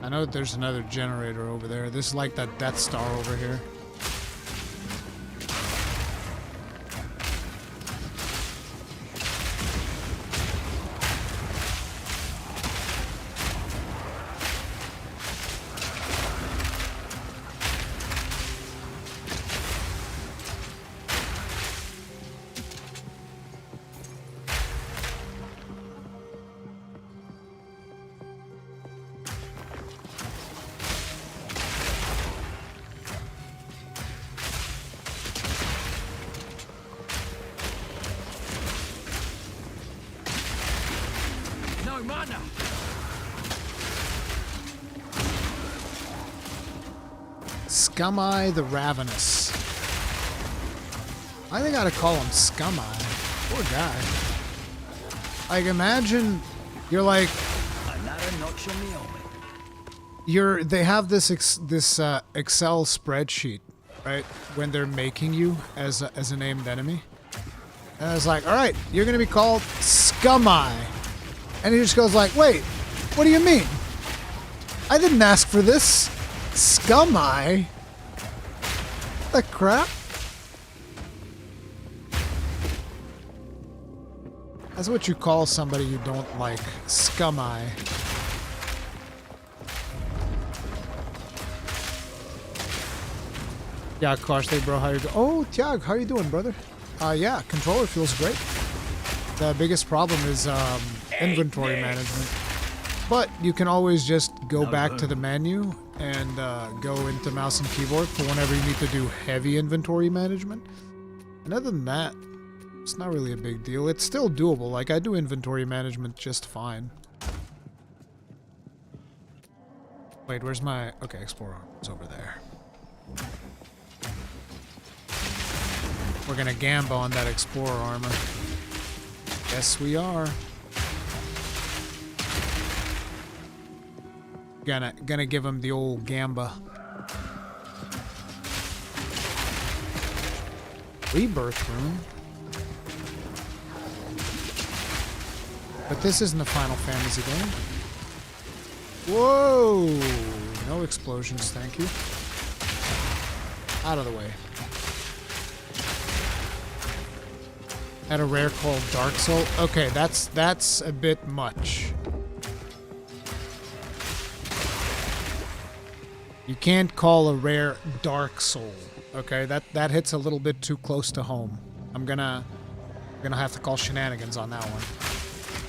I know there's another generator over there. This is like that Death Star over here. No mana! Scumeye the Ravenous. I think I gotta call him Scumeye. Poor guy. Like, imagine you're like, Another notch on the helmet. they have this Excel spreadsheet, right? When they're making you as a named enemy. And I was like, all right, you're gonna be called Scumeye. And he just goes like, wait, what do you mean? I didn't ask for this. Scumeye? The crap? That's what you call somebody you don't like. Scumeye. Yeah, gosh, hey bro, how you doing? Oh, Tiag, how you doing, brother? Yeah, controller feels great. The biggest problem is inventory management. But you can always just go back to the menu and go into mouse and keyboard for whenever you need to do heavy inventory management. And other than that, it's not really a big deal. It's still doable. Like, I do inventory management just fine. Wait, where's my... Okay, Explorer. It's over there. We're gonna Gamba on that Explorer armor. Yes, we are. Gonna give him the old Gamba. Rebirth room. But this isn't a Final Fantasy game. Whoa! No explosions, thank you. Out of the way. At a rare called Dark Soul. Okay, that's a bit much. You can't call a rare Dark Soul. Okay, that hits a little bit too close to home. I'm gonna have to call shenanigans on that one.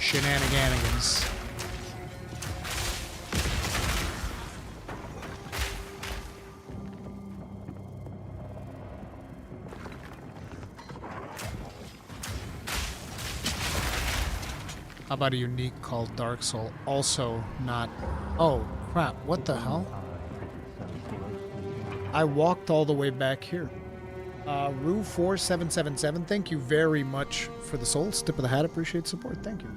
Shenanigans. How about a unique called Dark Soul? Also not... Oh, crap. What the hell? I walked all the way back here. Rue4777, thank you very much for the souls. Tip of the hat, appreciate support. Thank you.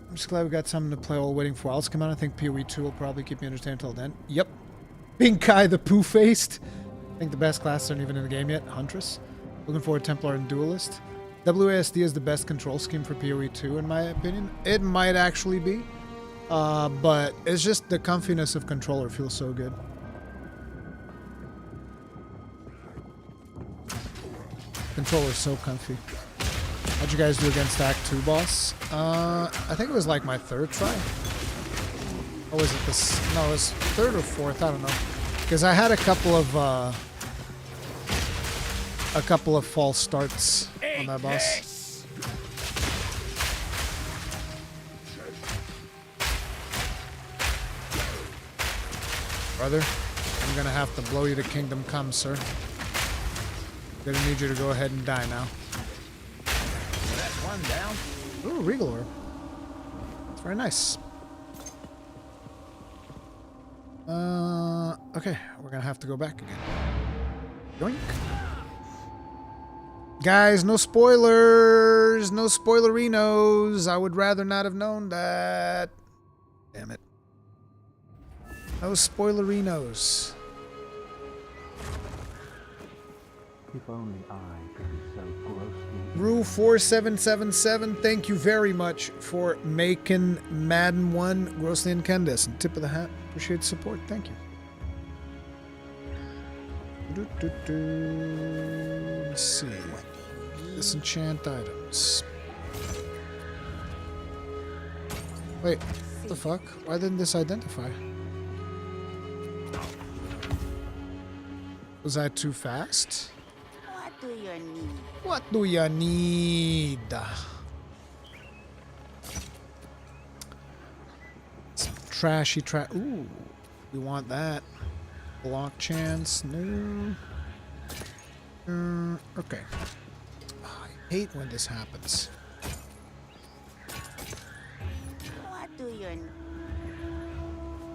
I'm just glad we got something to play while waiting for Wilds to come out. I think PoE 2 will probably keep me entertained until then. Yep. Pink Eye the Poo-Faced. I think the best classes aren't even in the game yet. Huntress. Looking forward to Templar and Duelist. WASD is the best control scheme for PoE 2 in my opinion. It might actually be. But it's just the comfiness of controller feels so good. Controller's so comfy. How'd you guys do against Act 2 boss? I think it was like my third try. Or was it this? No, it was third or fourth. I don't know. Because I had a couple of false starts on that boss. Brother, I'm gonna have to blow you to Kingdom Come, sir. Gonna need you to go ahead and die now. That's one down. Ooh, Regal Orb. It's very nice. Okay, we're gonna have to go back again. Yoink. Guys, no spoilers! No spoilerinos! I would rather not have known that. Damn it. No spoilerinos. If only I could be so grossly... Rue4777, thank you very much for making Madden 1 grossly incandescent. Tip of the hat. Appreciate the support. Thank you. Let's see. Disenchant items. Wait, what the fuck? Why didn't this identify? Was I too fast? What do you need? What do you need? Some trashy Ooh, we want that. Block chance. No. Okay. Oh, I hate when this happens. What do you need?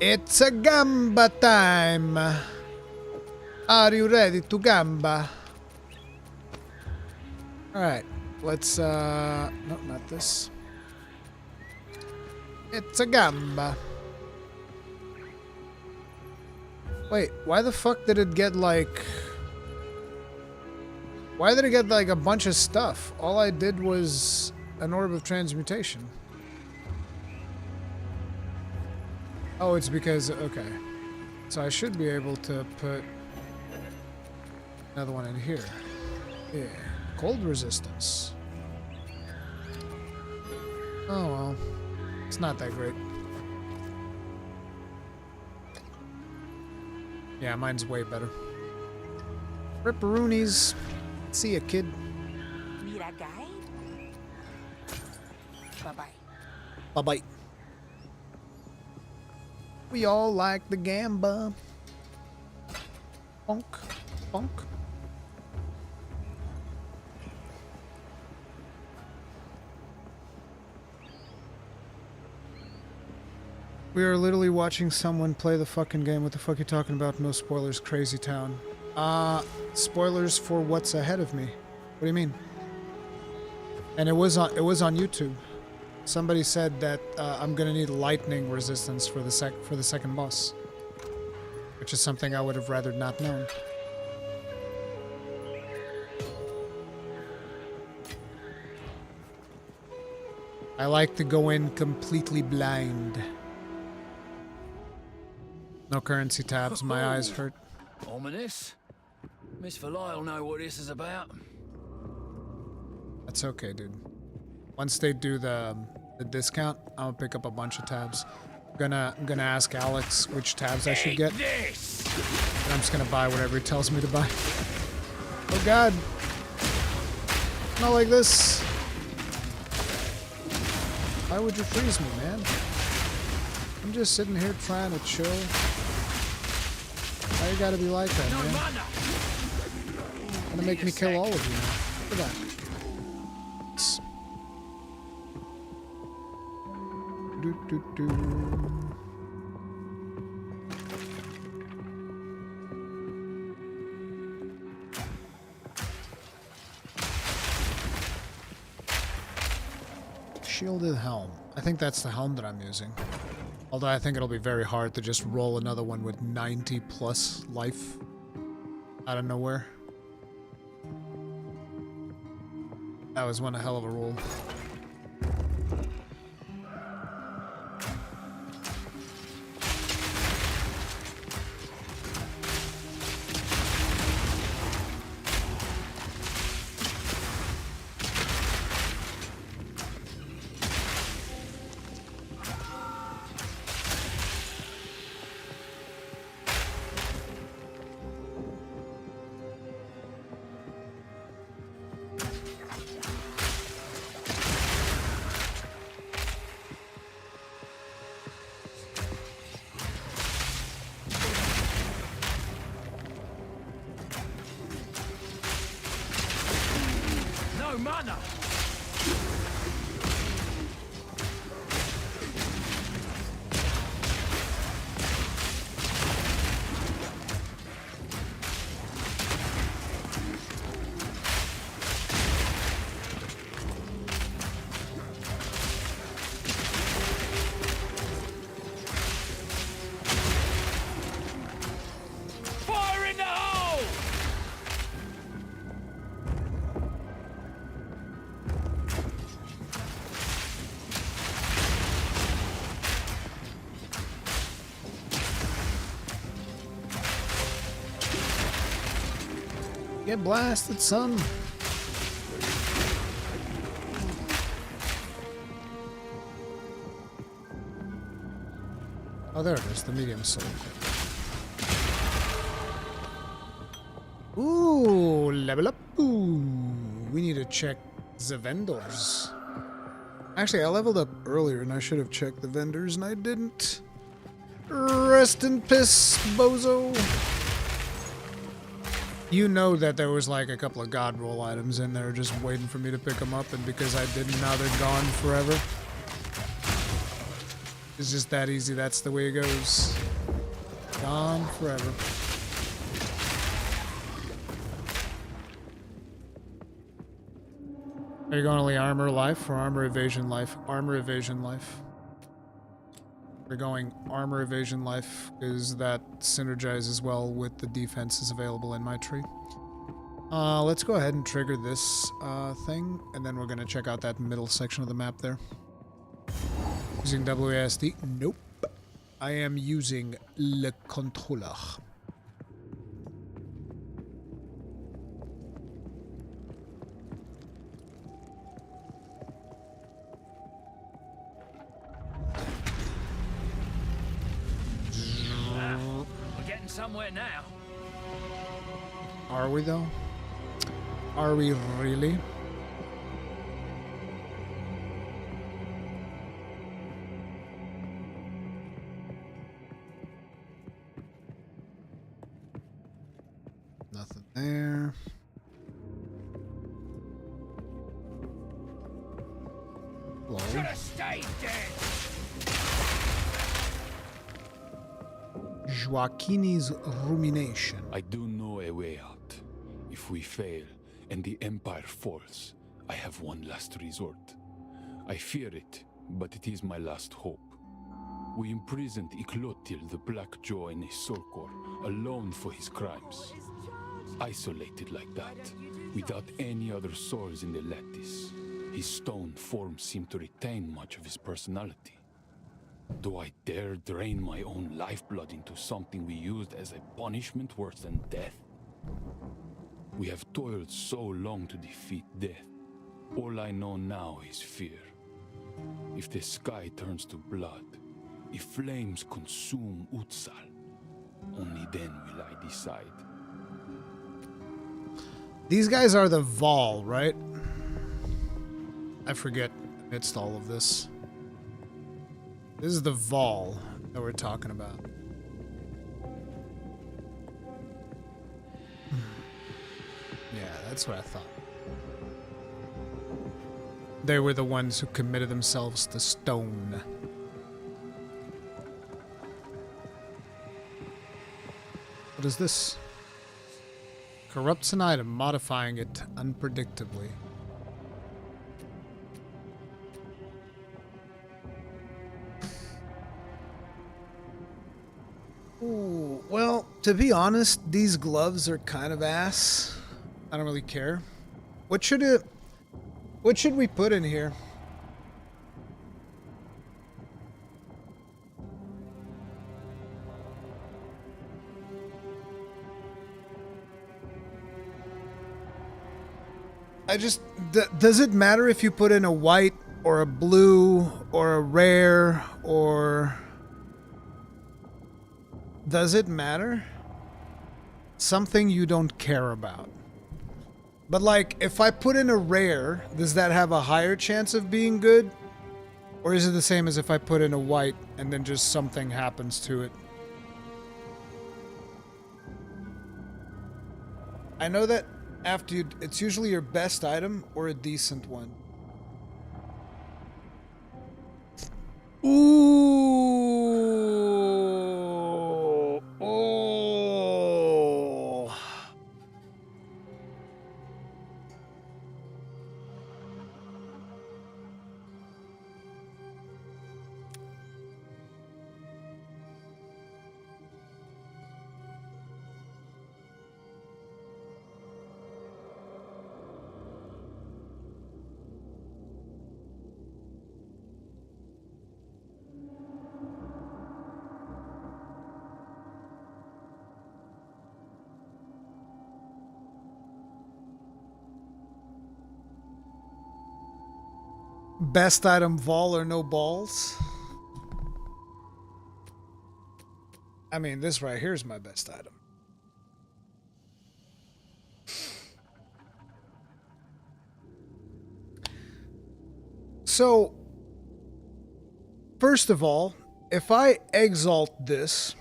It's a gamba time. Are you ready to gamba? Alright, let's, no, not this. It's a gamba. Wait, why the fuck did it get, like... Why did it get, like, a bunch of stuff? All I did was an orb of transmutation. Oh, it's because, okay. So I should be able to put another one in here. Yeah. Cold resistance. Oh well. It's not that great. Yeah, mine's way better. Ripperoonies. See ya, kid. Need a guide? Bye-bye. Bye-bye. We all like the gamba. Bonk. Bonk. We are literally watching someone play the fucking game. What the fuck are you talking about? No spoilers, Crazy Town. Spoilers for what's ahead of me. What do you mean? And it was on YouTube. Somebody said that I'm gonna need lightning resistance for the second boss, which is something I would have rather not known. I like to go in completely blind. No currency tabs, my eyes hurt. Ominous. Miss Valai will know what this is about. That's okay, dude. Once they do the discount, I'm gonna pick up a bunch of tabs. I'm gonna ask Alex which tabs I should get. This. And I'm just gonna buy whatever he tells me to buy. Oh god. Not like this. Why would you freeze me, man? I'm just sitting here trying to chill. Why you gotta be like that, man? Gonna make me kill all of you now. Look at that. Do. Shielded helm. I think that's the helm that I'm using. Although I think it'll be very hard to just roll another one with 90 plus life out of nowhere. That was one hell of a roll. no mana. Fire in the hole! Get blasted, son. Oh, there it is, the medium soul. Ooh, level up. Ooh, we need to check the vendors. Actually, I leveled up earlier and I should have checked the vendors and I didn't. Rest in piss, bozo. You know that there was like a couple of god roll items in there just waiting for me to pick them up, and because I didn't, now they're gone forever. It's just that easy, that's the way it goes. Gone forever. Are you going only armor life or armor evasion life? Armor evasion life. We're going armor evasion life because that synergizes well with the defenses available in my tree. Let's go ahead and trigger this thing, and then we're going to check out that middle section of the map there. Using WASD? Nope. I am using Le Contrôleur. We're getting somewhere now. Are we though? Are we really? Nothing there. Should have stayed dead. Joaquini's rumination. I do know a way out. If we fail and the Empire falls, I have one last resort. I fear it, but it is my last hope. We imprisoned Iklotil the Black Jaw in a soul core, alone for his crimes. Isolated like that, without any other souls in the lattice. His stone form seemed to retain much of his personality. Do I dare drain my own lifeblood into something we used as a punishment worse than death? We have toiled so long to defeat death. All I know now is fear. If the sky turns to blood, if flames consume Utsal, only then will I decide. These guys are the Vol, right? I forget amidst all of this. This is the Vol that we're talking about. Yeah, that's what I thought. They were the ones who committed themselves to stone. What is this? Corrupts an item, modifying it unpredictably. Ooh, well, to be honest, these gloves are kind of ass. I don't really care. What should we put in here? Does it matter if you put in a white or a blue or a rare or... Does it matter? Something you don't care about. But like, if I put in a rare, does that have a higher chance of being good? Or is it the same as if I put in a white and then just something happens to it? I know that After you, it's usually your best item or a decent one. Ooh. Oh. Best item, Vol or no balls? I mean, this right here is my best item. So, first of all, if I exalt this,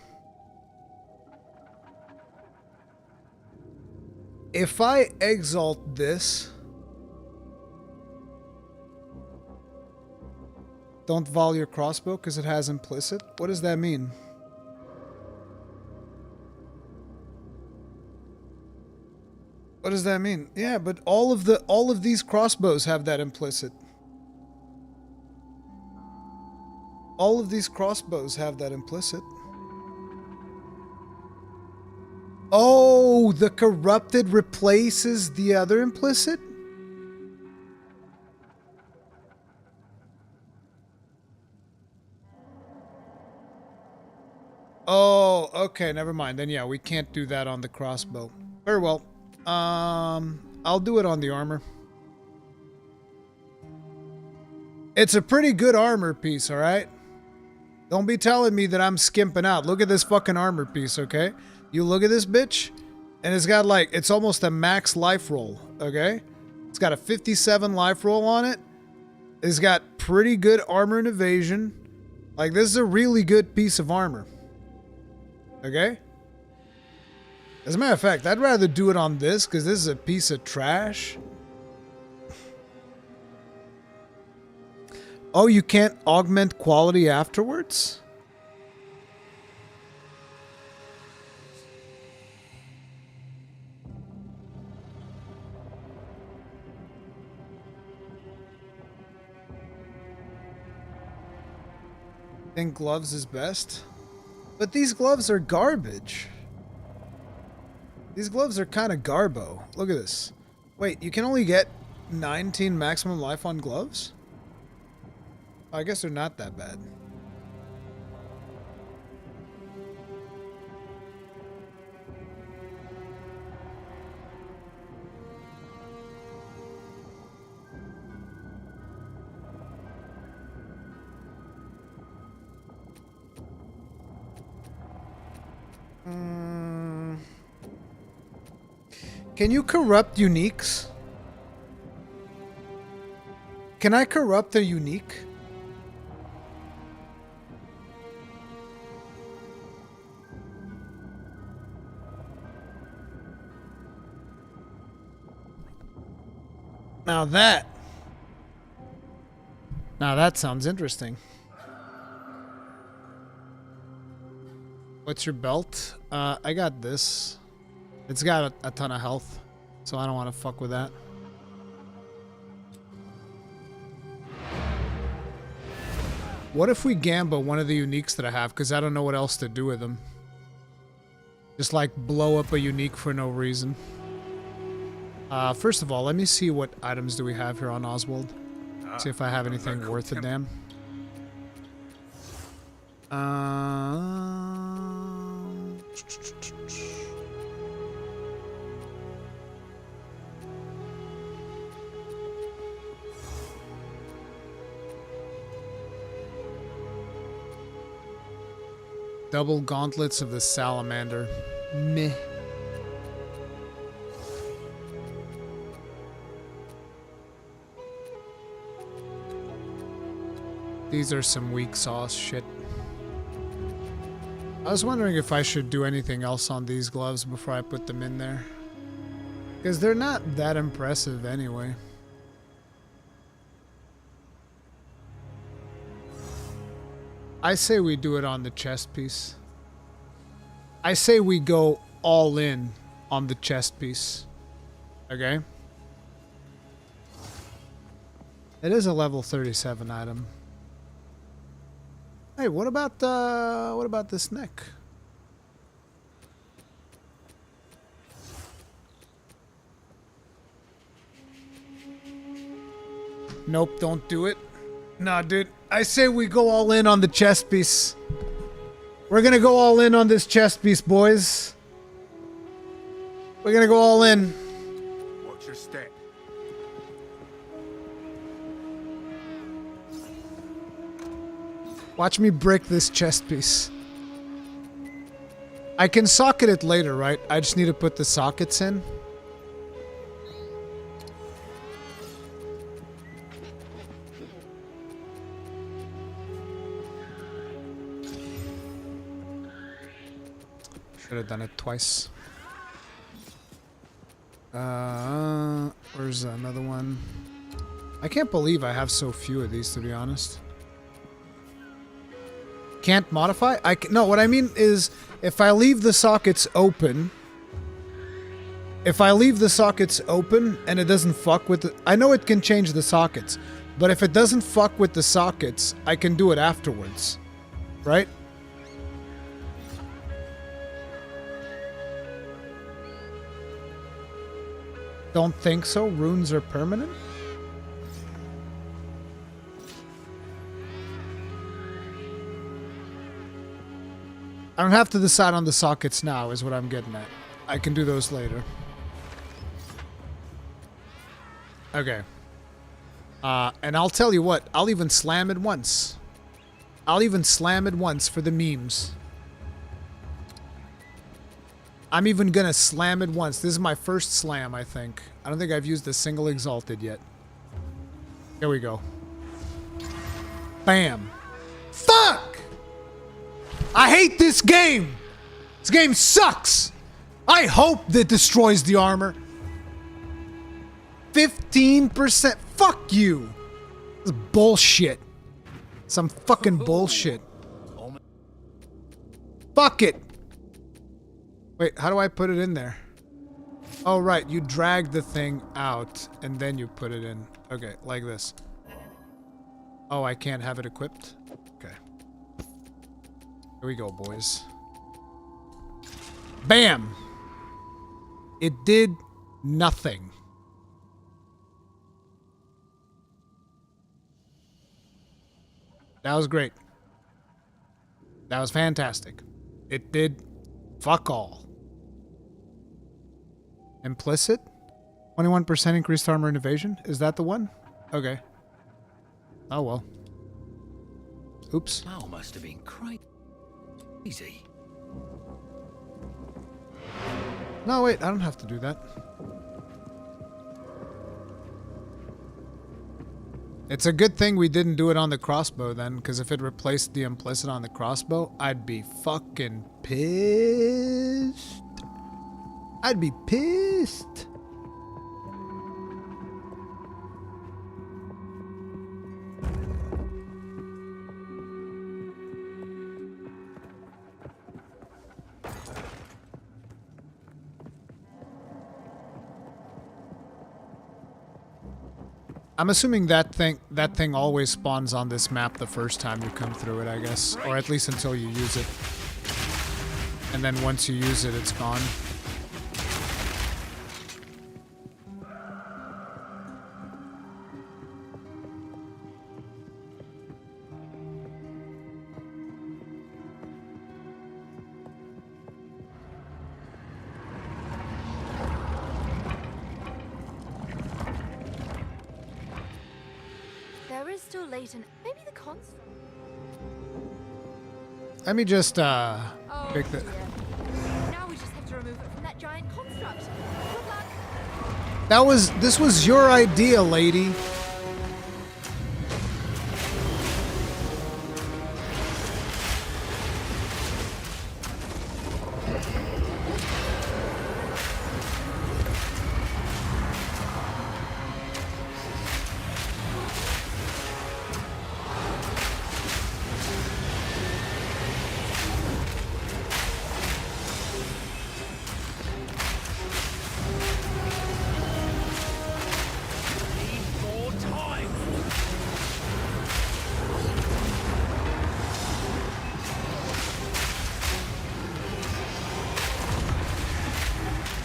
don't vol your crossbow because it has implicit. What does that mean? What does that mean? Yeah, but all of these crossbows have that implicit. All of these crossbows have that implicit. Oh, the corrupted replaces the other implicit? Oh, okay, never mind. Then yeah, we can't do that on the crossbow. Very well. I'll do it on the armor. It's a pretty good armor piece, alright? Don't be telling me that I'm skimping out. Look at this fucking armor piece, okay? You look at this bitch, and it's got like, it's almost a max life roll, okay? It's got a 57 life roll on it. It's got pretty good armor and evasion. Like, this is a really good piece of armor. Okay? As a matter of fact, I'd rather do it on this, because this is a piece of trash. Oh, you can't augment quality afterwards? Think gloves is best? But these gloves are garbage. These gloves are kind of garbo. Look at this. Wait, you can only get 19 maximum life on gloves? I guess they're not that bad. Can you corrupt uniques? Can I corrupt a unique? Now that sounds interesting. What's your belt? I got this. It's got a ton of health, so I don't want to fuck with that. What if we gamble one of the uniques that I have, because I don't know what else to do with them. Just like blow up a unique for no reason. First of all, let me see what items do we have here on Oswald. See if I have anything worth a damn. Double gauntlets of the salamander. Meh. These are some weak sauce shit. I was wondering if I should do anything else on these gloves before I put them in there. Because they're not that impressive anyway. I say we do it on the chest piece. I say we go all in on the chest piece. Okay? It is a level 37 item. Hey, what about this neck? Nope, don't do it. Nah, dude. I say we go all in on the chest piece. We're gonna go all in on this chest piece, boys. We're gonna go all in. Watch your step. Watch me break this chest piece. I can socket it later, right? I just need to put the sockets in. Should have done it twice. Where's another one? I can't believe I have so few of these, to be honest. Can't modify? No, what I mean is, if I leave the sockets open... If I leave the sockets open and it doesn't fuck with the... I know it can change the sockets, but if it doesn't fuck with the sockets, I can do it afterwards. Right? Don't think so? Runes are permanent? I don't have to decide on the sockets now, is what I'm getting at. I can do those later. Okay. And I'll tell you what, I'll even slam it once. I'll even slam it once for the memes. I'm even gonna slam it once. This is my first slam, I think. I don't think I've used a single exalted yet. Here we go. Bam. Fuck! I hate this game! This game sucks! I hope that destroys the armor. 15%. Fuck you! This is bullshit. Some fucking bullshit. Fuck it! Wait, how do I put it in there? Oh, right. You drag the thing out, and then you put it in. Okay, like this. Oh, I can't have it equipped? Okay. Here we go, boys. Bam! It did nothing. That was great. That was fantastic. It did fuck all. Implicit? 21% increased armor and evasion? Is that the one? Okay. Oh well. Oops. That must have been crazy. No, wait, I don't have to do that. It's a good thing we didn't do it on the crossbow then, because if it replaced the implicit on the crossbow, I'd be fucking pissed. I'd be pissed. I'm assuming that thing always spawns on this map the first time you come through it, I guess. Or at least until you use it. And then once you use it, it's gone. There is still latent. Maybe the construct. Let me just Oh, pick the... dear. Now we just have to remove it from that giant construct. Good luck. This was your idea, lady.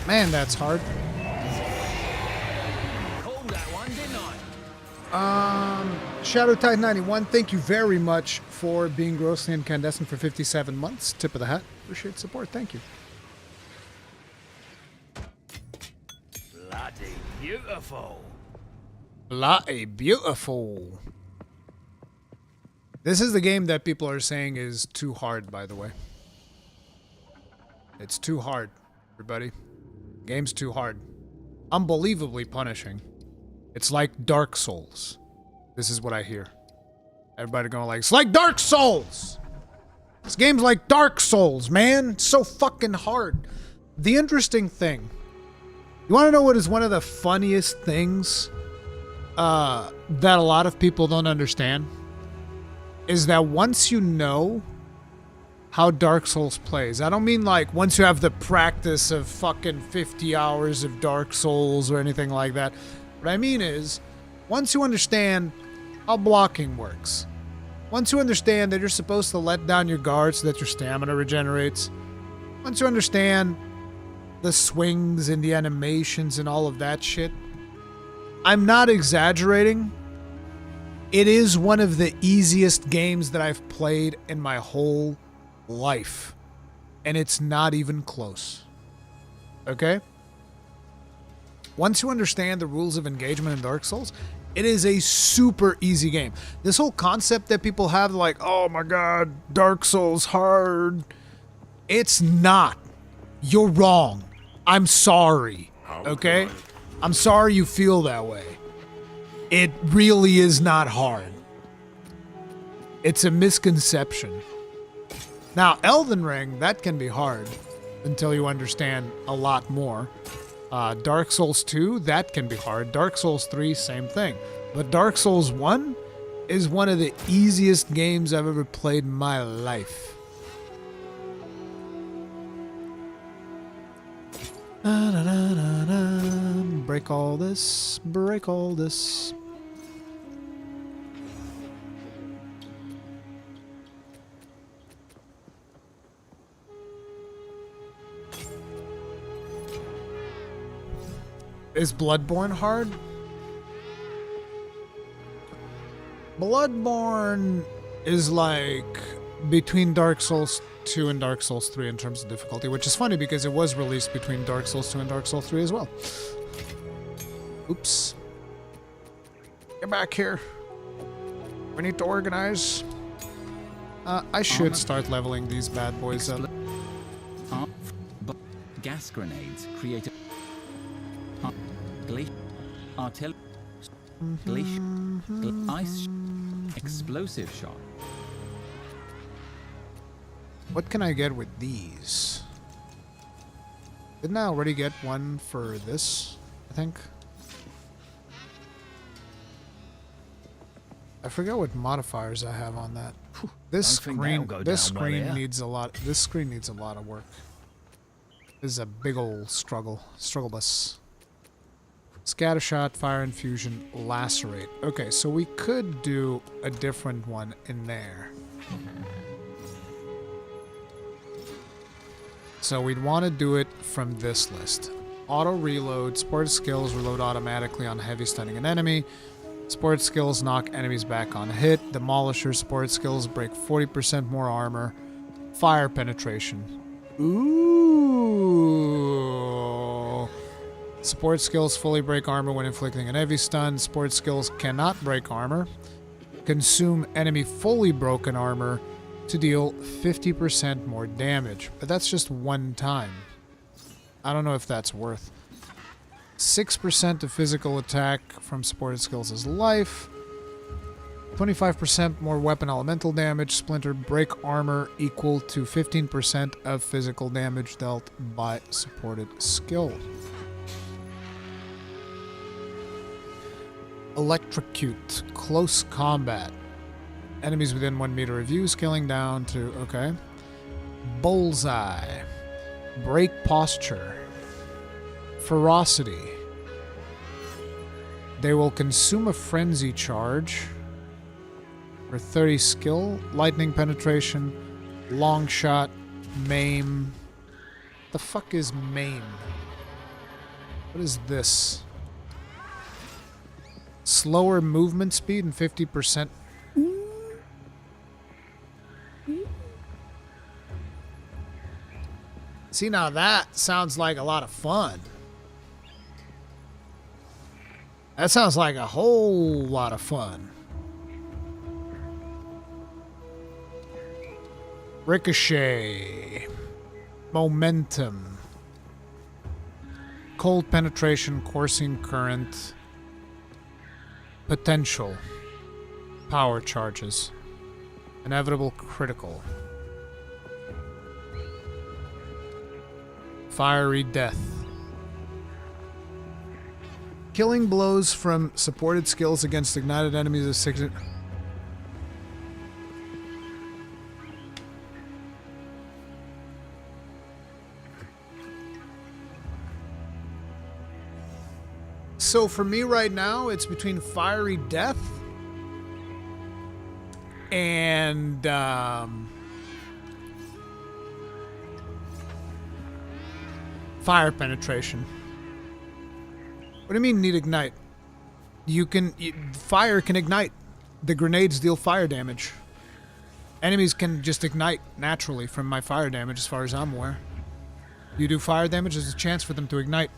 Man, that's hard. Called that one, didn't I? Shadow Tide 91, thank you very much for being grossly incandescent for 57 months. Tip of the hat. Appreciate support. Thank you. Bloody beautiful. Bloody beautiful. This is the game that people are saying is too hard, by the way. It's too hard, everybody. Game's too hard. Unbelievably punishing. It's like Dark Souls. This is what I hear. Everybody going like, it's like Dark Souls! This game's like Dark Souls, man. It's so fucking hard. The interesting thing. You want to know what is one of the funniest things that a lot of people don't understand? Is that once you know how Dark Souls plays, I don't mean like once you have the practice of fucking 50 hours of Dark Souls or anything like that. What I mean is, once you understand how blocking works, once you understand that you're supposed to let down your guard so that your stamina regenerates, once you understand the swings and the animations and all of that shit, I'm not exaggerating. It is one of the easiest games that I've played in my whole life. And it's not even close. Okay? Once you understand the rules of engagement in Dark Souls, it is a super easy game. This whole concept that people have, like, oh my god, Dark Souls hard. It's not. You're wrong. I'm sorry. Okay? I'm sorry you feel that way. It really is not hard. It's a misconception. Now, Elden Ring, that can be hard until you understand a lot more. Dark Souls 2, that can be hard. Dark Souls 3, same thing. But Dark Souls 1 is one of the easiest games I've ever played in my life. Break all this, break all this. Is Bloodborne hard? Bloodborne is like between Dark Souls 2 and Dark Souls 3 in terms of difficulty, which is funny because it was released between Dark Souls 2 and Dark Souls 3 as well. Oops. Get back here. We need to organize. I should start leveling these bad boys up. Gas grenades create artillery, ice, explosive shot. What can I get with these? Didn't I already get one for this, I think? I forget what modifiers I have on that. This screen needs a lot. This screen needs a lot of work. This is a big old struggle bus. Scattershot, fire infusion, lacerate. Okay, so we could do a different one in there. So we'd want to do it from this list. Auto reload, sport skills reload automatically on heavy stunning an enemy. Sport skills knock enemies back on hit. Demolisher sport skills break 40% more armor. Fire penetration. Ooh. Sport skills fully break armor when inflicting an heavy stun. Sport skills cannot break armor. Consume enemy fully broken armor to deal 50% more damage. But that's just one time. I don't know if that's worth. 6% of physical attack from supported skills is life. 25% more weapon elemental damage. Splinter break armor equal to 15% of physical damage dealt by supported skill. Electrocute. Close combat. Enemies within 1 meter of you, scaling down to... Okay. Bullseye. Break posture. Ferocity. They will consume a frenzy charge for 30 skill. Lightning penetration. Long shot. Maim. The fuck is maim? What is this? Slower movement speed and 50%. See, now that sounds like a lot of fun. That sounds like a whole lot of fun. Ricochet. Momentum. Cold penetration, coursing current. Potential. Power charges. Inevitable critical. Fiery death. Killing blows from supported skills against ignited enemies is 6. So for me right now, it's between fiery death and fire penetration. What do you mean need ignite? Fire can ignite. The grenades deal fire damage. Enemies can just ignite naturally from my fire damage as far as I'm aware. You do fire damage, there's a chance for them to ignite.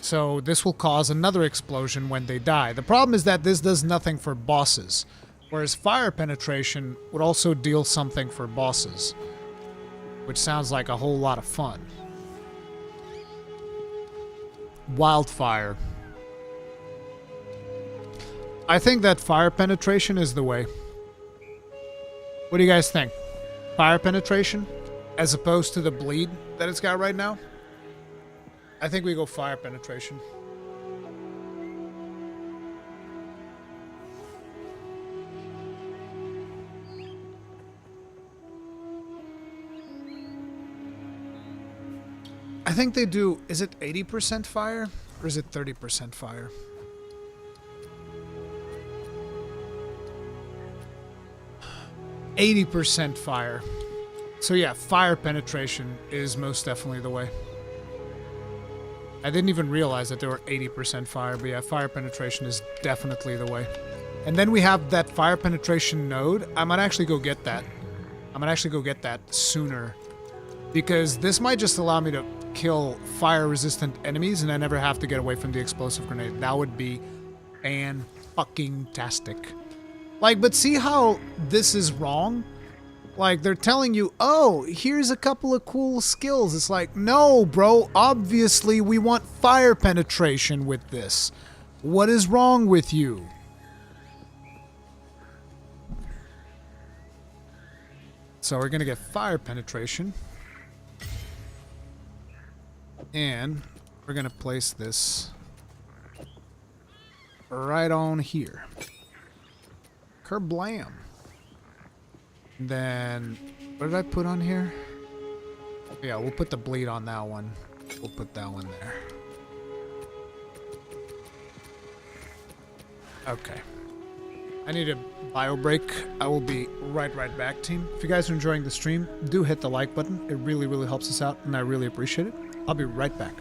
So this will cause another explosion when they die. The problem is that this does nothing for bosses, whereas fire penetration would also deal something for bosses, which sounds like a whole lot of fun. Wildfire. I think that fire penetration is the way. What do you guys think? Fire penetration as opposed to the bleed that it's got right now? I think we go fire penetration. I think they do, is it 80% fire or is it 30% fire? %80 fire. So yeah, fire penetration is most definitely the way. I didn't even realize that there were 80% fire, but yeah, fire penetration is definitely the way. And then we have that fire penetration node. I might actually go get that. I might actually go get that sooner. Because this might just allow me to kill fire-resistant enemies and I never have to get away from the explosive grenade. That would be fan-fucking-tastic. Like, but see how this is wrong? Like, they're telling you, oh, here's a couple of cool skills. It's like, no, bro, obviously we want fire penetration with this. What is wrong with you? So we're going to get fire penetration. And we're going to place this right on here. Kerblam. Then, what did I put on here? Yeah, we'll put the bleed on that one. We'll put that one there. Okay. I need a bio break. I will be right back, team. If you guys are enjoying the stream, do hit the like button. It really, really helps us out, and I really appreciate it. I'll be right back.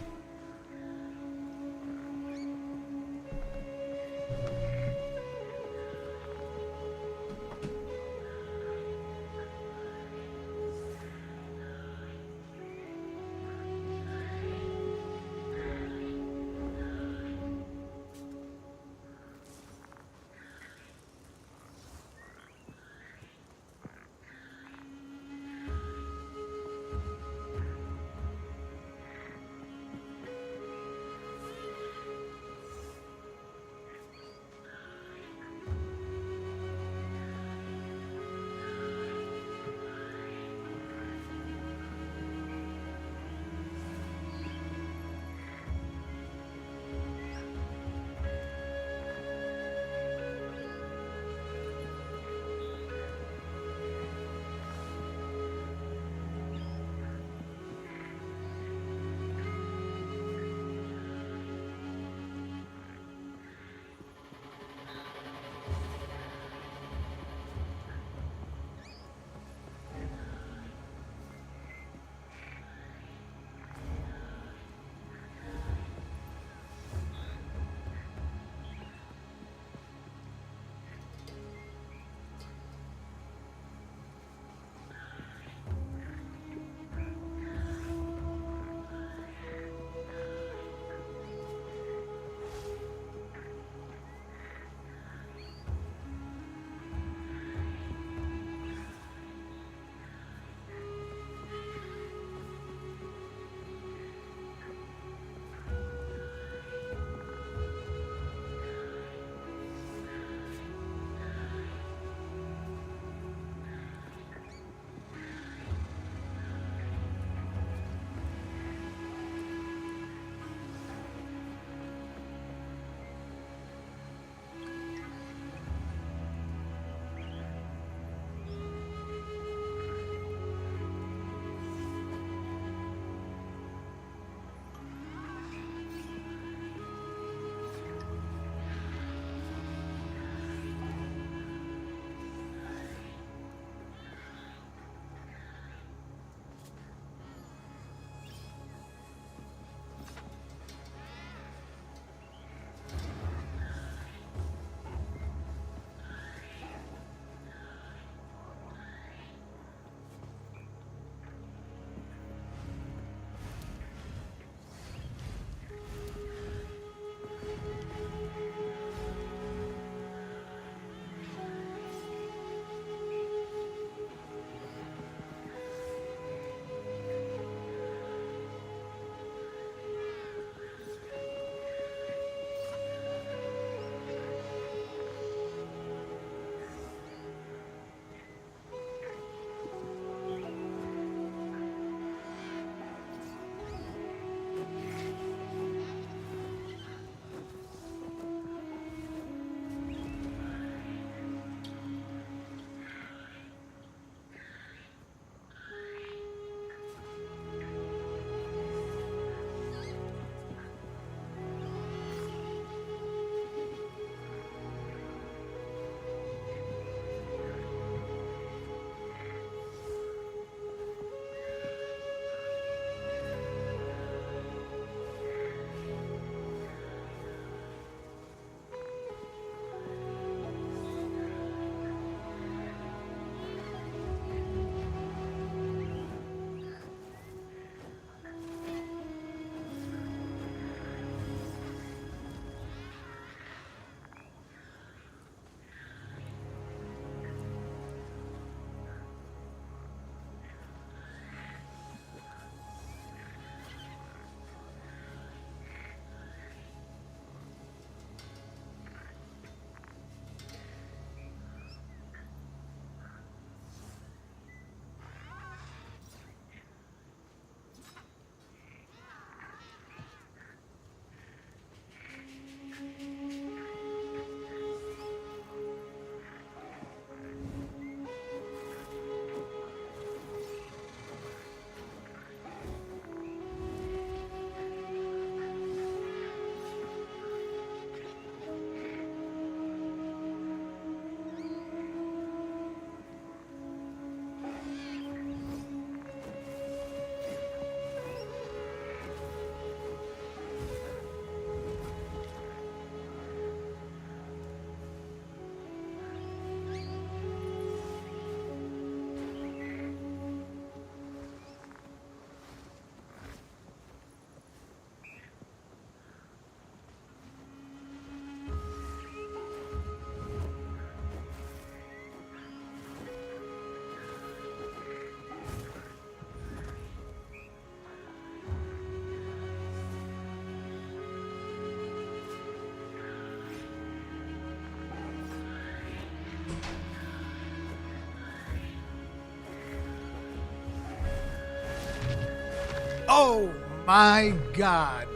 Oh my god.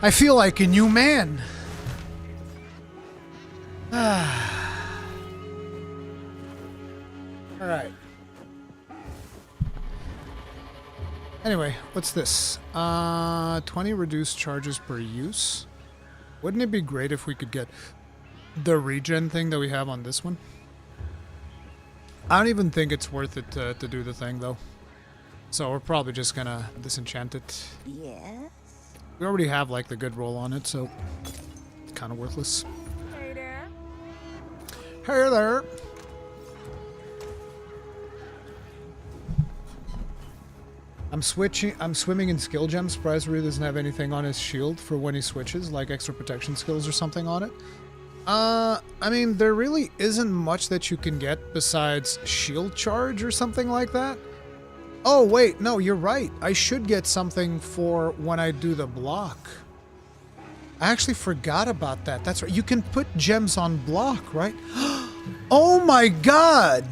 I feel like a new man. Alright. Anyway, what's this? 20 reduced charges per use. Wouldn't it be great if we could get the regen thing that we have on this one? I don't even think it's worth it to do the thing, though. So we're probably just gonna disenchant it. Yes? We already have, like, the good roll on it, so it's kind of worthless. Hey there. Hey there! I'm swimming in skill gems. Surprised really doesn't have anything on his shield for when he switches, like extra protection skills or something on it. I mean, there really isn't much that you can get besides shield charge or something like that. Oh, wait, no, you're right. I should get something for when I do the block. I actually forgot about that. That's right. You can put gems on block, right? Oh my god!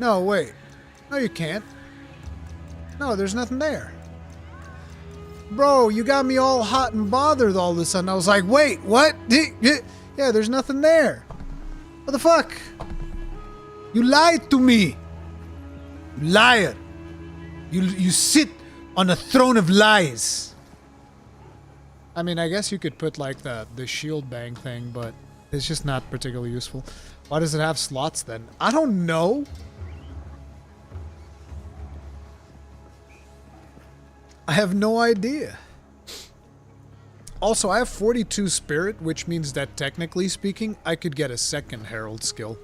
No, wait. No, you can't. No, there's nothing there. Bro, you got me all hot and bothered all of a sudden. I was like, wait, what? Yeah, there's nothing there. What the fuck? You lied to me. You liar. You sit on a throne of lies. I mean, I guess you could put like the shield bang thing, but it's just not particularly useful. Why does it have slots then? I don't know. I have no idea. Also, I have 42 spirit, which means that technically speaking, I could get a second herald skill.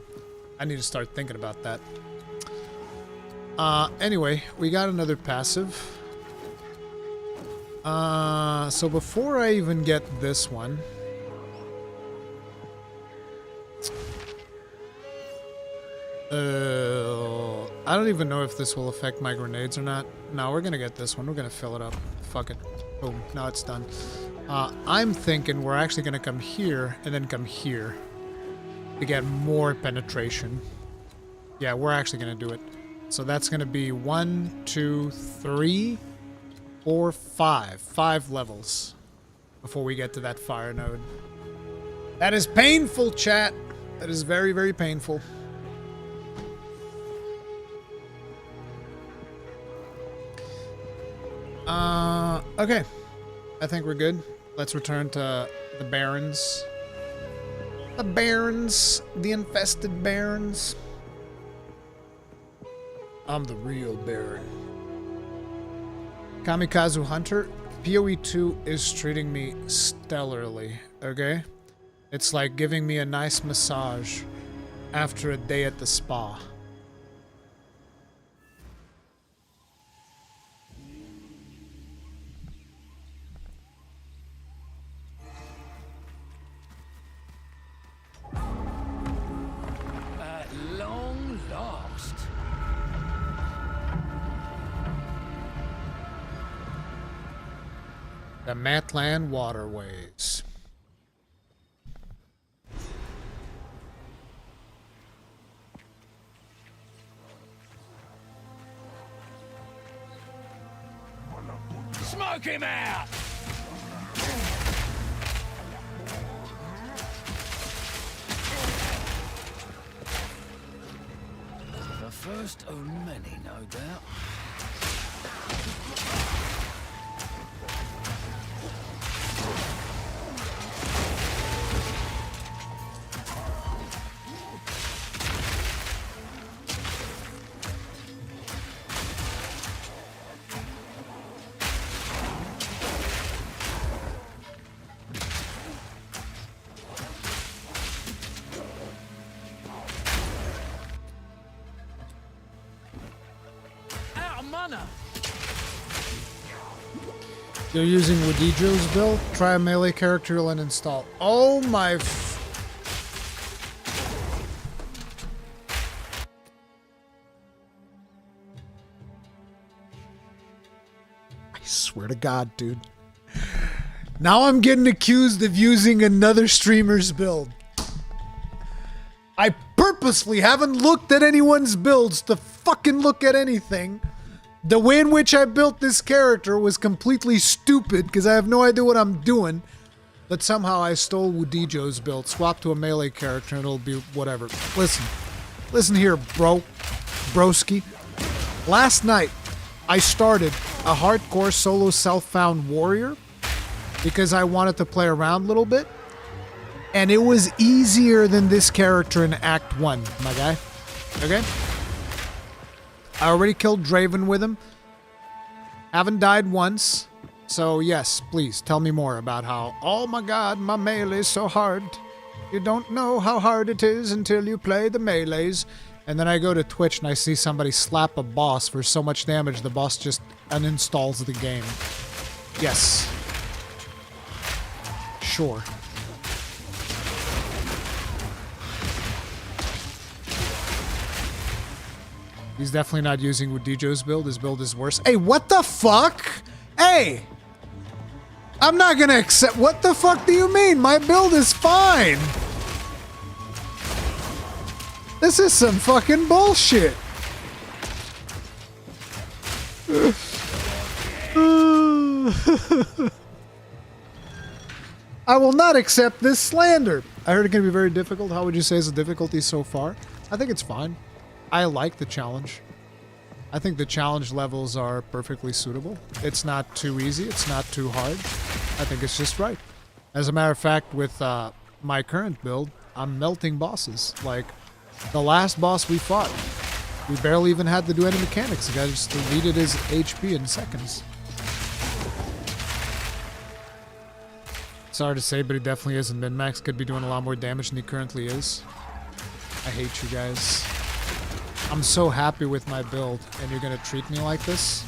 I need to start thinking about that. Anyway, we got another passive. So before I even get this one... I don't even know if this will affect my grenades or not. No, we're gonna get this one. We're gonna fill it up. Fuck it. Boom. Now it's done. I'm thinking we're actually gonna come here and then come here to get more penetration. Yeah, we're actually gonna do it. So that's gonna be 1, 2, 3, 4, 5. 5 levels before we get to that fire node. That is painful, chat. That is very, very painful. Okay. I think we're good. Let's return to the Barrens. The Barrens. The infested Barrens. I'm the real Baron. Kamikaze Hunter. PoE 2 is treating me stellarly, okay? It's like giving me a nice massage after a day at the spa. The Matland Waterways. Smoke him out! The first of many, no doubt. You're using Wadijo's build? Try a melee character and install. Oh my I swear to God, dude. Now I'm getting accused of using another streamer's build. I purposely haven't looked at anyone's builds to fucking look at anything. The way in which I built this character was completely stupid because I have no idea what I'm doing. But somehow I stole Wudijo's build, swapped to a melee character, and it'll be whatever. Listen here, broski. Last night, I started a hardcore solo self-found warrior because I wanted to play around a little bit. And it was easier than this character in Act 1, my guy. Okay? I already killed Draven with him. Haven't died once. So yes, please tell me more about how, oh my god, my melee is so hard. You don't know how hard it is until you play the melees. And then I go to Twitch and I see somebody slap a boss for so much damage the boss just uninstalls the game. Yes. Sure. He's definitely not using Wudijo's build. His build is worse. Hey, what the fuck? Hey! I'm not gonna accept. What the fuck do you mean? My build is fine. This is some fucking bullshit. I will not accept this slander. I heard it can be very difficult. How would you say is the difficulty so far? I think it's fine. I like the challenge. I think the challenge levels are perfectly suitable. It's not too easy. It's not too hard. I think it's just right. As a matter of fact, with my current build, I'm melting bosses. Like, the last boss we fought, we barely even had to do any mechanics. The guy just deleted his HP in seconds. Sorry to say, but he definitely isn't. Min-max could be doing a lot more damage than he currently is. I hate you guys. I'm so happy with my build, and you're gonna treat me like this?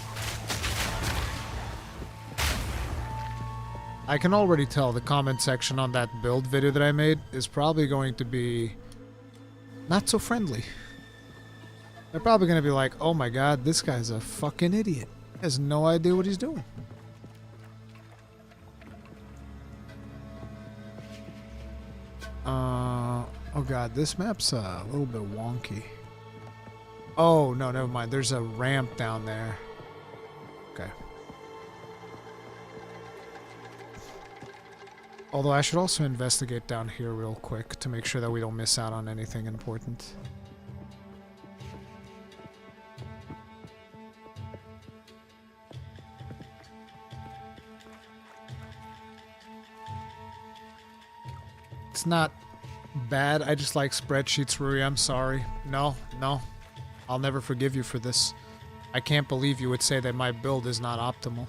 I can already tell the comment section on that build video that I made is probably going to be not so friendly. They're probably gonna be like, oh my god, this guy's a fucking idiot. He has no idea what he's doing. Oh god, this map's a little bit wonky. Oh, no, never mind. There's a ramp down there. Okay. Although I should also investigate down here real quick to make sure that we don't miss out on anything important. It's not bad. I just like spreadsheets, Ruri. I'm sorry. No. I'll never forgive you for this. I can't believe you would say that my build is not optimal.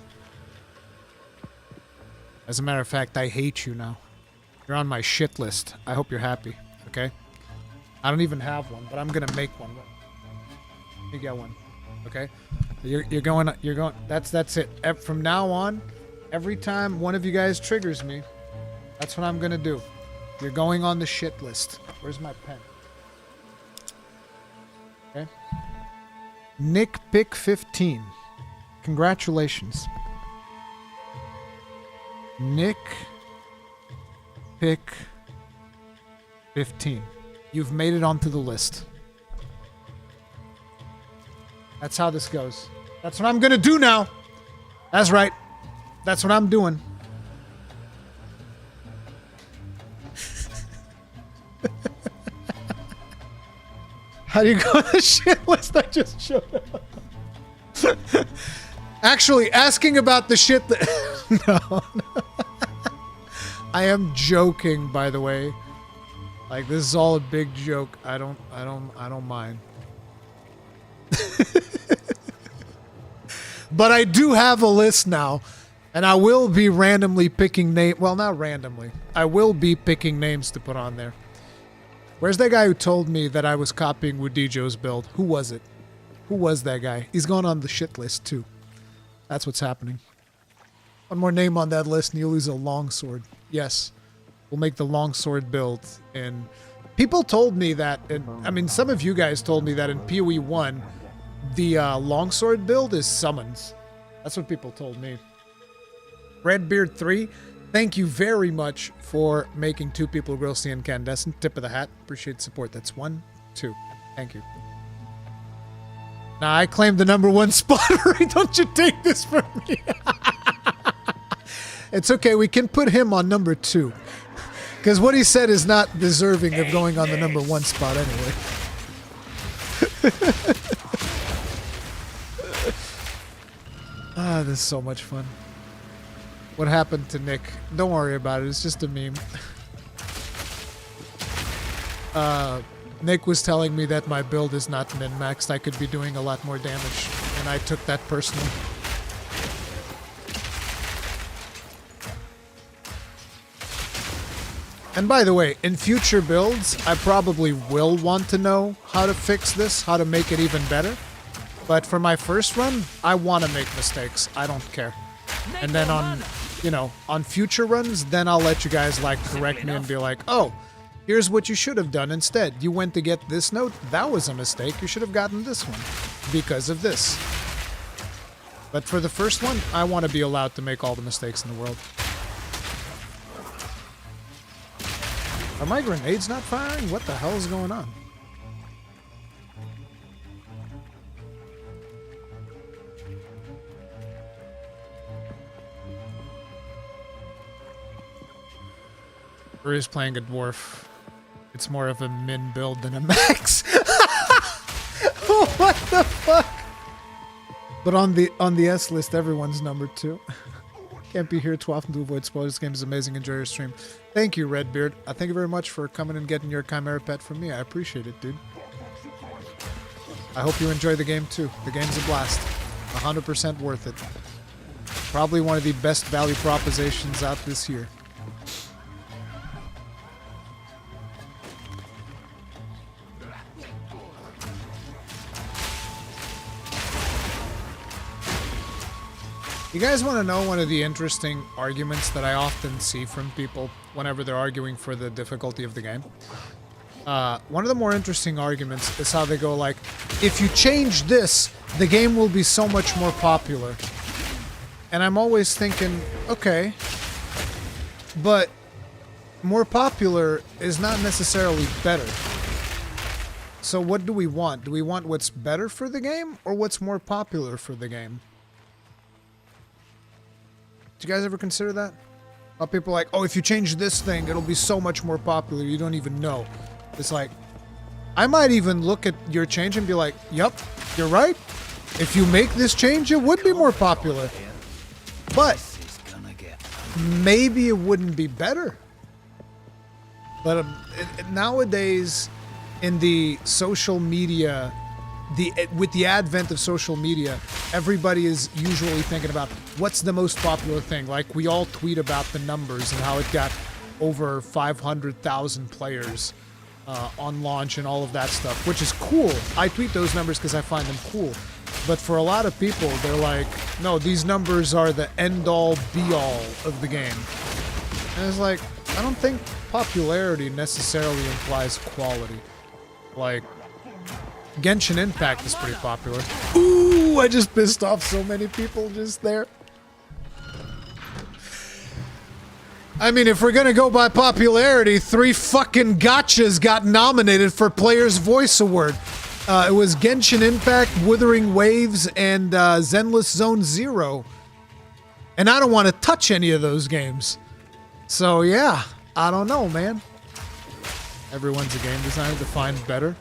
As a matter of fact, I hate you now. You're on my shit list. I hope you're happy, okay? I don't even have one, but I'm gonna make one. You get one, okay? You're going, that's it. From now on, every time one of you guys triggers me, that's what I'm gonna do. You're going on the shit list. Where's my pen? Okay. Nick Pick 15. Congratulations. Nick Pick 15. You've made it onto the list. That's how this goes. That's what I'm gonna do now. That's right. That's what I'm doing. How do you go on the shit list? I just showed up. Actually, asking about the shit that... No. I am joking, by the way. Like, this is all a big joke. I don't mind. But I do have a list now, and I will be randomly picking well, not randomly. I will be picking names to put on there. Where's that guy who told me that I was copying Wudijo's build? Who was it? Who was that guy? He's gone on the shit list, too. That's what's happening. One more name on that list and you'll lose a longsword. Yes. We'll make the longsword build. And people told me that, I mean, some of you guys told me that in PoE 1, the longsword build is summons. That's what people told me. Redbeard 3, thank you very much for making two people grossly incandescent. Tip of the hat. Appreciate the support. That's 1, 2. Thank you. Nah, I claim the #1 spot. Right? Don't you take this from me? It's okay. We can put him on #2. Because what he said is not deserving of going on the #1 spot anyway. This is so much fun. What happened to Nick? Don't worry about it. It's just a meme. Nick was telling me that my build is not min-maxed. I could be doing a lot more damage, and I took that personally. And by the way, in future builds, I probably will want to know how to fix this, how to make it even better. But for my first run, I want to make mistakes. I don't care. And then on, you know, on future runs, then I'll let you guys, like, correct me and be like, oh, here's what you should have done instead. You went to get this note. That was a mistake. You should have gotten this one because of this. But for the first one, I want to be allowed to make all the mistakes in the world. Are my grenades not firing? What the hell is going on? Or is playing a dwarf. It's more of a min build than a max. What the fuck? But on the S list, everyone's #2. Can't be here too often to avoid spoilers. This game is amazing. Enjoy your stream. Thank you, Redbeard. Thank you very much for coming and getting your Chimera pet from me. I appreciate it, dude. I hope you enjoy the game too. The game's a blast. 100% worth it. Probably one of the best value propositions out this year. You guys want to know one of the interesting arguments that I often see from people whenever they're arguing for the difficulty of the game? One of the more interesting arguments is how they go like, if you change this, the game will be so much more popular. And I'm always thinking, okay, but more popular is not necessarily better. So what do we want? Do we want what's better for the game or what's more popular for the game? Did you guys ever consider that? How people are like, oh, if you change this thing, it'll be so much more popular, you don't even know. It's like, I might even look at your change and be like, yep, you're right. If you make this change, it would be more popular. But maybe it wouldn't be better. But nowadays, in the social media, with the advent of social media, everybody is usually thinking about what's the most popular thing. Like, we all tweet about the numbers and how it got over 500,000 players on launch and all of that stuff, which is cool. I tweet those numbers because I find them cool. But for a lot of people, they're like, no, these numbers are the end-all, be-all of the game. And it's like, I don't think popularity necessarily implies quality. Like, Genshin Impact is pretty popular. Ooh, I just pissed off so many people just there. I mean, if we're gonna go by popularity, 3 fucking gotchas got nominated for Player's Voice Award. It was Genshin Impact, Wuthering Waves, and Zenless Zone Zero. And I don't want to touch any of those games. So yeah, I don't know, man. Everyone's a game designer, defined better.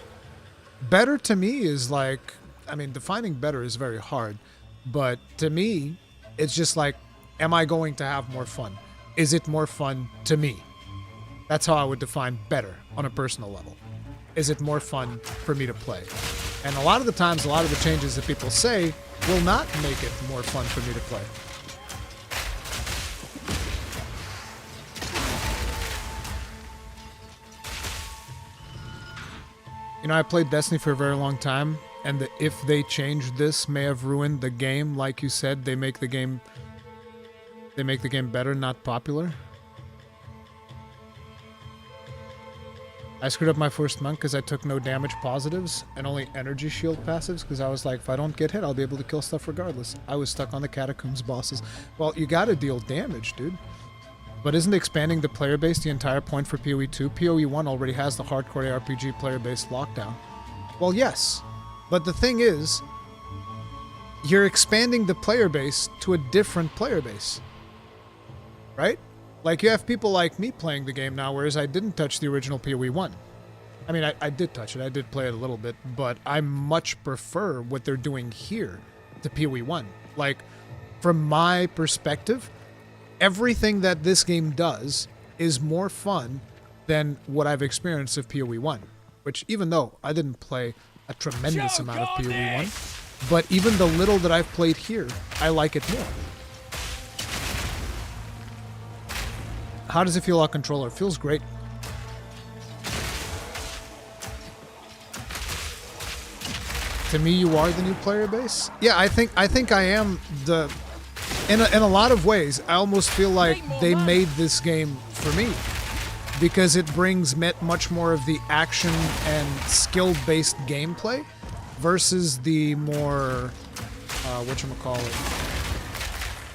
Better to me is like, I mean, defining better is very hard, but to me, it's just like, am I going to have more fun? Is it more fun to me? That's how I would define better on a personal level. Is it more fun for me to play? And a lot of the times, a lot of the changes that people say will not make it more fun for me to play. You know, I played Destiny for a very long time, and the if they changed this may have ruined the game. Like you said, they make the game better, not popular. I screwed up my first month because I took no damage positives and only energy shield passives because I was like, if I don't get hit, I'll be able to kill stuff regardless. I was stuck on the catacombs bosses. Well, you gotta deal damage, dude. But isn't expanding the player base the entire point for PoE 2? PoE 1 already has the hardcore ARPG player base lockdown. Well, yes. But the thing is, you're expanding the player base to a different player base. Right? Like, you have people like me playing the game now, whereas I didn't touch the original PoE 1. I mean, I did touch it. I did play it a little bit, but I much prefer what they're doing here to PoE 1. Like, from my perspective, everything that this game does is more fun than what I've experienced of PoE 1. Which, even though I didn't play a tremendous amount of PoE 1, but even the little that I've played here, I like it more. How does it feel on controller? It feels great. To me, you are the new player base. Yeah, I think I am the. In a lot of ways, I almost feel like they made this game for me, because it brings much more of the action and skill-based gameplay versus the more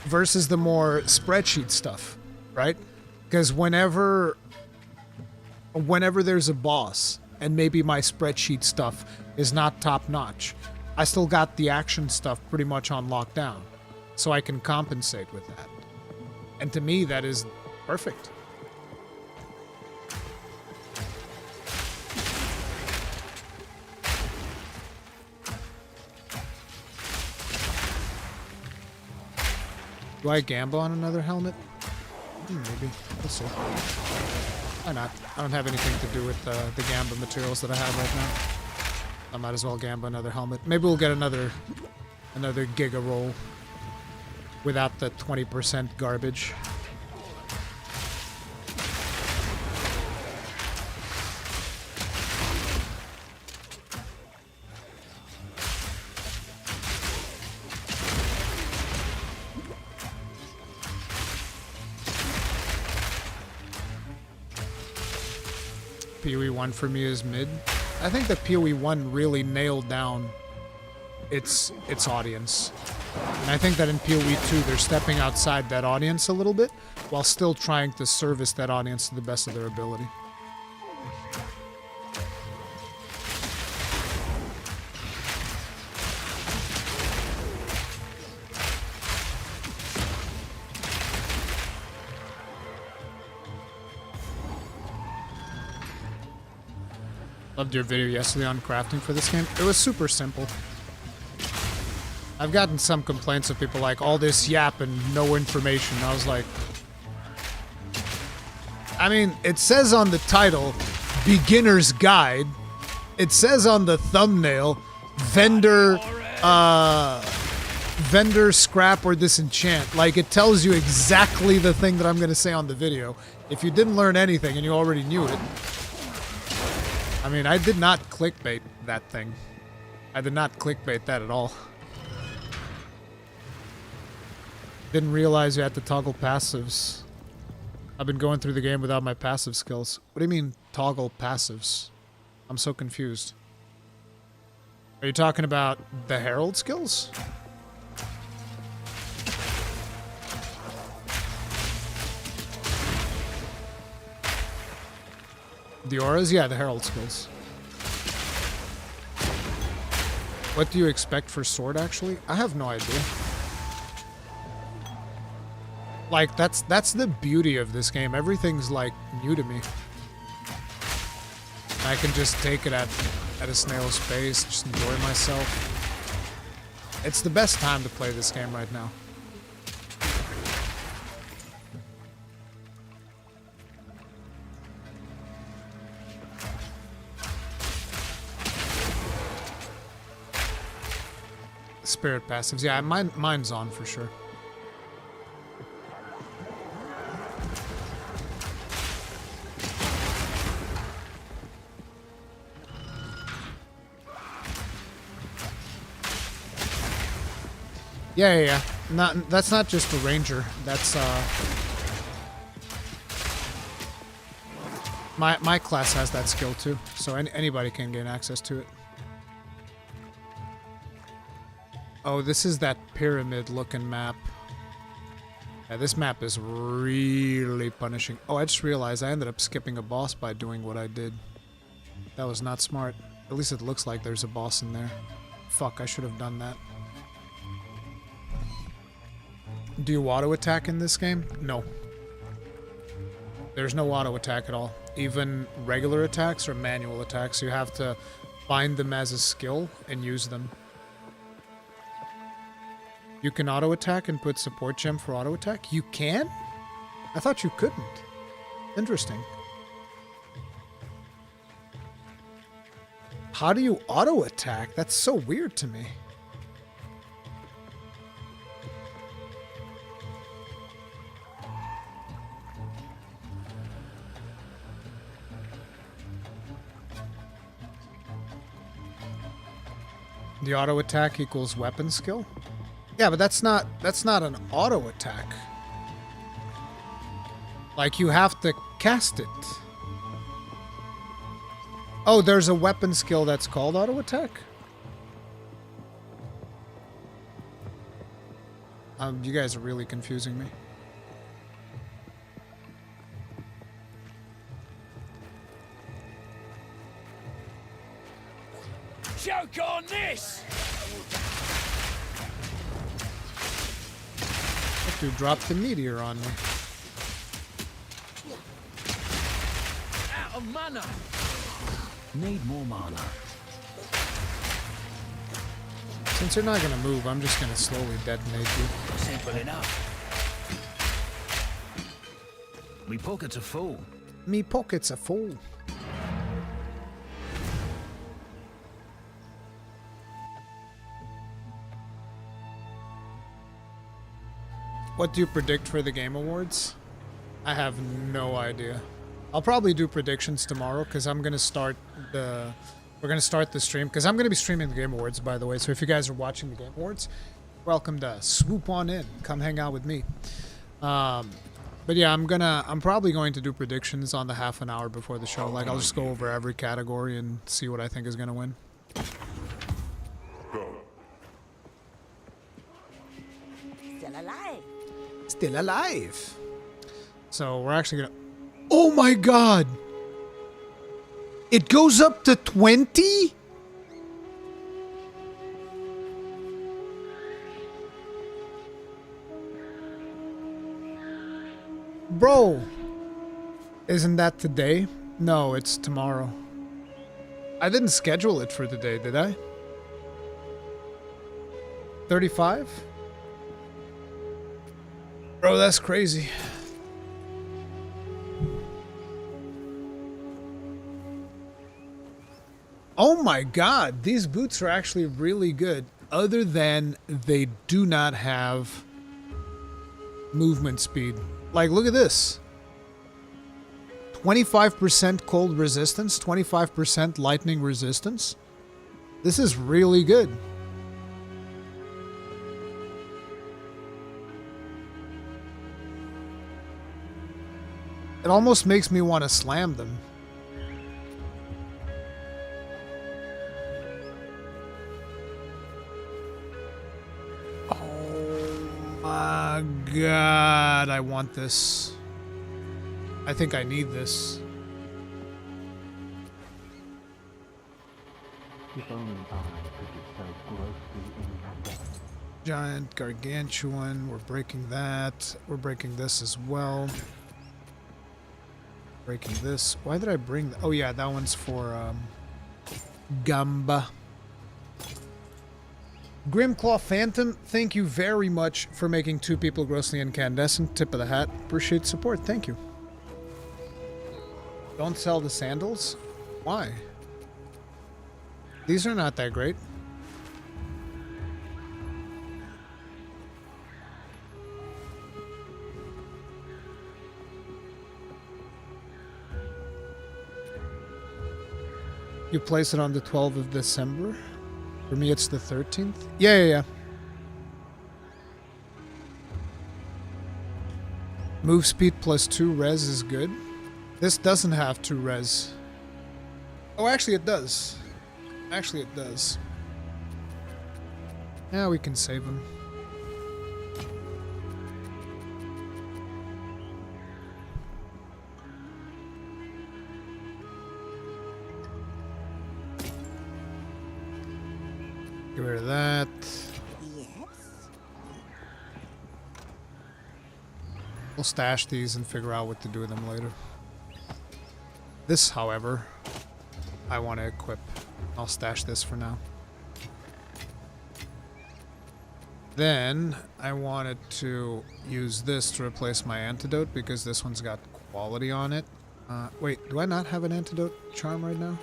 versus the more spreadsheet stuff, right? Because whenever there's a boss and maybe my spreadsheet stuff is not top-notch, I still got the action stuff pretty much on lockdown, so I can compensate with that. And to me, that is perfect. Do I gamble on another helmet? Maybe. We'll see. Why not? I don't have anything to do with the Gamba materials that I have right now. I might as well Gamba another helmet. Maybe we'll get another Giga roll without the 20% garbage. PoE 1 for me is mid. I think that PoE 1 really nailed down its audience. And I think that in PoE 2 they're stepping outside that audience a little bit while still trying to service that audience to the best of their ability. Loved your video yesterday on crafting for this game. It was super simple. I've gotten some complaints of people like, all this yap and no information. I was like... I mean, it says on the title, Beginner's Guide. It says on the thumbnail, Vendor Scrap or Disenchant. Like, it tells you exactly the thing that I'm going to say on the video. If you didn't learn anything and you already knew it... I mean, I did not clickbait that thing. I did not clickbait that at all. Didn't realize you had to toggle passives. I've been going through the game without my passive skills. What do you mean, toggle passives? I'm so confused. Are you talking about the Herald skills? The auras? Yeah, the Herald skills. What do you expect for Sword, actually? I have no idea. Like, that's the beauty of this game. Everything's, like, new to me. I can just take it at a snail's pace, just enjoy myself. It's the best time to play this game right now. Spirit passives. Yeah, mine's on for sure. Yeah. That's not just a ranger. That's my class has that skill too, so anybody can gain access to it. Oh, this is that pyramid-looking map. Yeah, this map is really punishing. Oh, I just realized I ended up skipping a boss by doing what I did. That was not smart. At least it looks like there's a boss in there. Fuck, I should have done that. Do you auto attack in this game? No. There's no auto attack at all. Even regular attacks or manual attacks, you have to find them as a skill and use them. You can auto attack and put support gem for auto attack? You can? I thought you couldn't. Interesting. How do you auto attack? That's so weird to me. The auto attack equals weapon skill? Yeah, but that's not an auto attack. Like, you have to cast it. Oh, there's a weapon skill that's called auto attack? You guys are really confusing me. Choke on this! That dude dropped the meteor on me. Out of mana! Need more mana. Since you're not gonna move, I'm just gonna slowly detonate you. Simple enough. Me pockets are full. Me pockets are full. What do you predict for the Game Awards? I have no idea. I'll probably do predictions tomorrow because I'm gonna start the. We're gonna start the stream because I'm gonna be streaming the Game Awards, by the way. So if you guys are watching the Game Awards, welcome to swoop on in. Come hang out with me. But yeah, I'm probably going to do predictions on the half an hour before the show. Like, I'll just go over every category and see what I think is gonna win. Still alive. Still alive. So we're actually gonna. Oh my god! It goes up to 20? Bro! Isn't that today? No, it's tomorrow. I didn't schedule it for today, did I? 35? Bro, that's crazy. Oh my god, these boots are actually really good, other than they do not have movement speed. Like, look at this. 25% cold resistance, 25% lightning resistance. This is really good. It almost makes me want to slam them. Oh my god, I want this. I think I need this. If only I could be so grossly incandescent. Giant gargantuan, we're breaking that. We're breaking this as well. Breaking this. Why did I bring oh yeah, that one's for Gamba. Grimclaw Phantom, thank you very much for making two people grossly incandescent. Tip of the hat. Appreciate support. Thank you. Don't sell the sandals? Why? These are not that great. You place it on the 12th of December? For me, it's the 13th? Yeah. Move speed plus 2 res is good. This doesn't have 2 res. Oh, actually it does. Actually it does. Yeah, we can save him. Get rid of that. Yes. We'll stash these and figure out what to do with them later. This, however, I want to equip. I'll stash this for now. Then I wanted to use this to replace my antidote because this one's got quality on it. Wait, do I not have an antidote charm right now?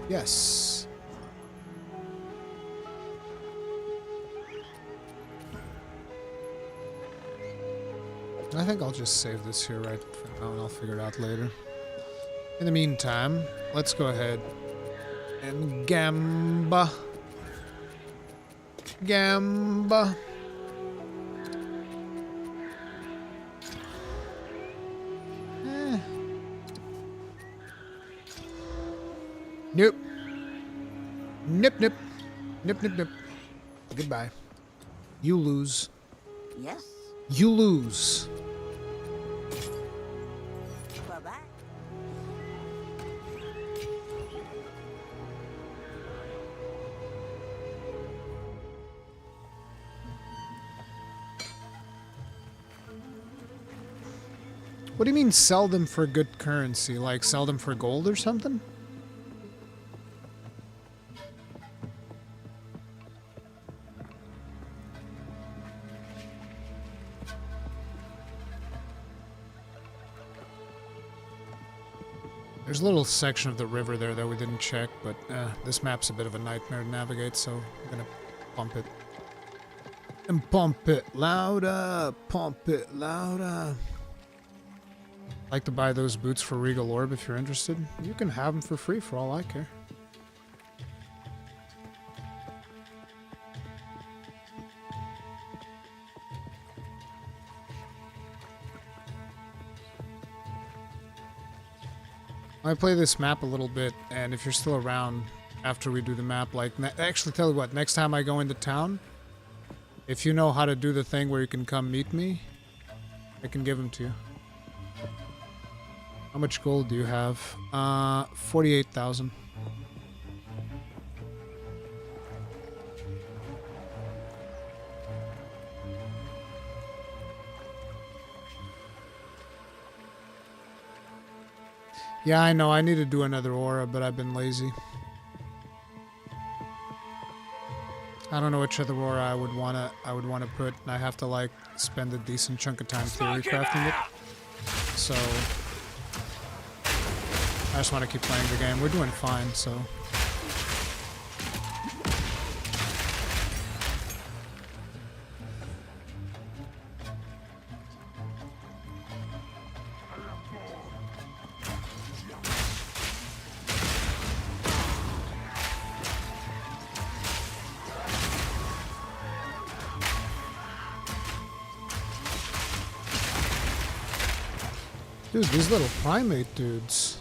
Yes. I think I'll just save this here right for now and I'll figure it out later. In the meantime, let's go ahead and Gamba. Gamba. Nope. Nip, nip. Nip, nip, nip. Goodbye. You lose. Yes. You lose. Bye-bye. What do you mean sell them for good currency? Like sell them for gold or something? There's a little section of the river there that we didn't check, but this map's a bit of a nightmare to navigate, so I'm gonna pump it. And pump it louder, pump it louder. I'd like to buy those boots for Regal Orb if you're interested. You can have them for free for all I care. I play this map a little bit, and if you're still around after we do the map, like, actually tell you what, next time I go into town, if you know how to do the thing where you can come meet me, I can give them to you. How much gold do you have? 48,000. Yeah, I know. I need to do another aura, but I've been lazy. I don't know which other aura I would wanna put, and I have to like spend a decent chunk of time theory crafting it. So I just want to keep playing the game. We're doing fine, so. Dude, these little primate dudes.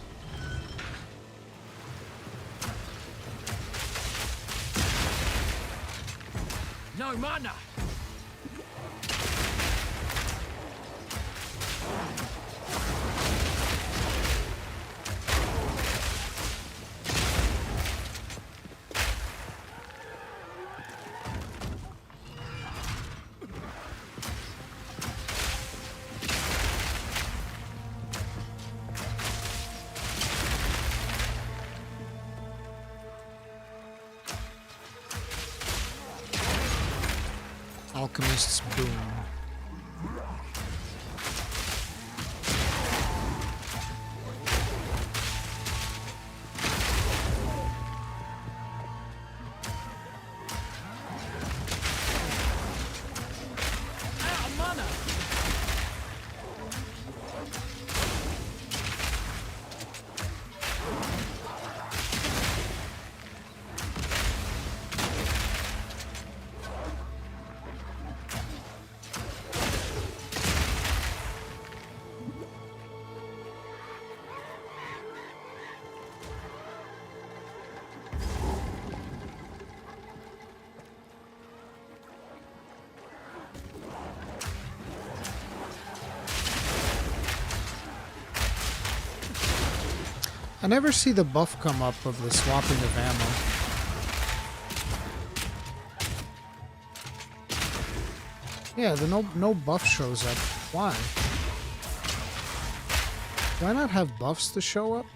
No mana! Alchemist's Boom. Out of mana! I never see the buff come up of the swapping of ammo. Yeah, the no buff shows up. Why? Do I not have buffs to show up?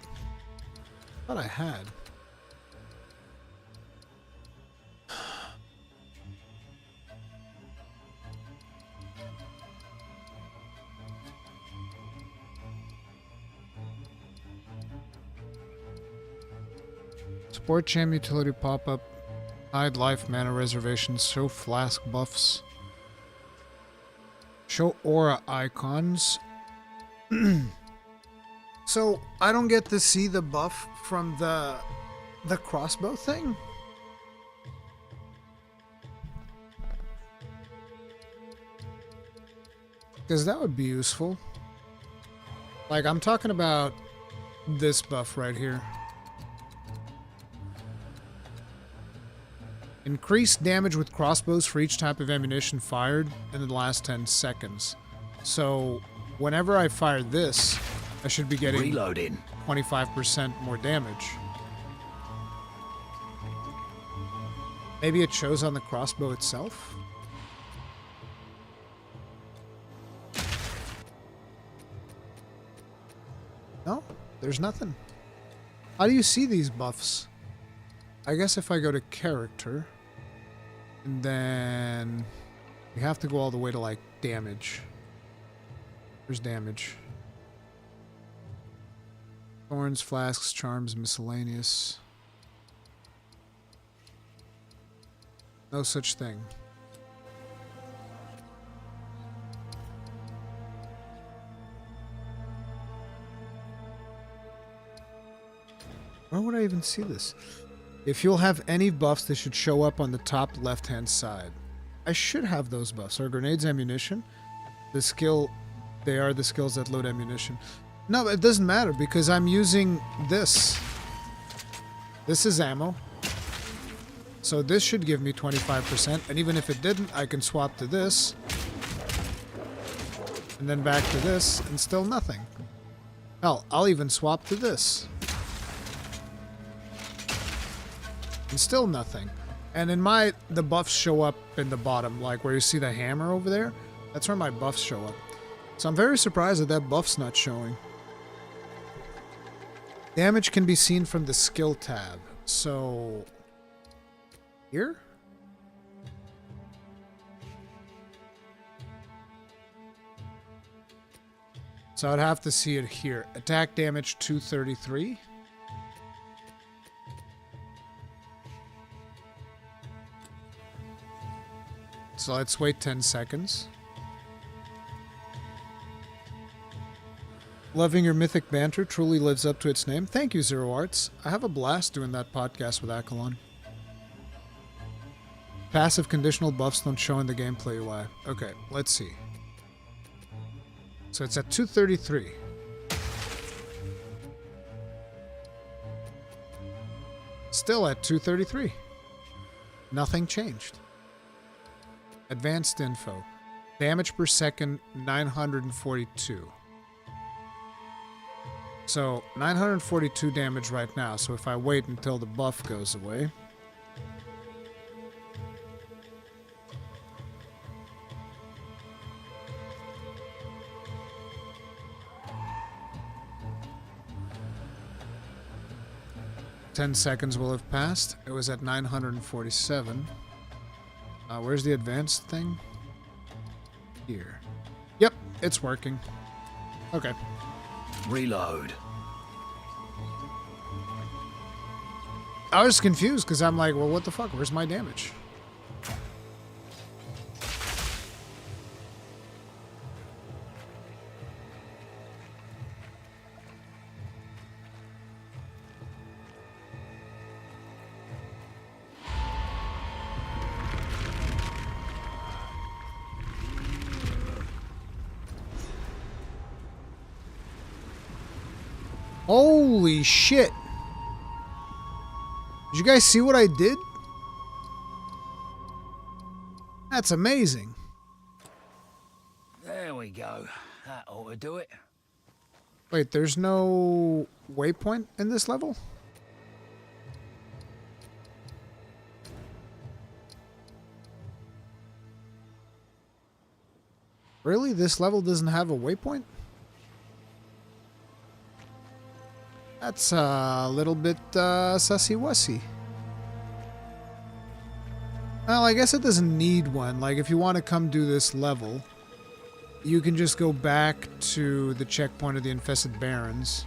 I thought I had. Support Jam utility pop-up. Hide life, mana reservations, show flask buffs. Show aura icons. So, I don't get to see the buff from the crossbow thing? Because that would be useful. Like, I'm talking about this buff right here. Increased damage with crossbows for each type of ammunition fired in the last 10 seconds. So, whenever I fire this, I should be getting Reloading. 25% more damage. Maybe it shows on the crossbow itself? No, there's nothing. How do you see these buffs? I guess if I go to character, and then you have to go all the way to like damage. There's damage. Thorns, flasks, charms, miscellaneous. No such thing. Where would I even see this? If you'll have any buffs, they should show up on the top left-hand side. I should have those buffs. Are grenades ammunition? The skill... They are the skills that load ammunition. No, it doesn't matter because I'm using this. This is ammo. So this should give me 25%. And even if it didn't, I can swap to this. And then back to this, and still nothing. Hell, I'll even swap to this. And still nothing. And in the buffs show up in the bottom, like where you see the hammer over there. That's where my buffs show up. So I'm very surprised that that buff's not showing. Damage can be seen from the skill tab. So... here? So I'd have to see it here. Attack damage 233. So let's wait 10 seconds. Loving your mythic banter truly lives up to its name. Thank you, Zero Arts. I have a blast doing that podcast with Akalon. Passive conditional buffs don't show in the gameplay UI. Okay, let's see. So it's at 233. Still at 233. Nothing changed. Advanced info. Damage per second, 942. So, 942 damage right now. So if I wait until the buff goes away... 10 seconds will have passed. It was at 947. Where's the advanced thing? Here. Yep, it's working. Okay. Reload. I was confused because I'm like, well, what the fuck? Where's my damage? Holy shit. Did you guys see what I did? That's amazing. There we go. That ought to do it. Wait, there's no waypoint in this level? Really? This level doesn't have a waypoint? That's a little bit sussy-wussy. Well, I guess it doesn't need one. Like, if you want to come do this level, you can just go back to the checkpoint of the Infested Barrens.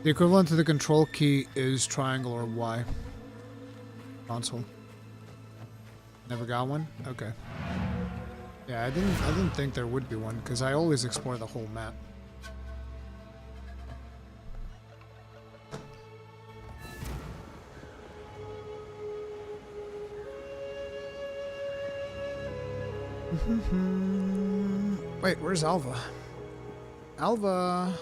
The equivalent to the control key is triangle or Y. Console. Never got one? Okay. Yeah, I didn't think there would be one, because I always explore the whole map. Wait, where's Alva? Alva!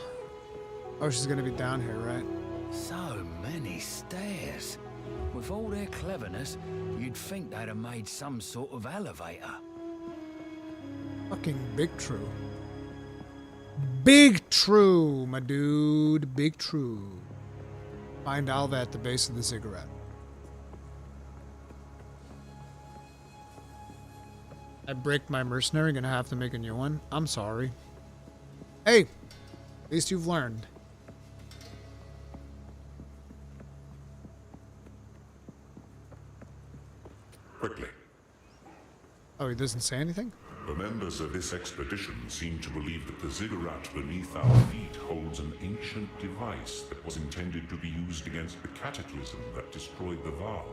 Oh, she's gonna be down here, right? So many stairs. With all their cleverness, you'd think they'd have made some sort of elevator. Fucking big true. Big true, my dude. Big true. Find Alva at the base of the ziggurat. I break my mercenary, gonna have to make a new one. I'm sorry. Hey! At least you've learned. Quickly. Oh, he doesn't say anything? The members of this expedition seem to believe that the ziggurat beneath our feet holds an ancient device that was intended to be used against the cataclysm that destroyed the Val.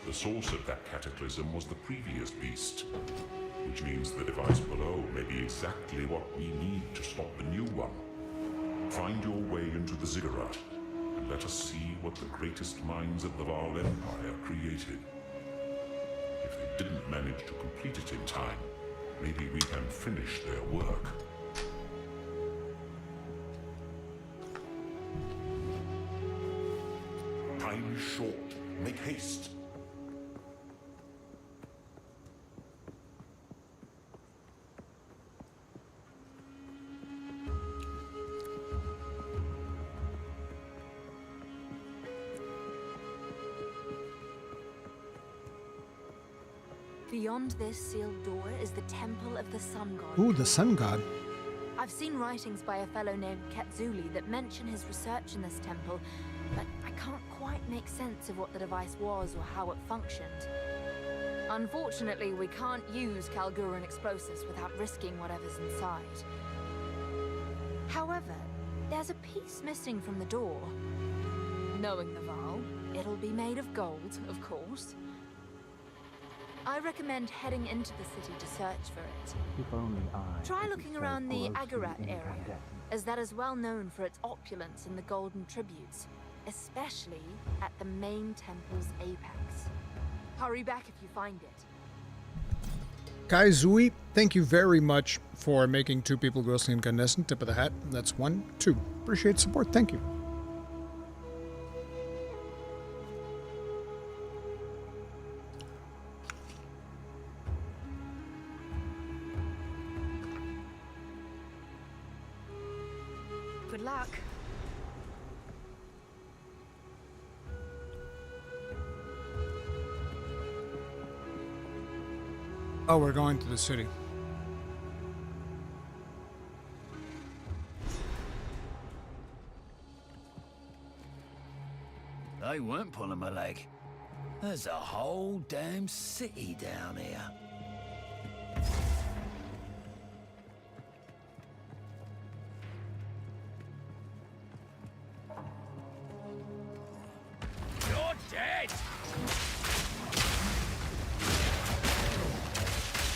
The source of that cataclysm was the previous beast, which means the device below may be exactly what we need to stop the new one. Find your way into the ziggurat, and let us see what the greatest minds of the Val Empire created. If they didn't manage to complete it in time, maybe we can finish their work. Time is short. Make haste. Beyond this sealed door is the Temple of the Sun God. Ooh, the Sun God. I've seen writings by a fellow named Ketzuli that mention his research in this temple, but I can't quite make sense of what the device was or how it functioned. Unfortunately, we can't use Kalguran explosives without risking whatever's inside. However, there's a piece missing from the door. Knowing the Val, it'll be made of gold, of course. I recommend heading into the city to search for it. If only I Try could be looking so around the close to Agarat area, incandescent. as that is well known for its opulence in the golden tributes, especially at the main temple's apex. Hurry back if you find it. Kaizui, thank you very much for making two people ghostly incandescent. Tip of the hat. That's 1, 2. Appreciate support. Thank you. Good luck. Oh, we're going to the city. They weren't pulling my leg. There's a whole damn city down here. You're dead!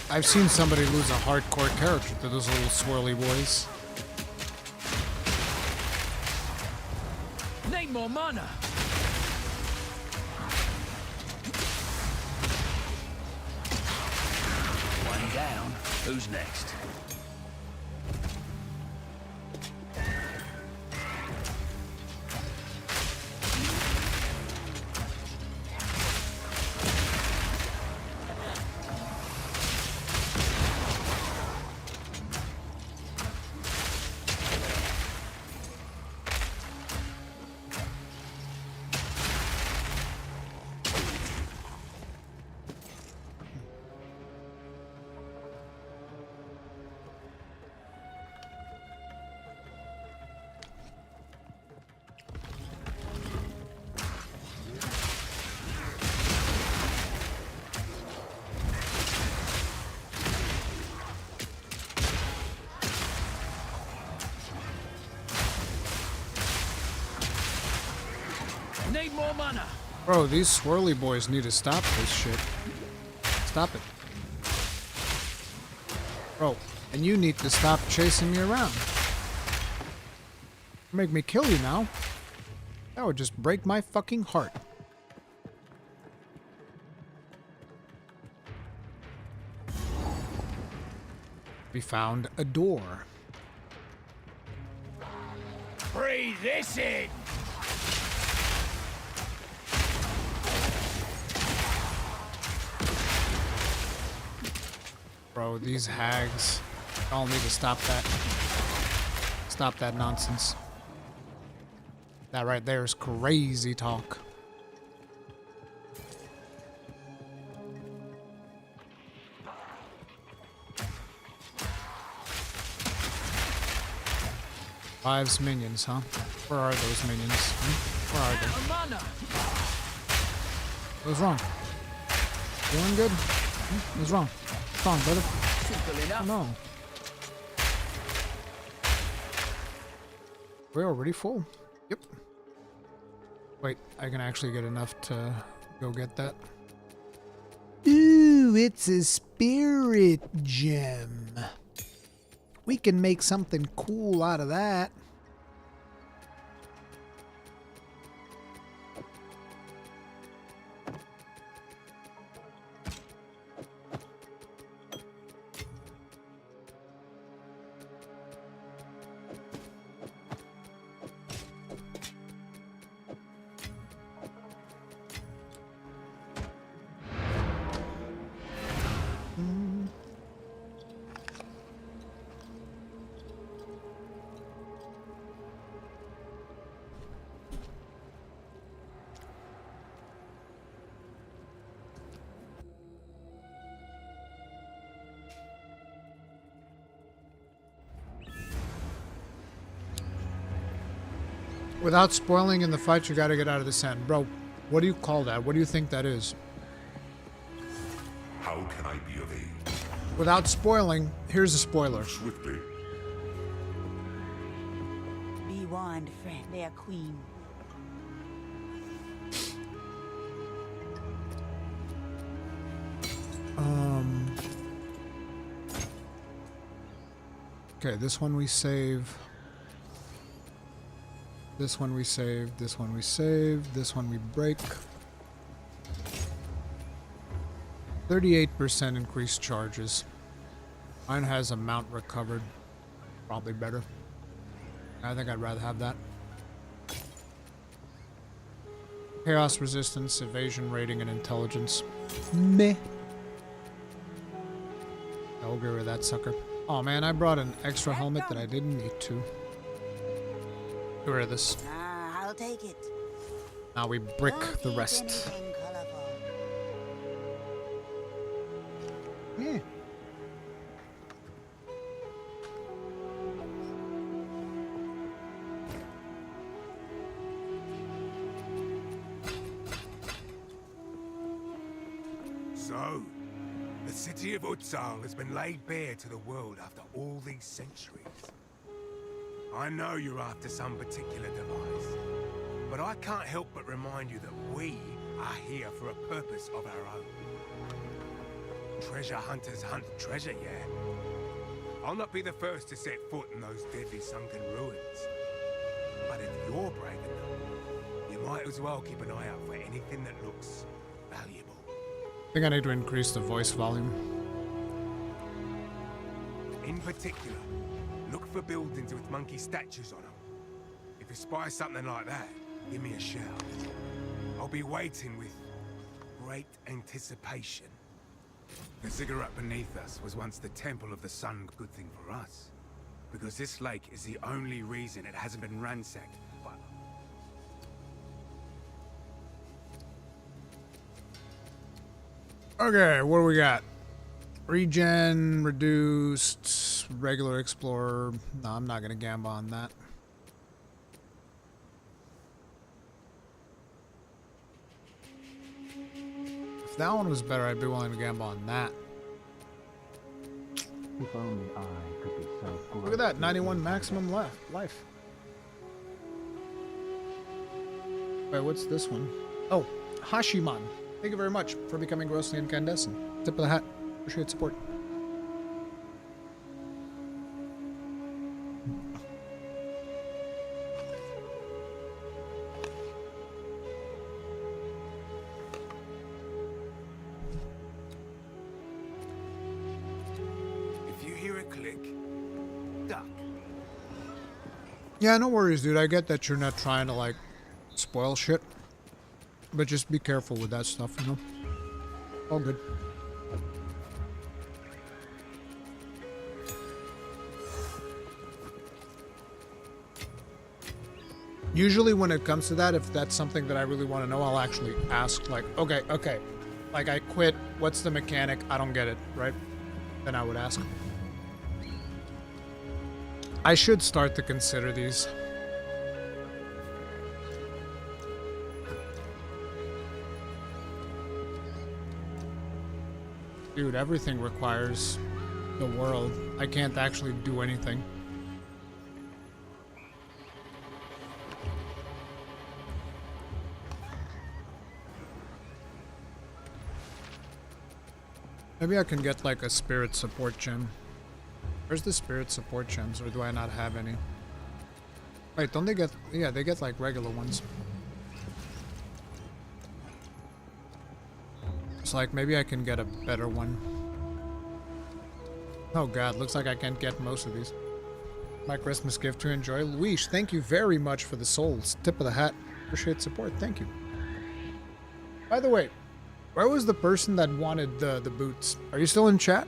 I've seen somebody lose a hardcore character to those little swirly boys. Need more mana! One down. Who's next? need more mana. Bro, these swirly boys need to stop this shit. Stop it. Bro, and you need to stop chasing me around. Make me kill you now. That would just break my fucking heart. We found a door. Breathe this in. Bro, these hags all need to stop that. Stop that nonsense. That right there is crazy talk. Five's minions, huh? Where are those minions? Where are they? What's wrong? Doing good? What's wrong? What's wrong, brother? Oh, no. We're already full. Yep. Wait, I can actually get enough to go get that. Ooh, it's a spirit gem. We can make something cool out of that. Without spoiling in the fight, you gotta get out of the sand. Bro, what do you call that? What do you think that is? How can I be of aid? Without spoiling, here's a spoiler. Swiftly. Be warned, friend. They are queen. Okay, this one we save. This one we save. This one we save. This one we break. 38% increased charges. Mine has amount recovered. Probably better. I think I'd rather have that. Chaos resistance, evasion rating, and intelligence. Meh. I'll agree with that sucker. Oh man, I brought an extra helmet that I didn't need to. Get rid of this. Ah, I'll take it. Now we brick Don't the eat rest. anything colorful. Yeah. So, the city of Exile has been laid bare to the world after all these centuries. I know you're after some particular device, but I can't help but remind you that we are here for a purpose of our own. Treasure hunters hunt treasure, yeah? I'll not be the first to set foot in those deadly sunken ruins. But if you're brave enough, you might as well keep an eye out for anything that looks valuable. I think I need to increase the voice volume. In particular, look for buildings with monkey statues on them. If you spy something like that, give me a shout. I'll be waiting with great anticipation. The ziggurat beneath us was once the temple of the sun. Good thing for us, because this lake is the only reason it hasn't been ransacked by... Okay, what do we got? Regen, reduced, regular explorer. No, I'm not gonna gamble on that. If that one was better, I'd be willing to gamble on that. If only I could be so good. Look at that, 91 maximum life. Wait, what's this one? Oh, Hashiman. Thank you very much for becoming grossly incandescent. Tip of the hat. Appreciate support. If you hear a click, duck. Yeah, no worries, dude. I get that you're not trying to, like, spoil shit. But just be careful with that stuff, you know? All good. Usually when it comes to that, if that's something that I really want to know, I'll actually ask, like, okay. Like, I quit. What's the mechanic? I don't get it, right? Then I would ask. I should start to consider these. Dude, everything requires the world. I can't actually do anything. Maybe I can get like a spirit support gem. Where's the spirit support gems, or do I not have any? Wait, don't they get... Yeah, they get like regular ones. It's like maybe I can get a better one. Oh god, looks like I can't get most of these. My Christmas gift to enjoy. Luis, thank you very much for the souls. Tip of the hat. Appreciate support. Thank you. By the way, where was the person that wanted the boots? Are you still in chat?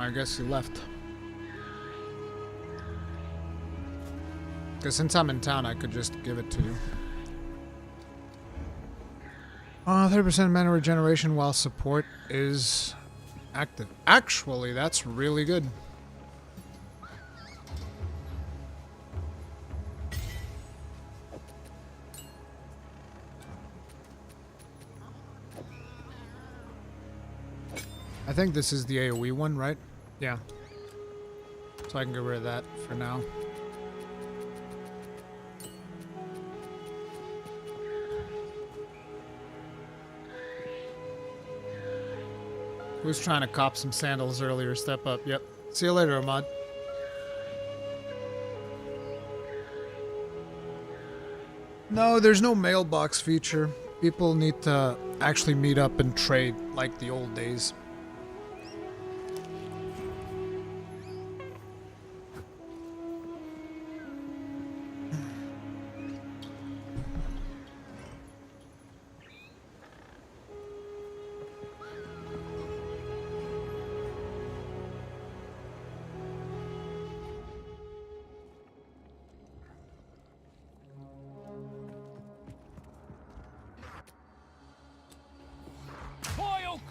I guess he left. Because since I'm in town, I could just give it to you. 30% mana regeneration while support is active. Actually, that's really good. I think this is the AoE one, right? Yeah. So I can get rid of that for now. Who's trying to cop some sandals earlier? Step up. Yep. See you later, Ahmad. No, there's no mailbox feature. People need to actually meet up and trade like the old days.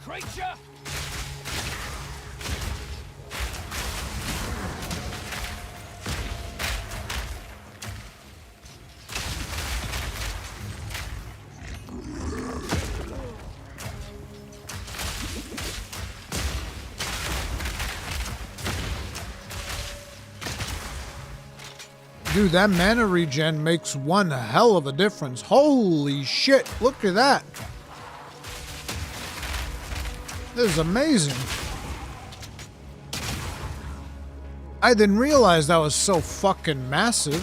Creature! Dude, that mana regen makes one hell of a difference. Holy shit, look at that. This is amazing. I didn't realize that was so fucking massive.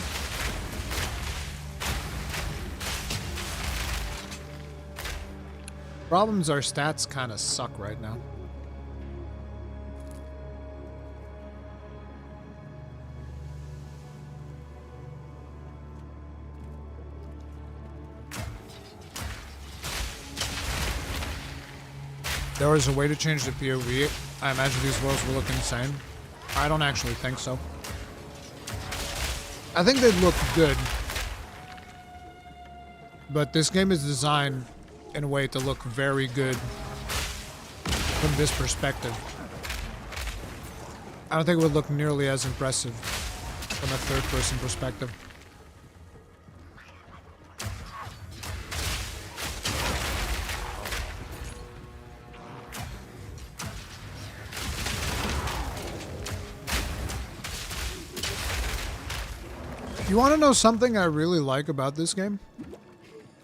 Problems, our stats kind of suck right now. There was a way to change the POV. I imagine these worlds will look insane. I don't actually think so. I think they'd look good. but this game is designed in a way to look very good from this perspective. I don't think it would look nearly as impressive from a third-person perspective. You want to know something I really like about this game?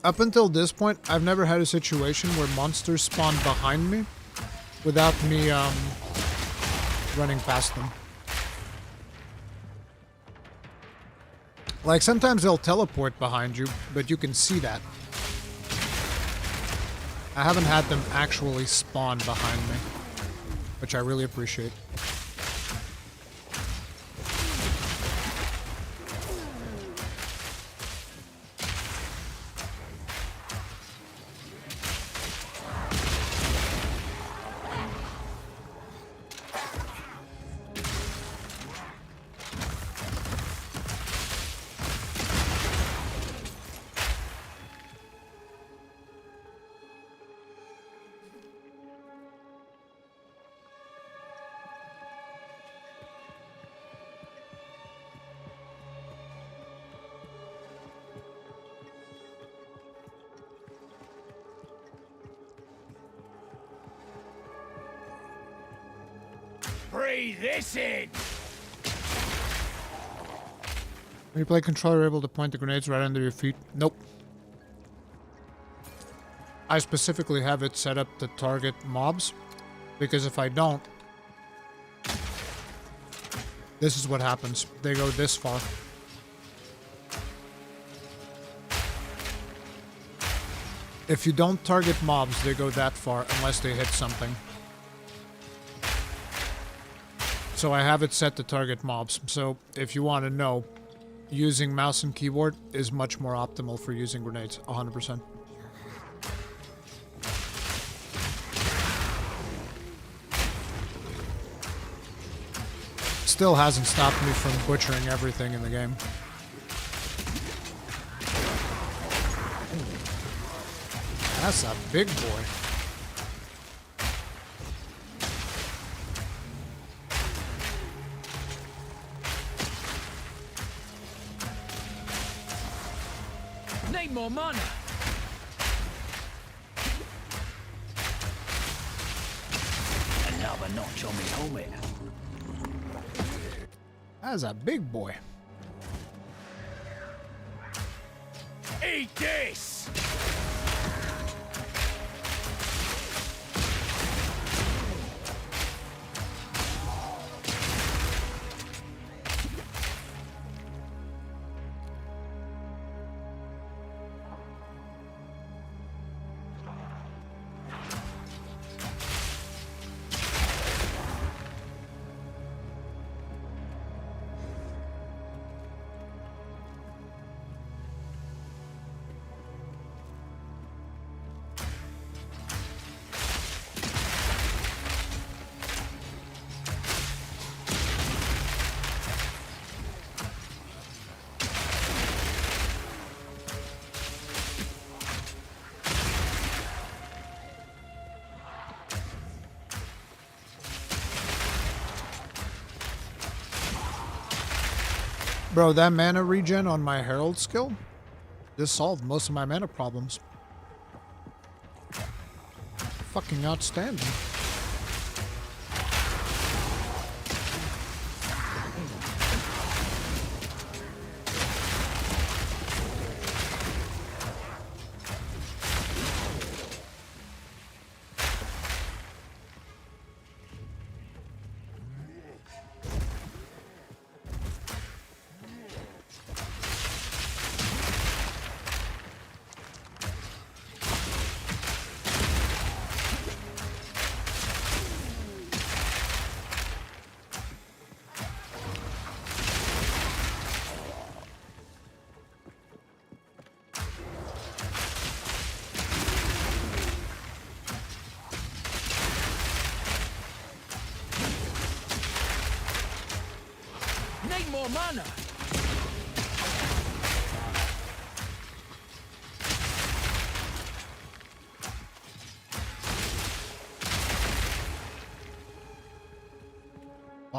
Up until this point, I've never had a situation where monsters spawn behind me without me running past them. Like, sometimes they'll teleport behind you, but you can see that. I haven't had them actually spawn behind me, which I really appreciate. Breathe this in! When you play controller, you're able to point the grenades right under your feet. Nope. I specifically have it set up to target mobs, because if I don't, this is what happens. They go this far. If you don't target mobs, they go that far unless they hit something. So I have it set to target mobs. So if you want to know, using mouse and keyboard is much more optimal for using grenades, 100%. Still hasn't stopped me from butchering everything in the game. That's a big boy. Need more mana. Another notch on me helmet. That's a big boy. Eat this! Bro, that mana regen on my Herald skill just solved most of my mana problems. Fucking outstanding. Need more mana.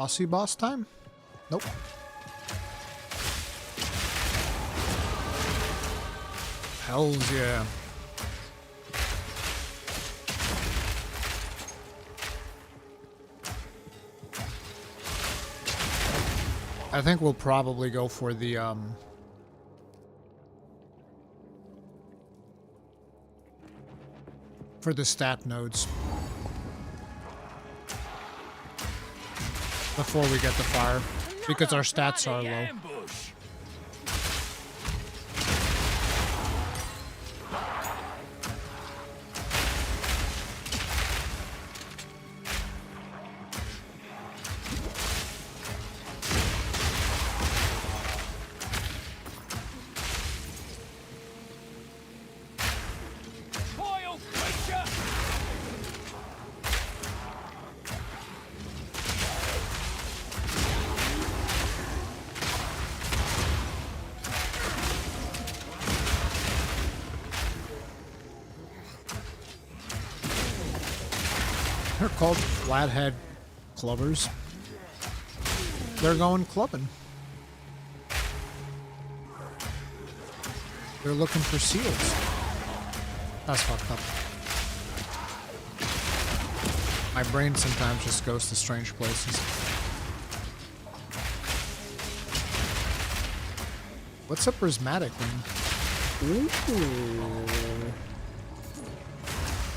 Bossy boss time? Nope. Hells yeah. I think we'll probably go for the stat nodes before we get the fire, because our stats are low. They're called flathead clubbers. They're going clubbing. They're looking for seals. That's fucked up. My brain sometimes just goes to strange places. What's a prismatic ring? Ooh.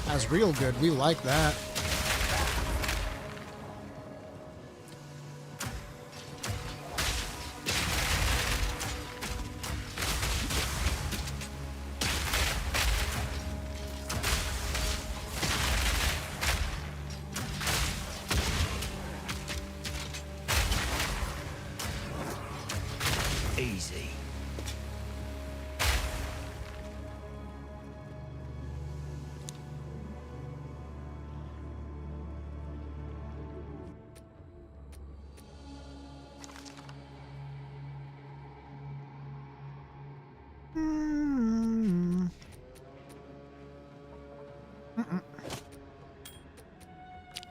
That's real good. We like that. Easy.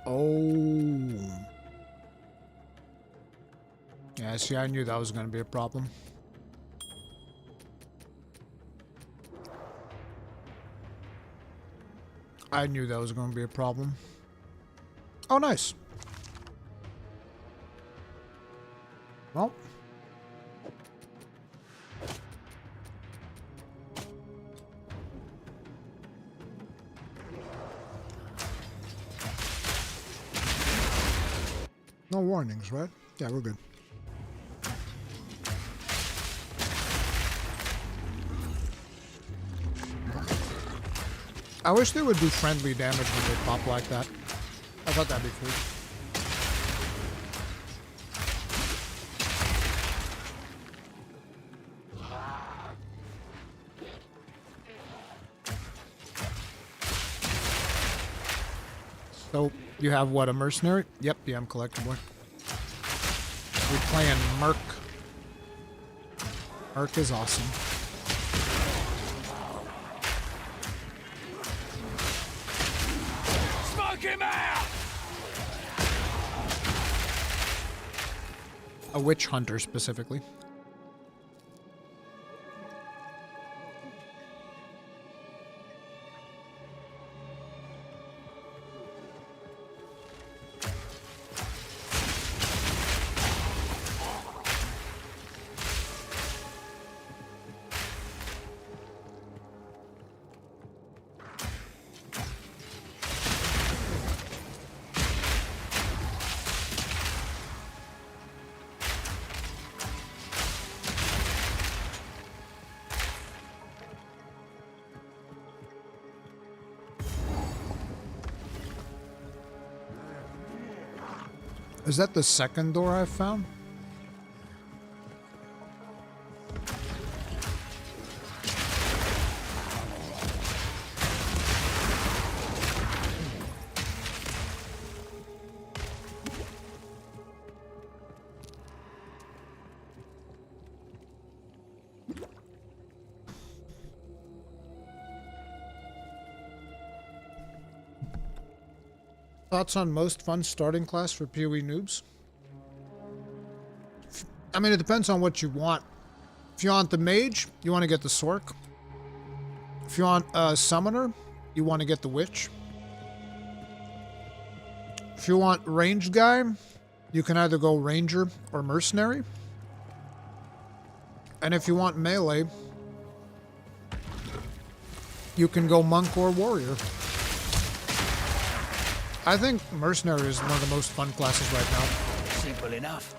Oh. Yeah, see, I knew that was going to be a problem. I knew that was going to be a problem. Oh, nice. Well. No warnings, right? Yeah, we're good. I wish they would do friendly damage when they pop like that. I thought that'd be cool. So, you have what, a mercenary? Yep, yeah, I'm collectible. We're playing Merc. Merc is awesome. Smoke him out! A witch hunter specifically. Is that the second door I've found? Thoughts on most fun starting class for PoE noobs? I mean, it depends on what you want. If you want the mage, you want to get the Sork. If you want a summoner, you want to get the witch. If you want ranged guy, you can either go ranger or mercenary. And if you want melee, you can go monk or warrior. I think mercenary is one of the most fun classes right now. Simple enough.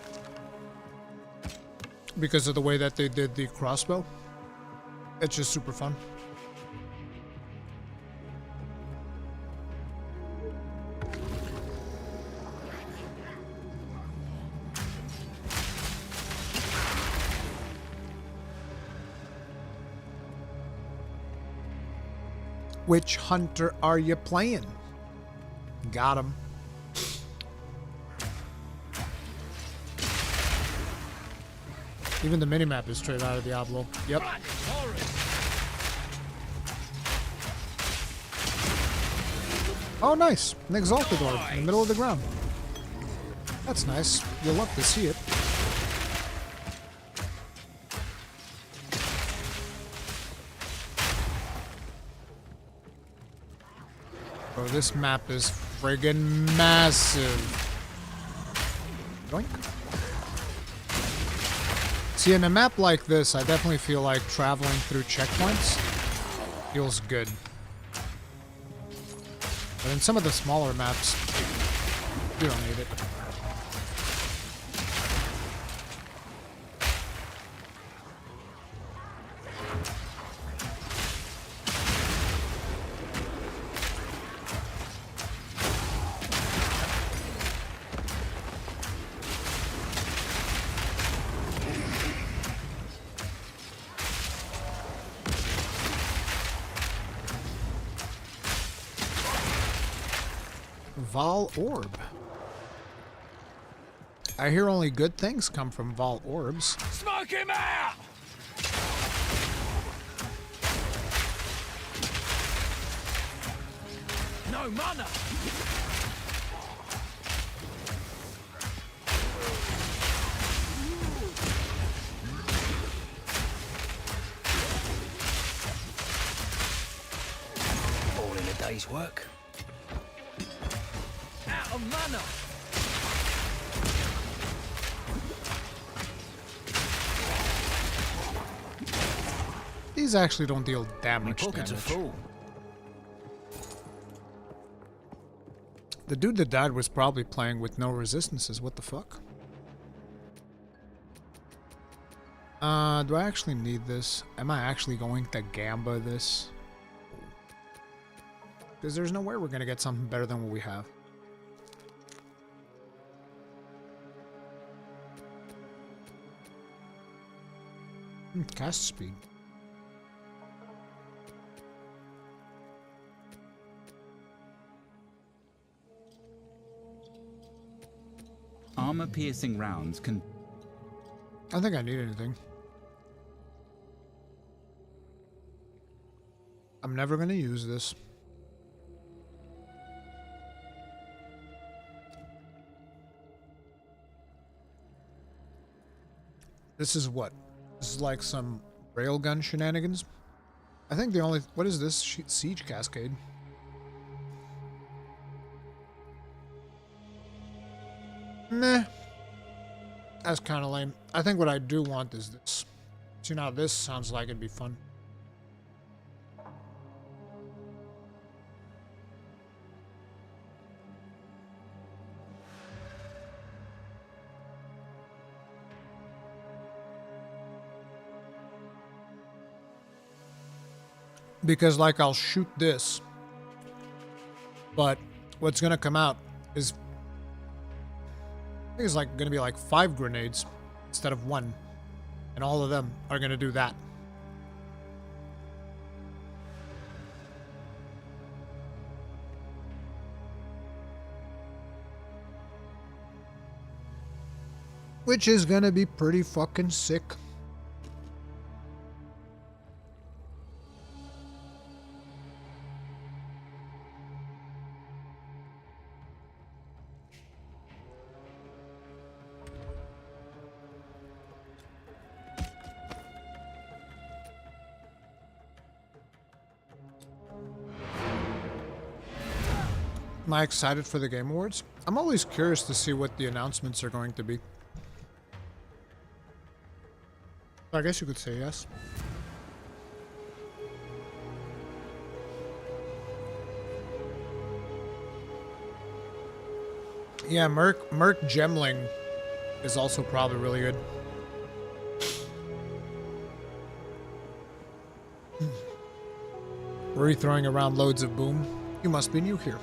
Because of the way that they did the crossbow. It's just super fun. Which hunter are you playing? Got him. Even the minimap is straight out of Diablo. Yep. Oh, nice. An Exalted Orb in the middle of the ground. That's nice. You'll love to see it. Bro, this map is friggin' massive. Yoink. See, in a map like this, I definitely feel like traveling through checkpoints feels good. But in some of the smaller maps, you don't need it. Vol Orb. I hear only good things come from Vol Orbs. Smoke him out! No mana! All in a day's work. Out of mana! These actually don't deal that My much pockets are damage. full. The dude that died was probably playing with no resistances. What the fuck? Do I actually need this? Am I actually going to Gamba this? Because there's no way we're going to get something better than what we have. Cast speed. Armor-piercing rounds can... I don't think I need anything. I'm never going to use this. This is what? This is like some railgun shenanigans? I think the only... What is this? Siege Cascade. Meh. That's kind of lame. I think what I do want is this. See, now this sounds like it'd be fun. Because, like, I'll shoot this. But what's going to come out is... I think it's like going to be like 5 grenades instead of 1. And all of them are going to do that. Which is going to be pretty fucking sick. Am I excited for the Game Awards? I'm always curious to see what the announcements are going to be. I guess you could say yes. Yeah, Merc Gemling is also probably really good. Were you throwing around loads of boom? You must be new here.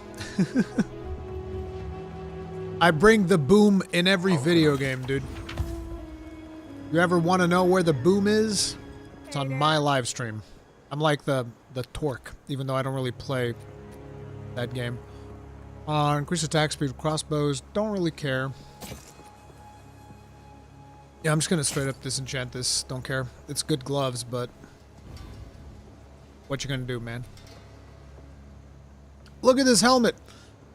I bring the boom in every video game, dude. You ever want to know where the boom is? It's on my live stream. I'm like the Torque, even though I don't really play that game. Increase attack speed with crossbows. Don't really care. Yeah, I'm just gonna straight up disenchant this. Don't care. It's good gloves, but what you gonna do, man? Look at this helmet.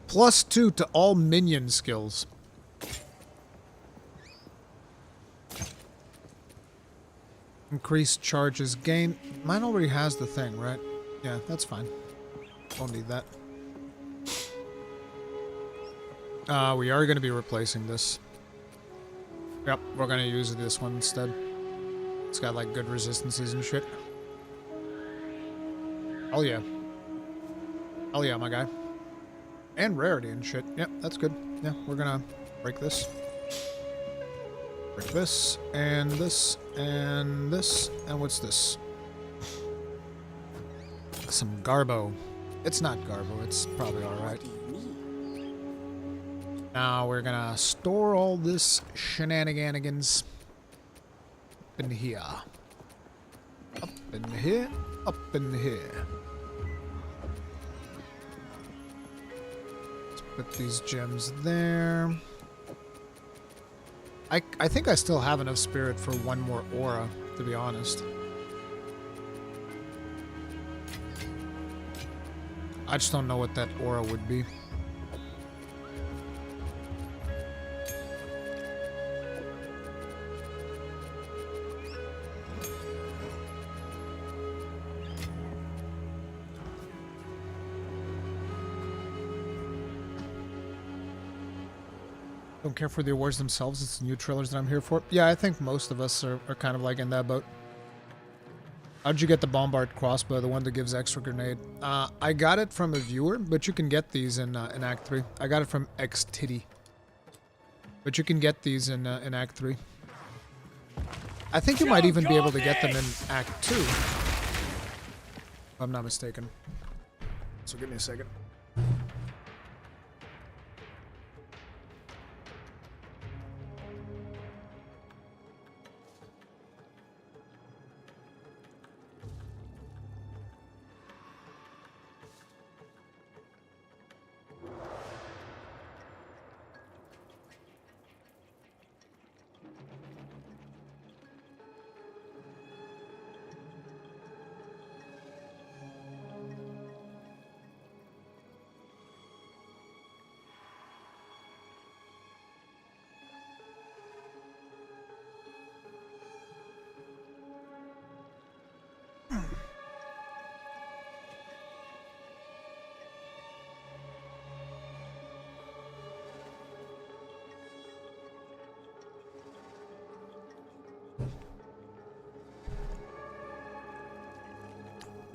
+2 to all minion skills. Increased charges gain. Mine already has the thing, right? Yeah, that's fine. Won't need that. We are going to be replacing this. Yep, we're going to use this one instead. It's got like good resistances and shit. Hell yeah. Hell yeah, my guy. And rarity and shit. Yep, that's good. Yeah, we're going to break this. Break this, and this, and this, and what's this? Some Garbo. It's not Garbo, it's probably alright. Now we're gonna store all this shenanigans up in here. Up in here, up in here. Let's put these gems there. I think I still have enough spirit for one more aura, to be honest. I just don't know what that aura would be. Don't care for the awards themselves, it's the new trailers that I'm here for. Yeah, I think most of us are kind of like in that boat. How'd you get the Bombard crossbow, the one that gives extra grenade? I got it from a viewer, but you can get these in Act 3. I got it from X-Titty. But you can get these in Act 3. I think you might even be able to get them in Act 2. If I'm not mistaken. So give me a second.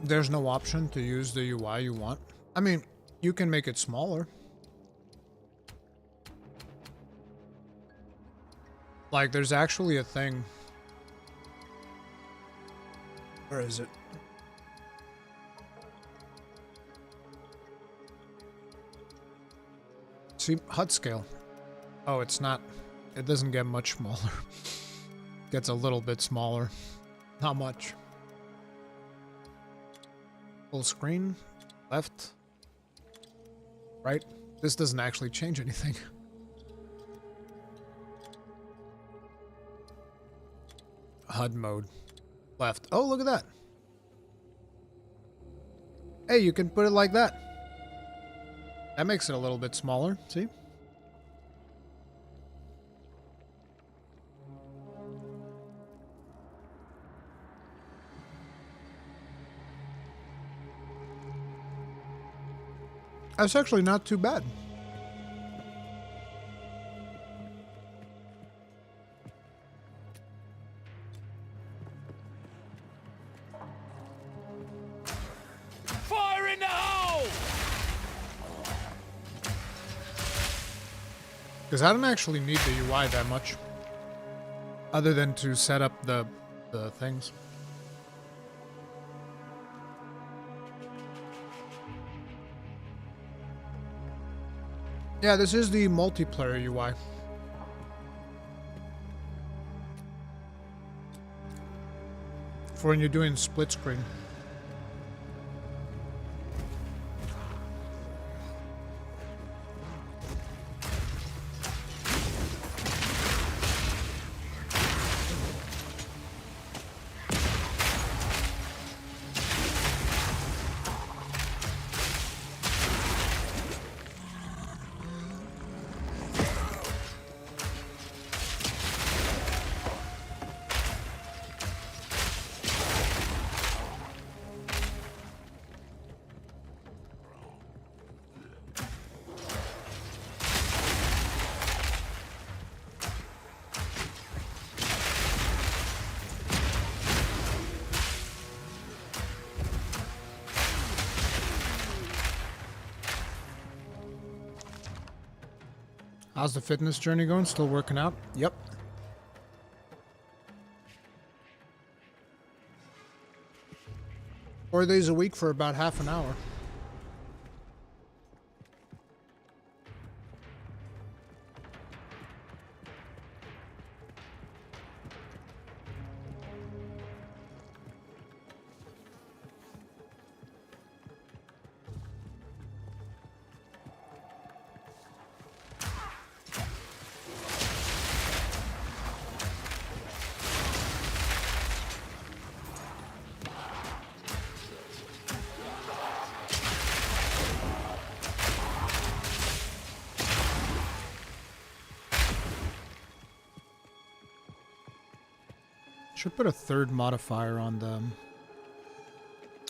There's no option to use the UI you want. I mean, you can make it smaller. Like, there's actually a thing. Where is it? See, HUD scale. Oh, it's not. It doesn't get much smaller. It gets a little bit smaller. Not much. Full screen, left, right. This doesn't actually change anything. HUD mode, left. Oh, look at that. Hey, you can put it like that. That makes it a little bit smaller, see? That's actually not too bad. Fire in the hole! Because I don't actually need the UI that much. Other than to set up the things. Yeah, this is the multiplayer UI. For when you're doing split screen. How's the fitness journey going? Still working out? Yep. 4 days a week for about half an hour. Should put a third modifier on the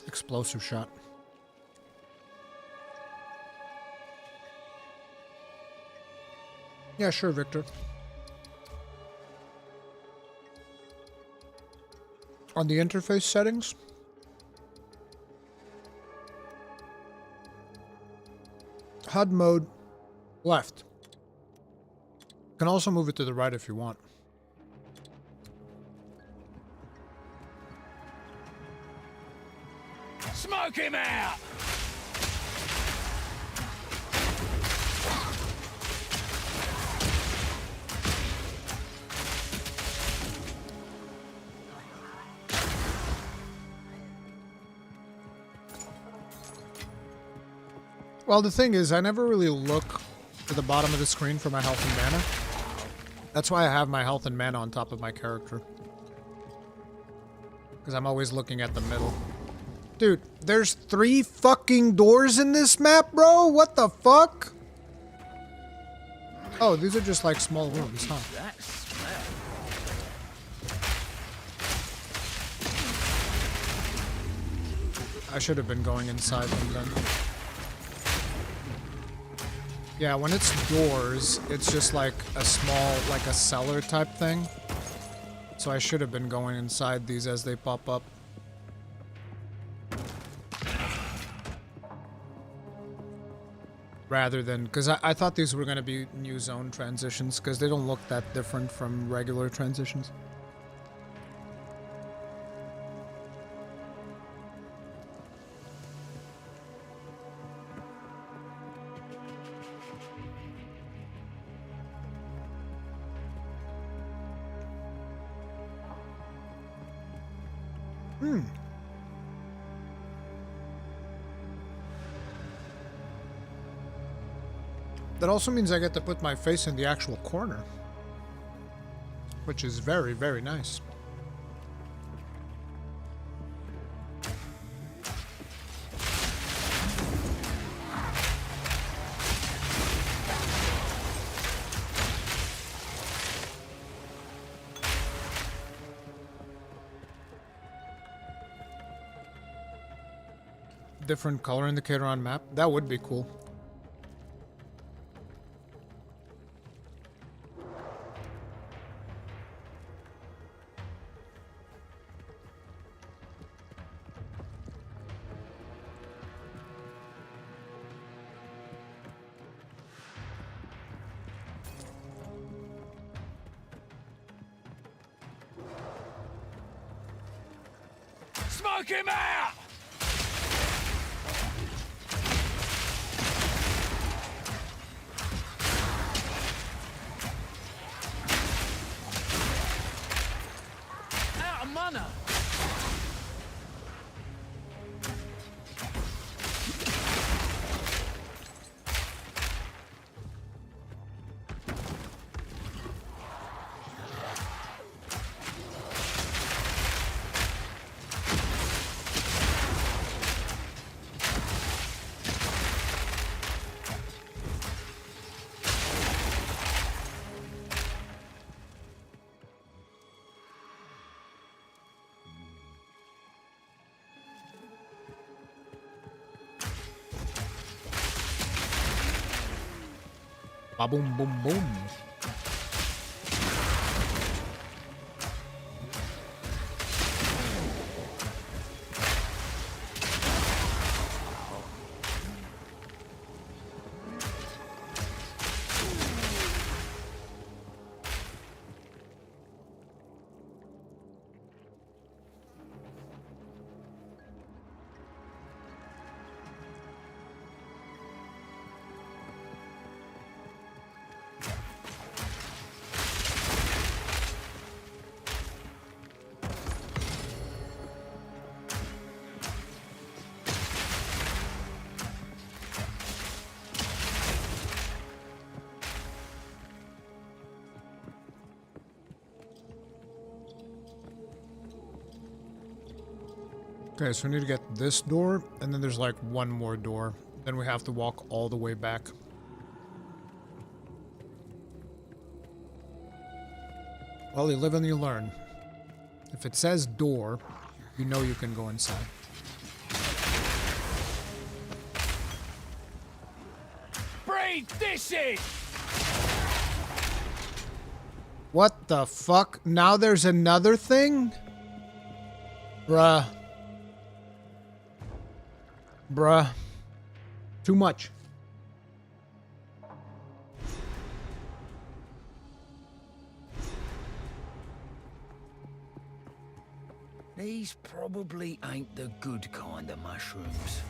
explosive shot. Yeah, sure, Victor. On the interface settings, HUD mode, left. You can also move it to the right if you want. Smoke him out! Well, the thing is, I never really look to the bottom of the screen for my health and mana. That's why I have my health and mana on top of my character. Because I'm always looking at the middle. Dude, there's 3 fucking doors in this map, bro? What the fuck? Oh, these are just like small rooms, huh? I should have been going inside them then. Yeah, when it's doors, it's just like a small, like a cellar type thing. So I should have been going inside these as they pop up. Rather than, because I thought these were going to be new zone transitions, because they don't look that different from regular transitions. That also means I get to put my face in the actual corner. Which is very, very nice. Different color indicator on map? That would be cool. Smoke him out! Out of mana! Ba boom boom boom. Okay, so we need to get this door, and then there's like one more door. Then we have to walk all the way back. Well, you live and you learn. If it says door, you know you can go inside. Breathe this in! What the fuck? Now there's another thing? Bruh. Bruh. Too much. These probably ain't the good kind of mushrooms.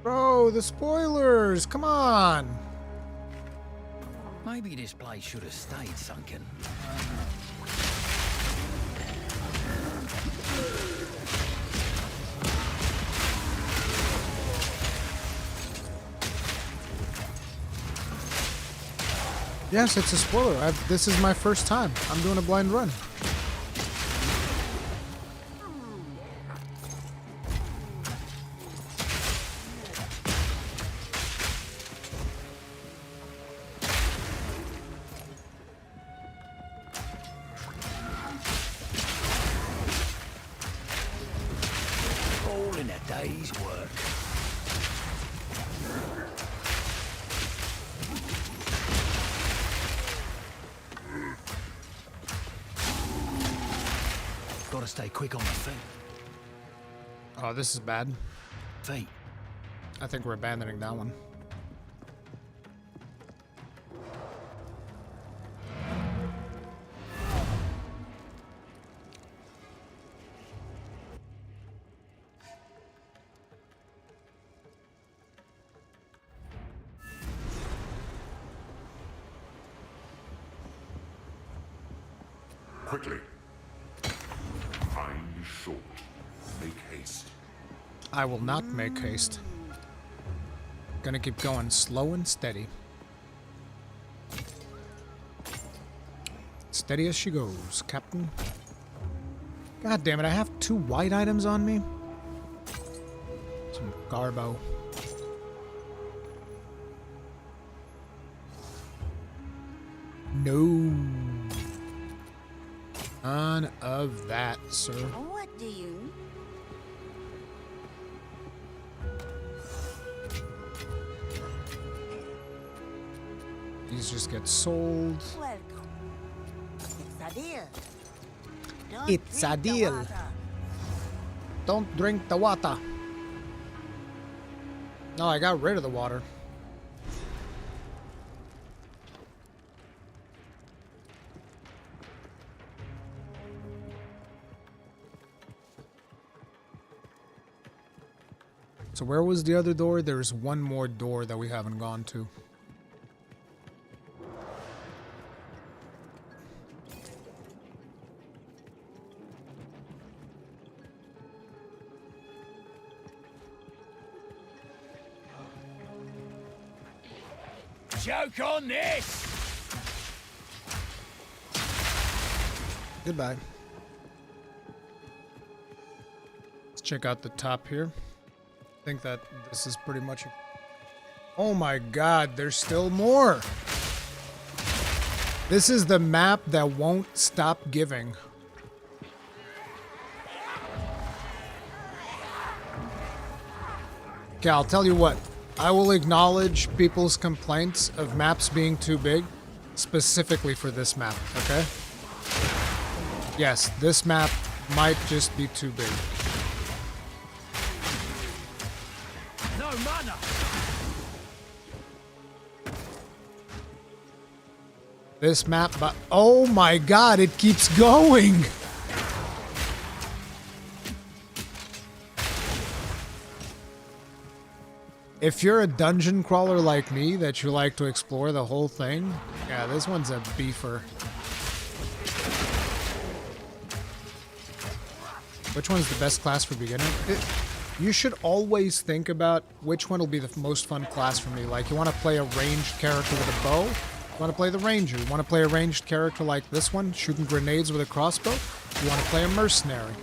Bro, the spoilers! Come on! Maybe this place should have stayed sunken. Yes, it's a spoiler. This is my first time. I'm doing a blind run. All in a day's work. Gotta stay quick on my feet. Oh, this is bad. Feet. I think we're abandoning that one. Quickly. Time is short. Make haste. I will not make haste. Gonna keep going slow and steady. Steady as she goes, Captain. God damn it, I have 2 white items on me? Some garbo. No. None of that, sir. What do you... These just get sold. Welcome. It's a deal. Don't It's a drink the deal. water. Don't drink the water. No, I got rid of the water. So where was the other door? There's one more door that we haven't gone to. Joke on this! Goodbye. Let's check out the top here. I think that this is pretty much... Oh my god, there's still more! This is the map that won't stop giving. Okay, I'll tell you what. I will acknowledge people's complaints of maps being too big, specifically for this map, okay? Yes, this map might just be too big. No mana! This map, but oh my god, it keeps going! If you're a dungeon crawler like me, that you like to explore the whole thing, yeah, this one's a beefer. Which one's the best class for beginner? You should always think about which one will be the most fun class for me. Like, you want to play a ranged character with a bow? You want to play the ranger? You want to play a ranged character like this one, shooting grenades with a crossbow? You want to play a mercenary?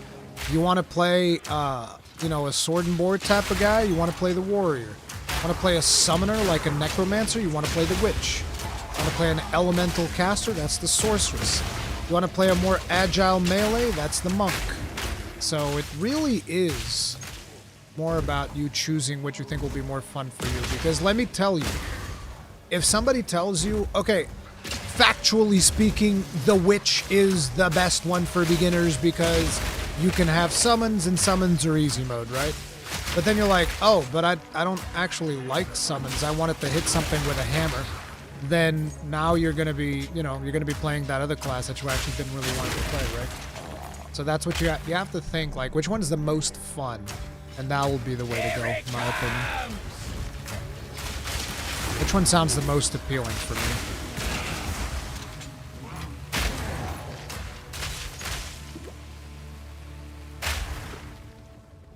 You want to play, you know, a sword and board type of guy? You want to play the warrior? You want to play a summoner like a necromancer? You want to play the witch? You want to play an elemental caster? That's the sorceress. You want to play a more agile melee? That's the monk. So it really is more about you choosing what you think will be more fun for you. Because let me tell you, if somebody tells you, okay, factually speaking, the witch is the best one for beginners because you can have summons and summons are easy mode, right? But then you're like, oh, but I don't actually like summons. I want it to hit something with a hammer. Then now you're going to be, you know, you're going to be playing that other class that you actually didn't really want to play, right? So that's what you have to think, like, which one's the most fun? And that will be the way to go, in my opinion. Which one sounds the most appealing for me?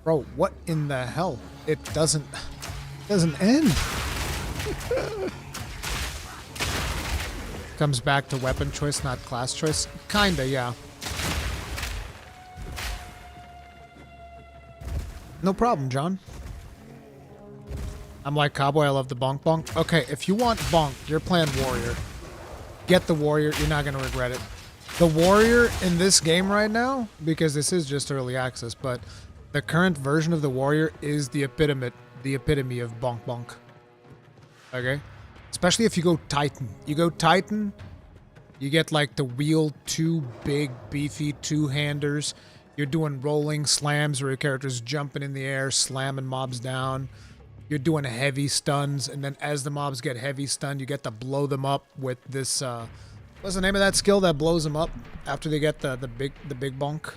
Bro, what in the hell? It doesn't end. Comes back to weapon choice, not class choice. Kinda, yeah. No problem, John. I'm like, Cowboy, I love the bonk bonk. Okay, if you want bonk, you're playing warrior. Get the warrior, you're not going to regret it. The warrior in this game right now, because this is just early access, but the current version of the warrior is the epitome of bonk bonk. Okay? Especially if you go Titan. You go Titan, you get like to wield two big, beefy two-handers. You're doing rolling slams where your character's jumping in the air, slamming mobs down. You're doing heavy stuns, and then as the mobs get heavy stunned, you get to blow them up with this, what's the name of that skill that blows them up after they get the big bonk?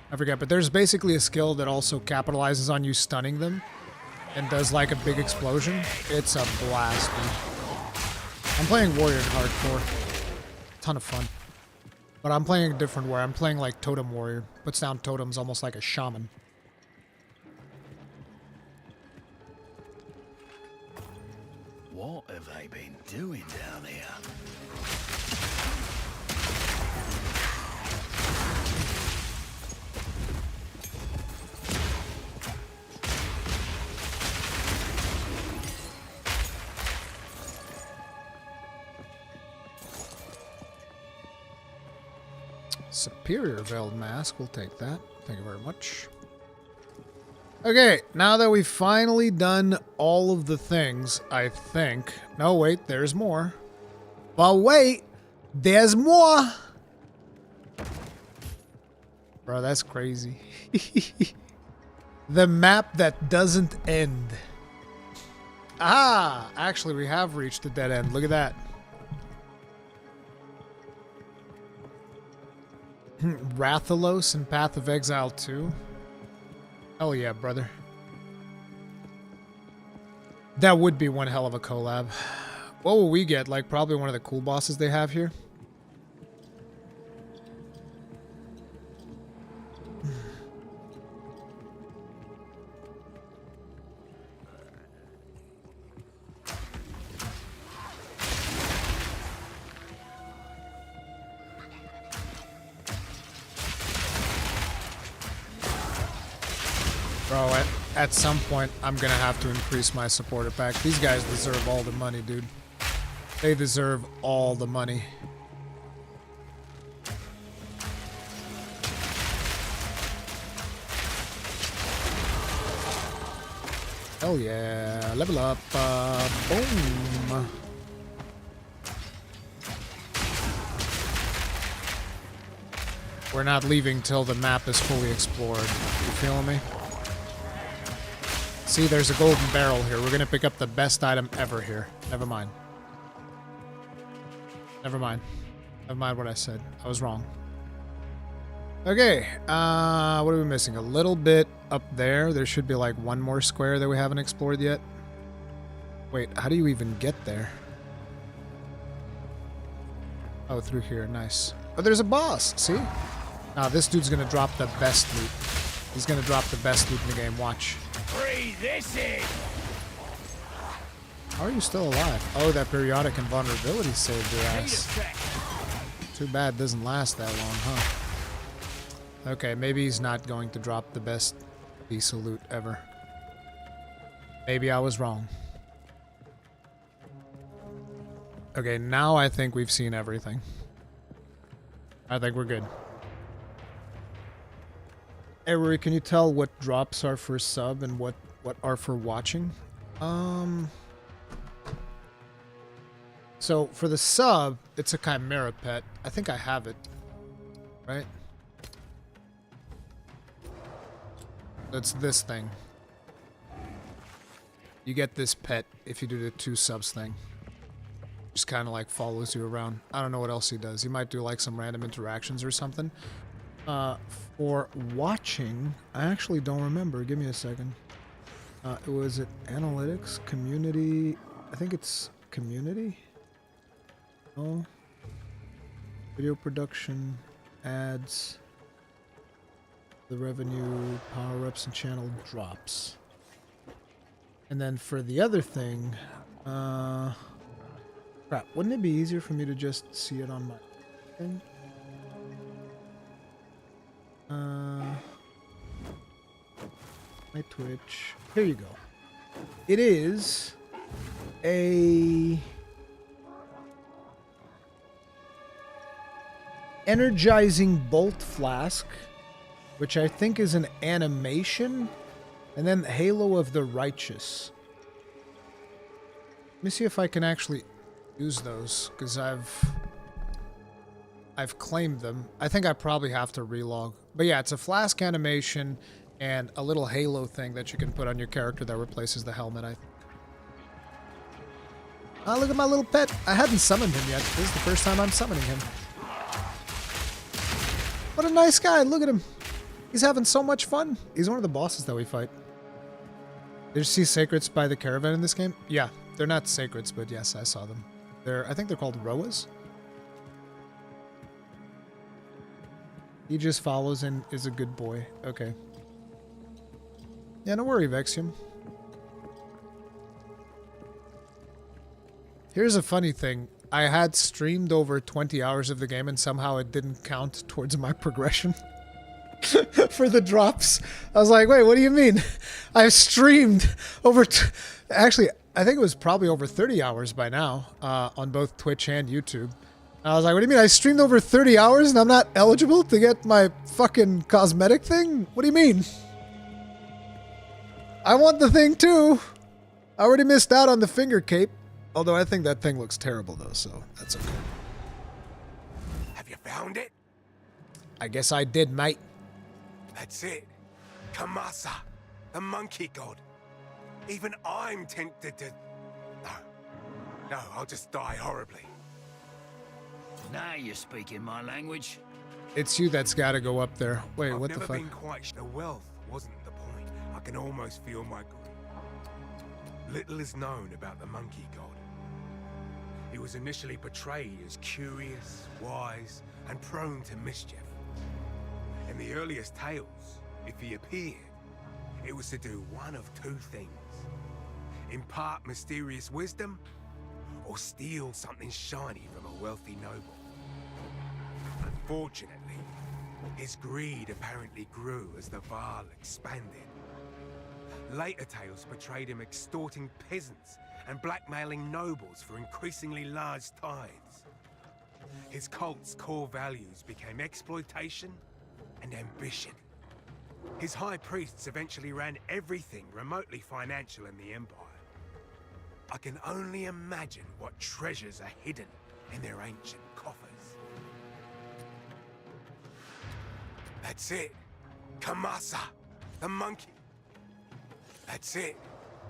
I forget, but there's basically a skill that also capitalizes on you stunning them and does like a big explosion. It's a blast, dude. I'm playing warrior in hardcore. Ton of fun. But I'm playing a different warrior. I'm playing like totem warrior. Puts down totems almost like a shaman. What have they been doing down here? Superior veiled mask. We'll take that. Thank you very much. Okay, now that we've finally done all of the things, I think... No, wait, there's more. But wait, there's more. Bro, that's crazy. The map that doesn't end. Ah, actually, we have reached the dead end. Look at that. Rathalos and Path of Exile 2. Hell yeah, brother. That would be one hell of a collab. What will we get? Like, probably one of the cool bosses they have here? Bro, at some point, I'm gonna have to increase my supporter pack. These guys deserve all the money, dude. They deserve all the money. Hell yeah. Level up. Boom. We're not leaving till the map is fully explored. You feeling me? See, there's a golden barrel here. We're gonna pick up the best item ever here. Never mind. Never mind. Never mind what I said. I was wrong. Okay, what are we missing? A little bit up there. There should be like one more square that we haven't explored yet. Wait, how do you even get there? Oh, through here. Nice. Oh, there's a boss. See? Now this dude's gonna drop the best loot. He's gonna drop the best loot in the game. Watch. Breathe this in. How are you still alive? Oh, that periodic invulnerability saved your ass. Too bad it doesn't last that long, huh? Okay, maybe he's not going to drop the best piece of loot ever. Maybe I was wrong. Okay, now I think we've seen everything. I think we're good. Hey, Ruri, can you tell what drops are for sub and what are for watching? So for the sub, it's a Chimera pet. I think I have it, right? It's this thing. You get this pet if you do the 2 subs thing. Just kind of like follows you around. I don't know what else he does. He might do like some random interactions or something. For watching, I actually don't remember. Give me a second. Was it analytics, community? I think it's community. Oh, video production, ads, the revenue, power-ups, and channel drops. And then for the other thing, crap, wouldn't it be easier for me to just see it on my thing? My Twitch. Here you go. It is a energizing bolt flask, which I think is an animation, and then Halo of the Righteous. Let me see if I can actually use those, because I've claimed them. I think I probably have to relog. But yeah, it's a flask animation and a little halo thing that you can put on your character that replaces the helmet, I think. Oh, look at my little pet. I hadn't summoned him yet. This is the first time I'm summoning him. What a nice guy. Look at him. He's having so much fun. He's one of the bosses that we fight. Did you see Sacreds by the Caravan in this game? Yeah, they're not Sacreds, but yes, I saw them. I think they're called Roas. He just follows and is a good boy. Okay. Yeah, don't worry, Vexium. Here's a funny thing. I had streamed over 20 hours of the game and somehow it didn't count towards my progression for the drops. I was like, wait, what do you mean? I've streamed over... Actually, I think it was probably over 30 hours by now on both Twitch and YouTube. I was like, what do you mean? I streamed over 30 hours and I'm not eligible to get my fucking cosmetic thing? What do you mean? I want the thing too. I already missed out on the finger cape. Although I think that thing looks terrible though, so that's okay. Have you found it? I guess I did, mate. That's it. Kamasa, the monkey god. Even I'm tempted to... No, I'll just die horribly. Now you're speaking my language. It's you that's got to go up there. Wait, what the I've fuck? never been quite... The wealth wasn't the point. I can almost feel my greed. Little is known about the monkey god. He was initially portrayed as curious, wise, and prone to mischief. In the earliest tales, if he appeared, it was to do one of two things. Impart mysterious wisdom, or steal something shiny from a wealthy noble. Unfortunately, his greed apparently grew as the Vaal expanded. Later tales portrayed him extorting peasants and blackmailing nobles for increasingly large tithes. His cult's core values became exploitation and ambition. His high priests eventually ran everything remotely financial in the Empire. I can only imagine what treasures are hidden in their ancient coffers. That's it. Kamasa, the monkey. That's it.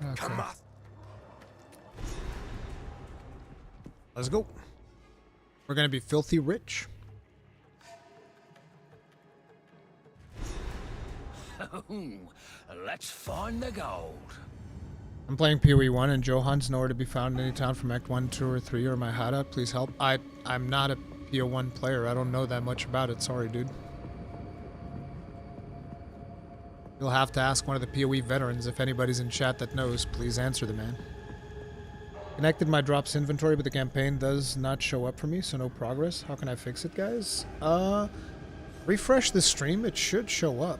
Okay. Kamasa. Let's go. We're gonna be filthy rich. Let's find the gold. I'm playing PoE 1 and Johan's nowhere to be found in any town from Act 1, 2, or 3, or my hideout. Please help. I'm not a PO1 player. I don't know that much about it. Sorry, dude. You'll have to ask one of the PoE veterans. If anybody's in chat that knows, please answer the man. Connected my drops inventory, but the campaign does not show up for me, so no progress. How can I fix it, guys? Refresh the stream. It should show up.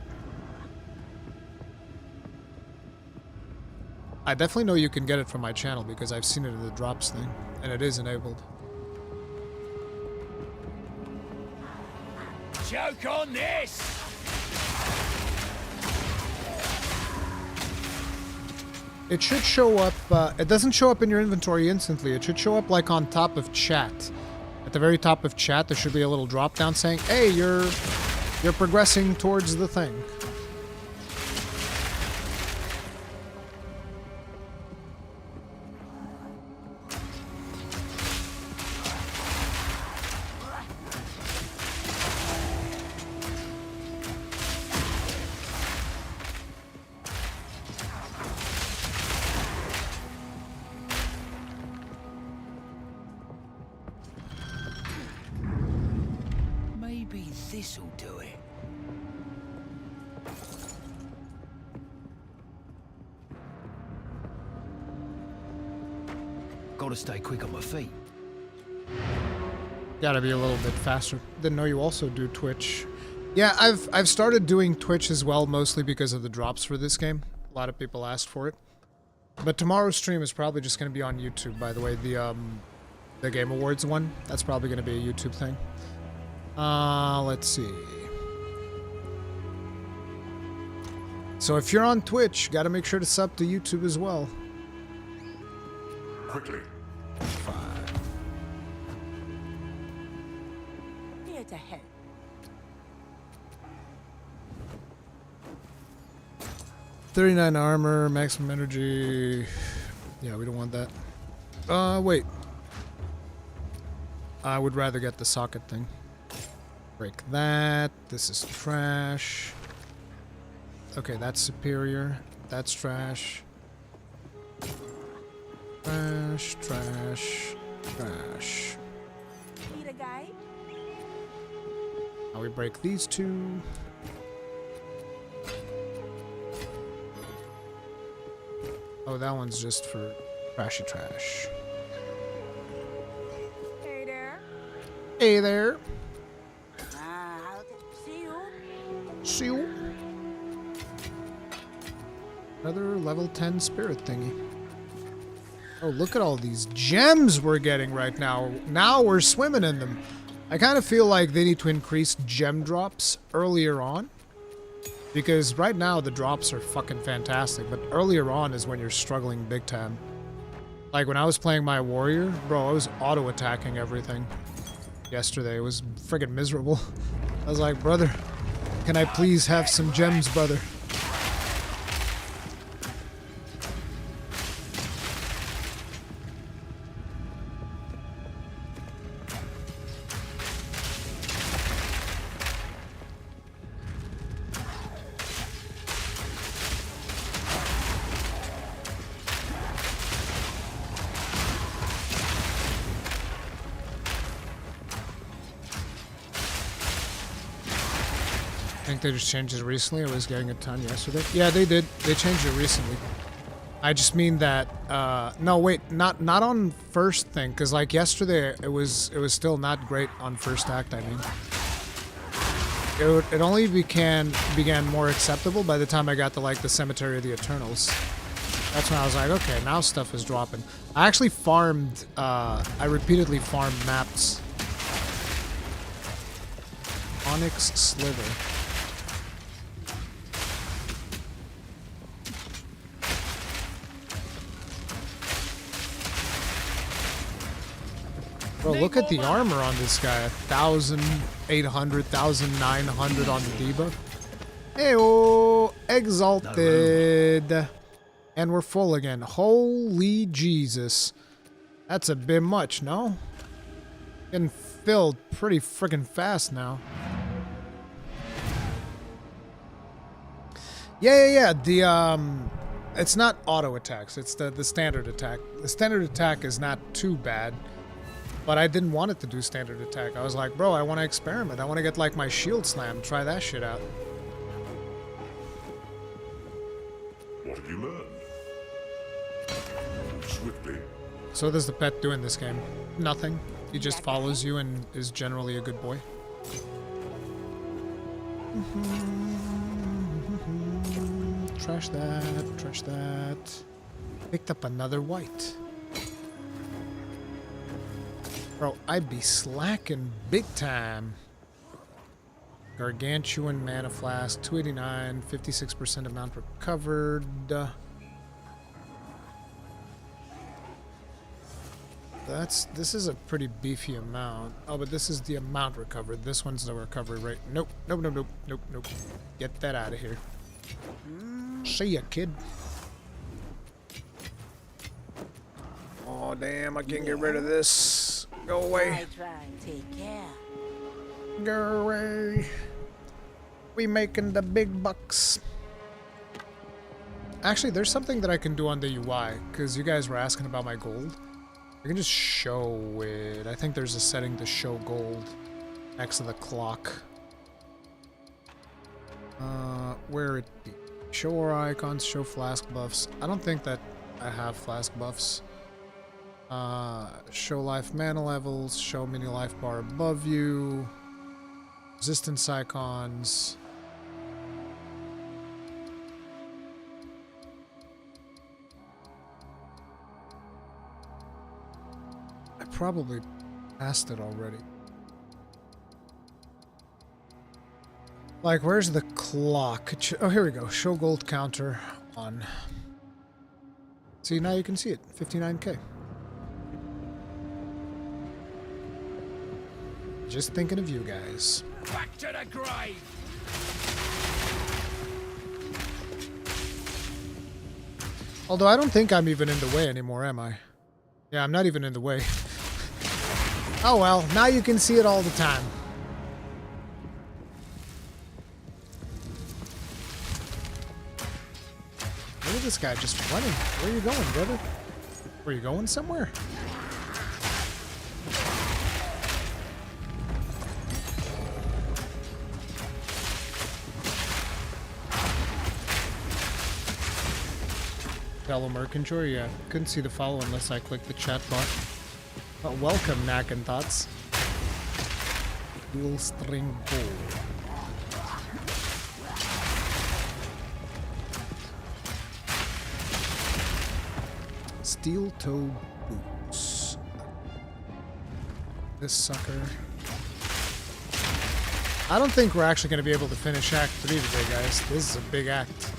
I definitely know you can get it from my channel because I've seen it in the drops thing, and it is enabled. Joke on this! It should show up, it doesn't show up in your inventory instantly. It should show up like on top of chat. At the very top of chat, there should be a little drop down saying, hey, you're progressing towards the thing. Maybe this'll do it. Gotta stay quick on my feet. Gotta be a little bit faster. Didn't know you also do Twitch. Yeah, I've started doing Twitch as well, mostly because of the drops for this game. A lot of people asked for it. But tomorrow's stream is probably just gonna be on YouTube, by the way. The Game Awards one. That's probably gonna be a YouTube thing. Let's see. So if you're on Twitch, gotta make sure to sub to YouTube as well. Quickly. Here to help. $39 armor, maximum energy. Yeah, we don't want that. Wait. I would rather get the socket thing. Break that. This is trash. Okay, that's superior. That's trash. Trash, trash, trash. Need a guide? Now we break these two. Oh, that one's just for trashy trash. Hey there. Hey there. See you. See you. Another level 10 spirit thingy. Oh, look at all these gems we're getting right now. Now we're swimming in them. I kind of feel like they need to increase gem drops earlier on. Because right now the drops are fucking fantastic, but earlier on is when you're struggling big time. Like when I was playing my warrior, bro, I was auto-attacking everything yesterday. It was friggin' miserable. I was like, brother, can I please have some gems, brother? I think they just changed it recently. I was getting a ton yesterday. Yeah, they did. They changed it recently. I just mean that. No, wait, not on first thing, because like yesterday, it was still not great on first act. I mean, it only began more acceptable by the time I got to like the Cemetery of the Eternals. That's when I was like, okay, now stuff is dropping. I actually farmed. I repeatedly farmed maps. Onyx Slither. Bro, look at the armor on this guy. 1,800, 1,900 on the debuff. Heyo, exalted. And we're full again. Holy Jesus. That's a bit much, no? Getting filled pretty freaking fast now. Yeah. It's not auto attacks. It's the standard attack. The standard attack is not too bad. But I didn't want it to do standard attack. I was like, bro, I want to experiment. I want to get like my shield slam. Try that shit out. What have you learned? Swiftly. So what does the pet do in this game? Nothing. He just follows you and is generally a good boy. Trash that. Trash that. Picked up another white. Bro, I'd be slacking big time. Gargantuan mana flask, 289, 56% amount recovered. This is a pretty beefy amount. Oh, but this is the amount recovered. This one's the recovery rate. Nope. Get that out of here. See ya, kid. Oh, damn, I can't get rid of this. Go away. I try and take care. Go away. We making the big bucks. Actually, there's something that I can do on the UI, because you guys were asking about my gold. I can just show it. I think there's a setting to show gold next to the clock. Where it be? Show our icons, show flask buffs. I don't think that I have flask buffs. Show life mana levels, show mini life bar above you, resistance icons. I probably passed it already. Like, where's the clock? Oh, here we go. Show gold counter on. See, now you can see it. 59k. Just thinking of you guys. Back to the grave. Although I don't think I'm even in the way anymore, am I? Yeah, I'm not even in the way. Oh well, now you can see it all the time. Look at this guy just running. Where are you going, brother? Were you going somewhere? Fellow Mercantor, yeah. Couldn't see the follow unless I clicked the chat bar. Oh, welcome, Knack and Thoughts. Dual string bow. Steel toe boots. This sucker. I don't think we're actually going to be able to finish Act 3 today, guys. This is a big act.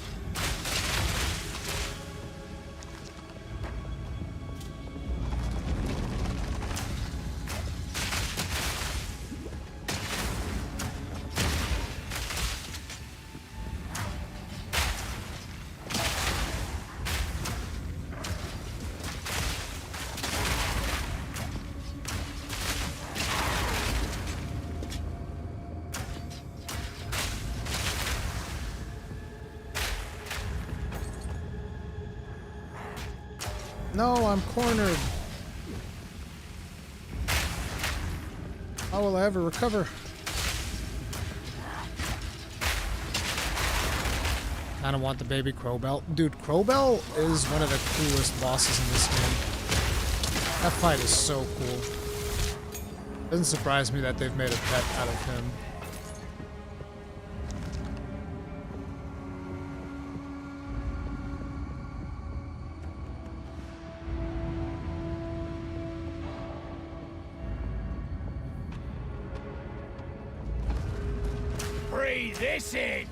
No, I'm cornered. How will I ever recover? I don't want the baby Crowbell. Dude, Crowbell is one of the coolest bosses in this game. That fight is so cool. Doesn't surprise me that they've made a pet out of him. Breathe this in!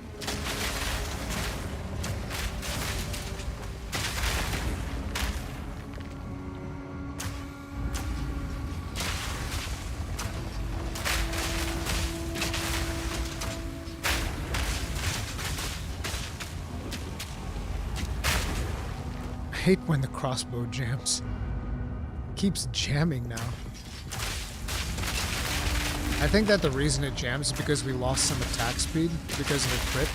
I hate when the crossbow jams. Keeps jamming now. I think that the reason it jams is because we lost some attack speed because of the crit.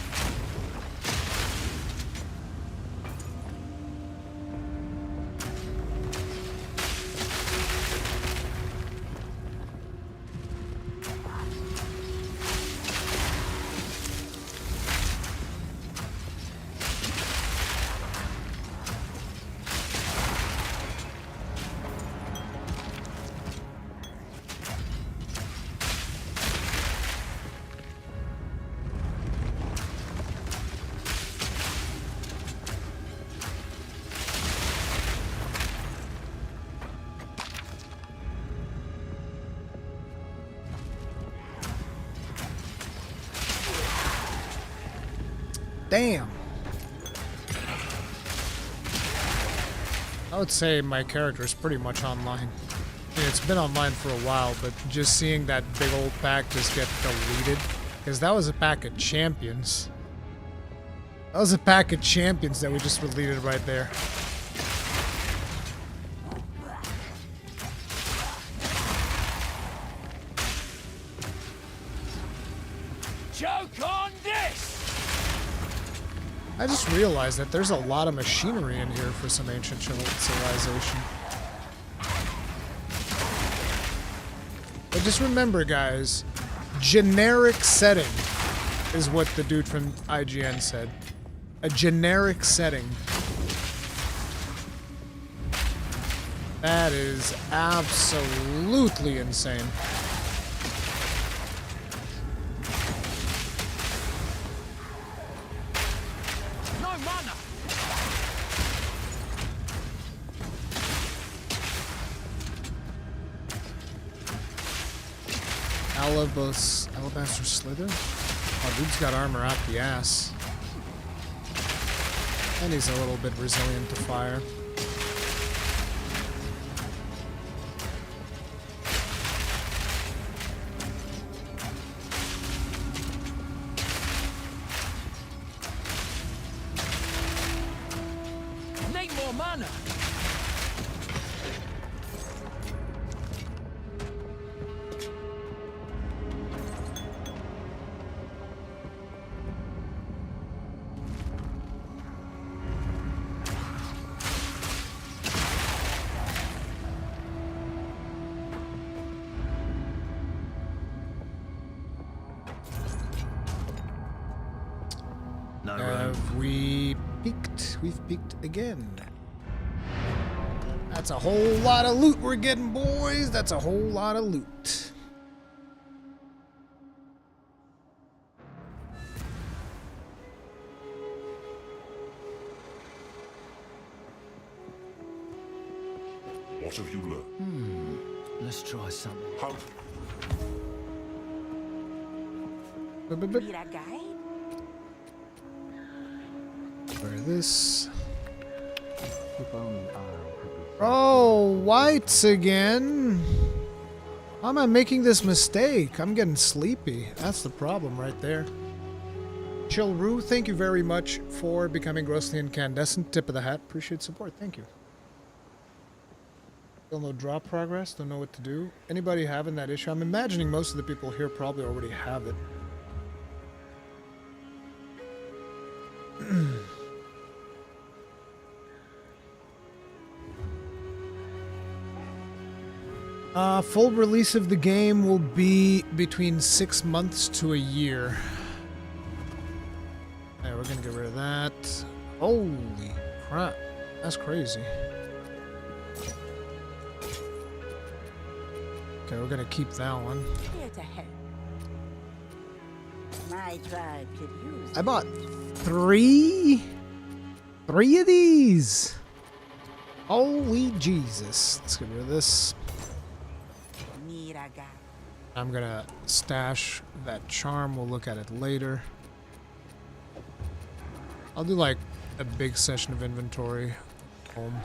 Damn. I would say my character is pretty much online. I mean, it's been online for a while, but just seeing that big old pack just get deleted, because that was a pack of champions. That was a pack of champions that we just deleted right there. Joke on this! I just realized that there's a lot of machinery in here for some ancient civilization. But just remember, guys, generic setting is what the dude from IGN said. A generic setting. That is absolutely insane. Alabaster Slither? Oh, dude's got armor out the ass. And he's a little bit resilient to fire. Need more mana! Have we peaked? We've peaked again. That's a whole lot of loot we're getting, boys. That's a whole lot of loot. What have you learned? Let's try something. How? Need a guide? Where this? If only I could be Oh, whites again. How am I making this mistake? I'm getting sleepy. That's the problem right there. Chillroo, thank you very much for becoming grossly incandescent. Tip of the hat. Appreciate support. Thank you. Still no drop progress. Don't know what to do. Anybody having that issue? I'm imagining most of the people here probably already have it. Full release of the game will be between 6 months to a year. Alright, we're gonna get rid of that. Holy crap. That's crazy. Okay, we're gonna keep that one. Here to help. My tribe could use I bought three of these. Holy Jesus. Let's get rid of this. need a guy. I'm gonna stash that charm. We'll look at it later. I'll do like a big session of inventory. Home.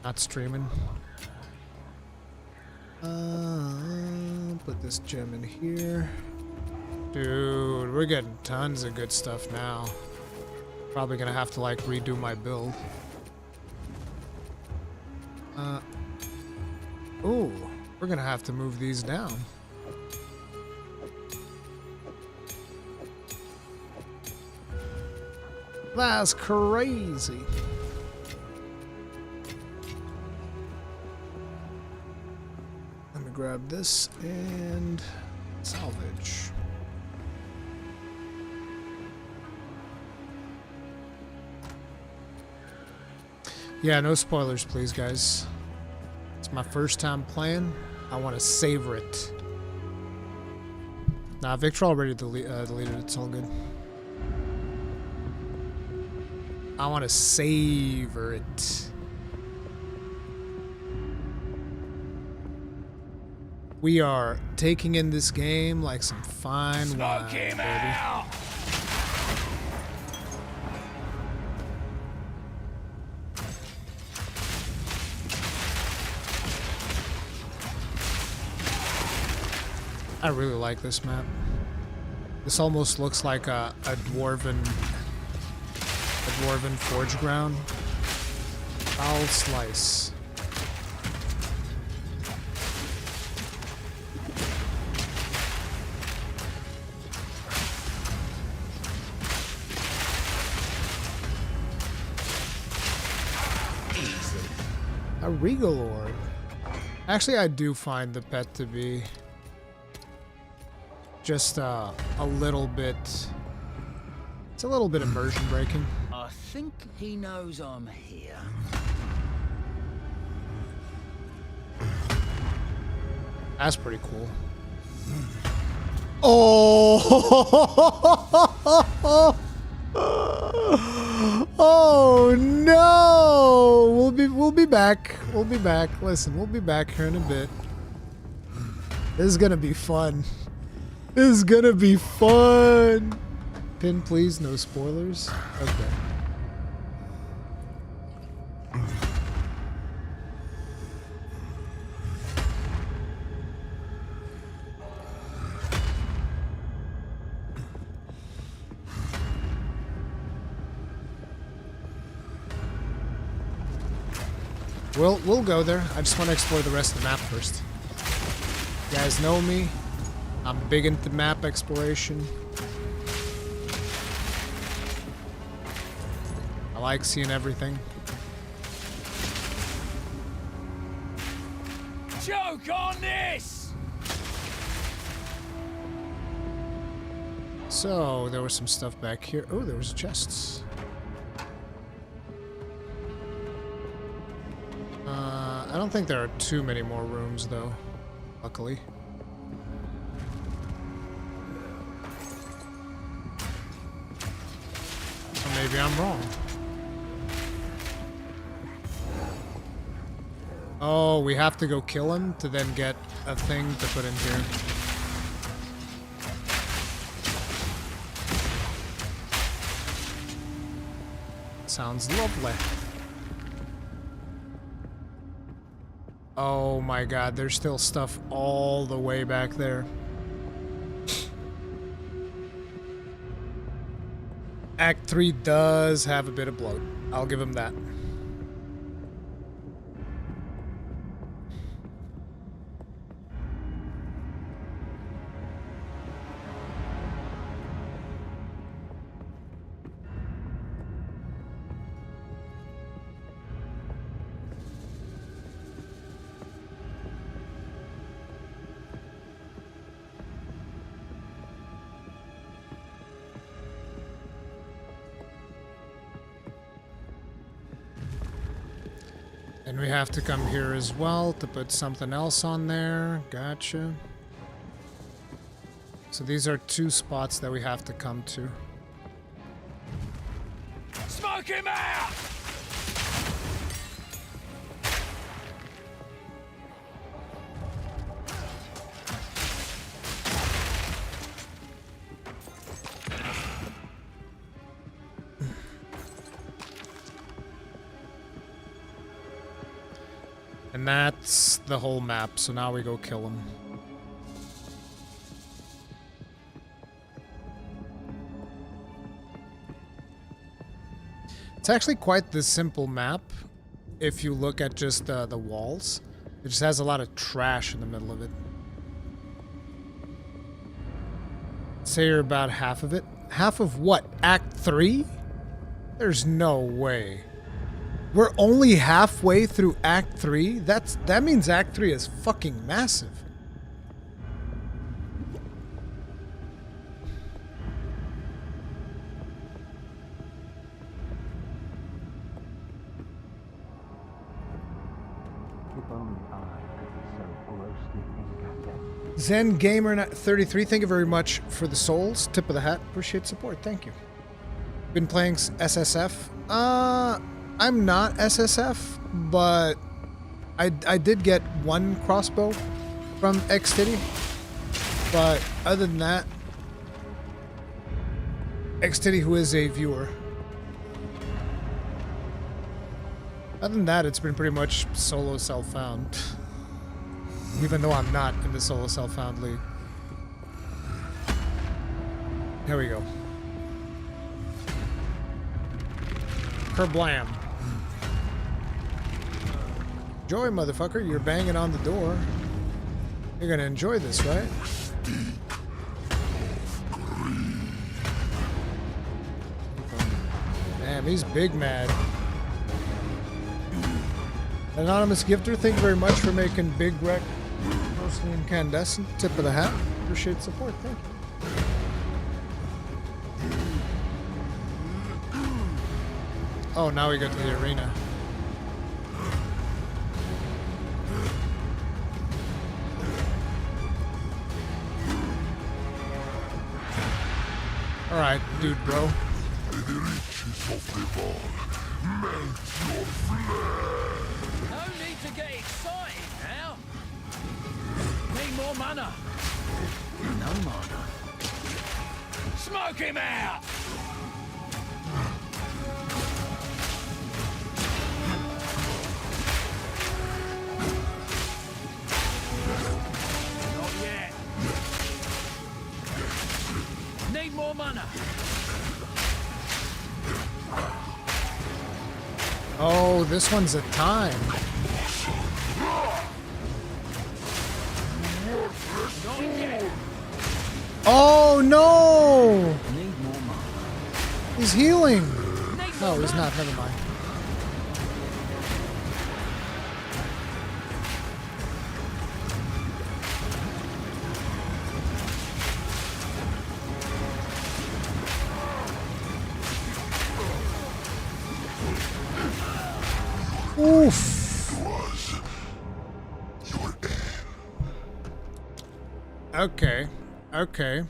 Not streaming. Put this gem in here. Dude, we're getting tons of good stuff now. Probably gonna have to like redo my build. Ooh, we're gonna have to move these down. That's crazy. Let me grab this and salvage. Yeah, no spoilers, please, guys. It's my first time playing. I want to savor it. Nah, Victor already deleted it. It's all good. I want to savor it. We are taking in this game like some fine wine, baby. I really like this map. This almost looks like a dwarven forge ground. Foul slice. A regal orb. Actually, I do find the pet to be just a little bit. It's a little bit immersion breaking. I think he knows I'm here. That's pretty cool. Oh! Oh no! We'll be back. We'll be back. Listen, we'll be back here in a bit. This is gonna be fun. This is gonna be fun. Pin, please. No spoilers. Okay. We'll go there. I just want to explore the rest of the map first. You guys know me. I'm big into map exploration. I like seeing everything. Joke on this! So, there was some stuff back here. Oh, there was chests. I don't think there are too many more rooms, though. Luckily. Or maybe I'm wrong. Oh, we have to go kill him to then get a thing to put in here. Sounds lovely. Oh my god, there's still stuff all the way back there. Act 3 does have a bit of bloat. I'll give him that. And we have to come here as well to put something else on there. Gotcha. So these are 2 spots that we have to come to. Smoke him out! And that's the whole map, so now we go kill him. It's actually quite the simple map if you look at just the walls. It just has a lot of trash in the middle of it. Say you're about half of it. Half of what? Act 3? There's no way. We're only halfway through Act 3? That means Act 3 is fucking massive. If only I could be so grossly incapable. Zen Gamer 33, thank you very much for the souls. Tip of the hat. Appreciate support. Thank you. Been playing SSF. I'm not SSF, but I did get 1 crossbow from Xtitty. But other than that, Xtitty, who is a viewer. Other than that, it's been pretty much solo self-found. Even though I'm not in the solo self-found league. Here we go. Kerblam. Enjoy, motherfucker. You're banging on the door. You're gonna enjoy this, right? Damn, he's big mad. Anonymous Gifter, thank you very much for making Big Wreck mostly incandescent. Tip of the hat. Appreciate support. Thank you. Oh, now we go to the arena. Alright, dude, bro. No need to get excited now. Need more mana. No mana. Smoke him out! Not yet. Need more mana. Oh, this one's a time. Oh no! He's healing. No, he's not. Never mind. Oof. Okay. Okay.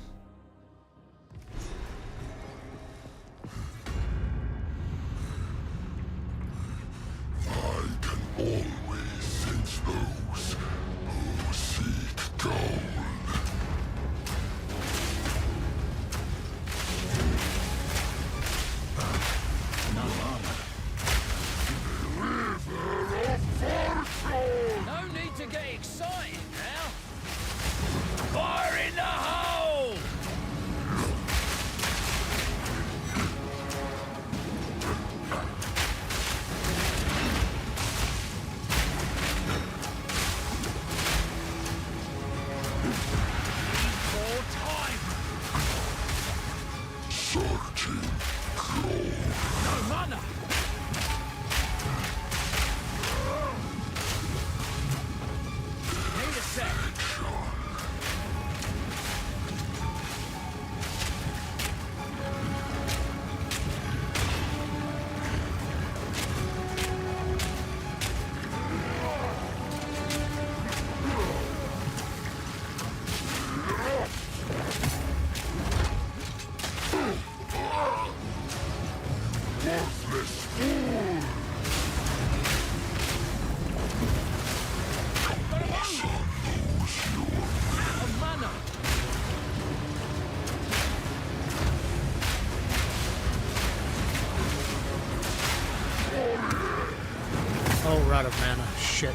I can always sense those who seek gold. No need to get excited now. Fire in the hole! Oh, we're out of mana. Shit.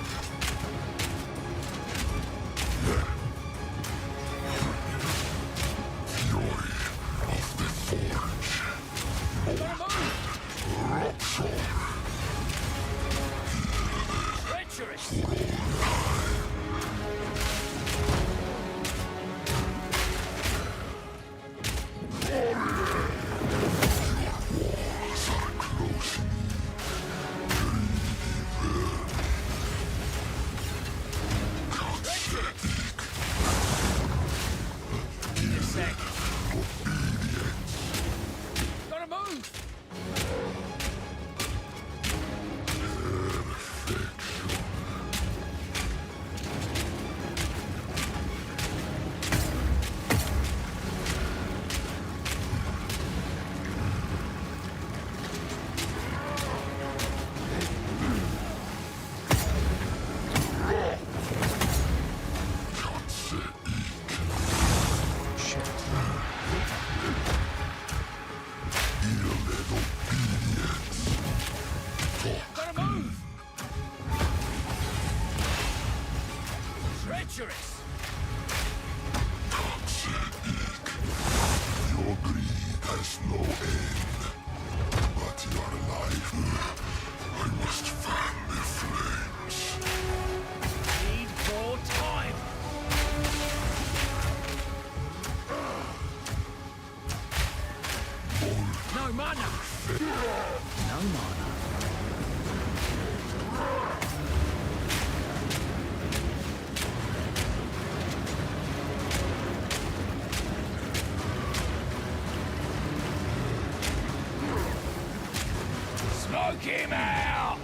Smoke him out!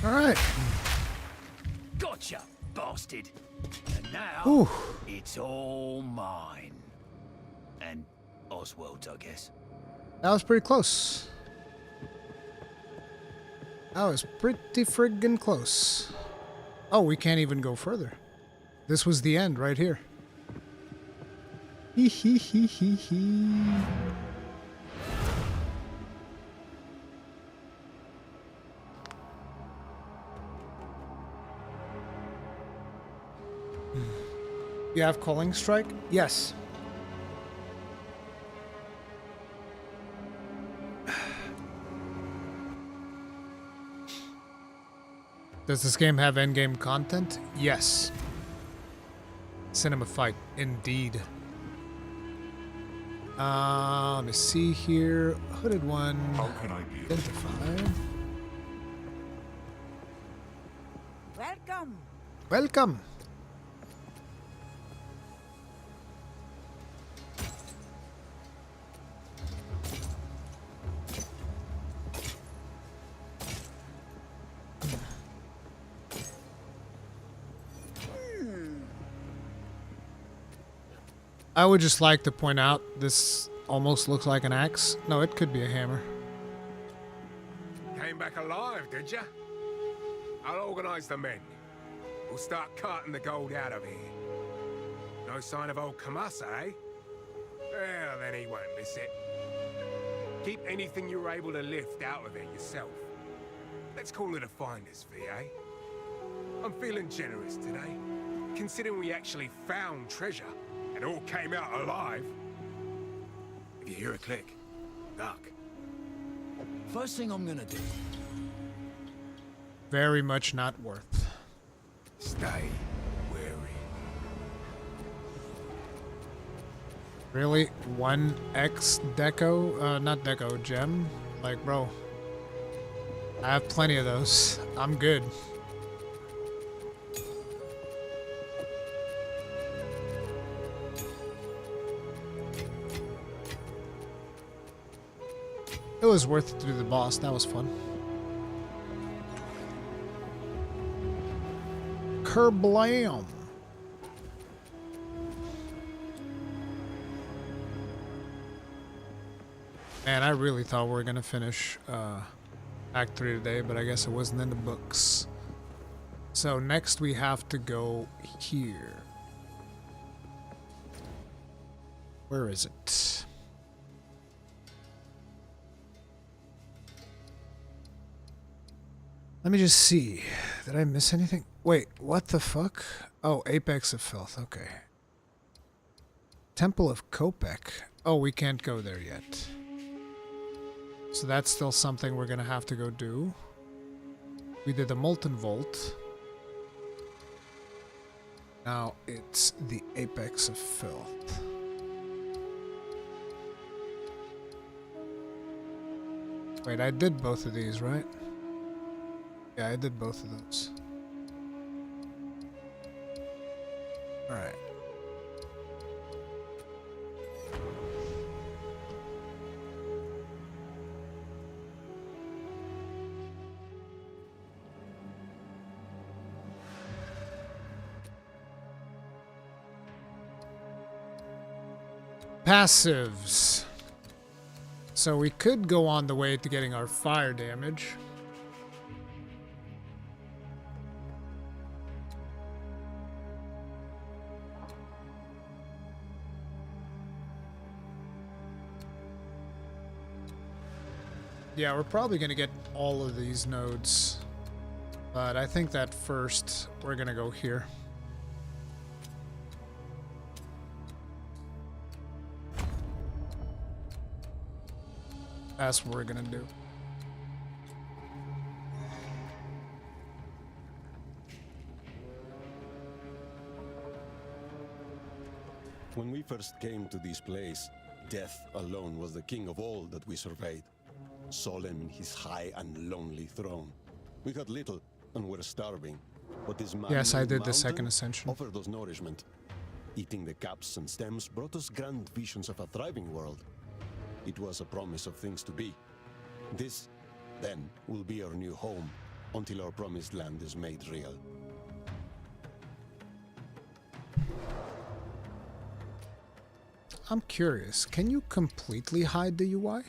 All right. Gotcha, bastard. And now, Ooh. it's all mine. And Oswald's, I guess. That was pretty close. That was pretty friggin' close. Oh, we can't even go further. This was the end right here. Hee hee hee hee hee. You have Calling Strike? Yes. Does this game have endgame content? Yes. Cinema fight, indeed. Let me see here. Hooded one. How can I be? Identified. Welcome. Welcome. I would just like to point out this almost looks like an axe. No, it could be a hammer. Came back alive, did ya? I'll organize the men. We'll start carting the gold out of here. No sign of old Kamasa, eh? Well, then he won't miss it. Keep anything you're able to lift out of it yourself. Let's call it a finder's fee, eh? I'm feeling generous today, considering we actually found treasure and all came out alive. If you hear a click, duck. First thing I'm gonna do. Very much not worth. Stay wary. Really? 1x deco? Not deco, gem? Like, bro. I have plenty of those. I'm good. It was worth it to do the boss. That was fun. Kerblam. Man, I really thought we were gonna finish Act 3 today, but I guess it wasn't in the books. So next we have to go here. Where is it? Let me just see. Did I miss anything? Wait, what the fuck? Oh, Apex of Filth. Okay. Temple of Kopek. Oh, we can't go there yet. So that's still something we're gonna have to go do. We did the Molten Vault. Now it's the Apex of Filth. Wait, I did both of these, right? Yeah, I did both of those. Alright. Passives. So we could go on the way to getting our fire damage. Yeah, we're probably going to get all of these nodes. But I think that first we're going to go here. That's what we're gonna do. When we first came to this place, death alone was the king of all that we surveyed. Solemn in his high and lonely throne. We had little and were starving, but this Yes, I did the mountain second ascension. offered us nourishment. Eating the caps and stems brought us grand visions of a thriving world. It was a promise of things to be. This, then, will be our new home until our promised land is made real. I'm curious, can you completely hide the UI?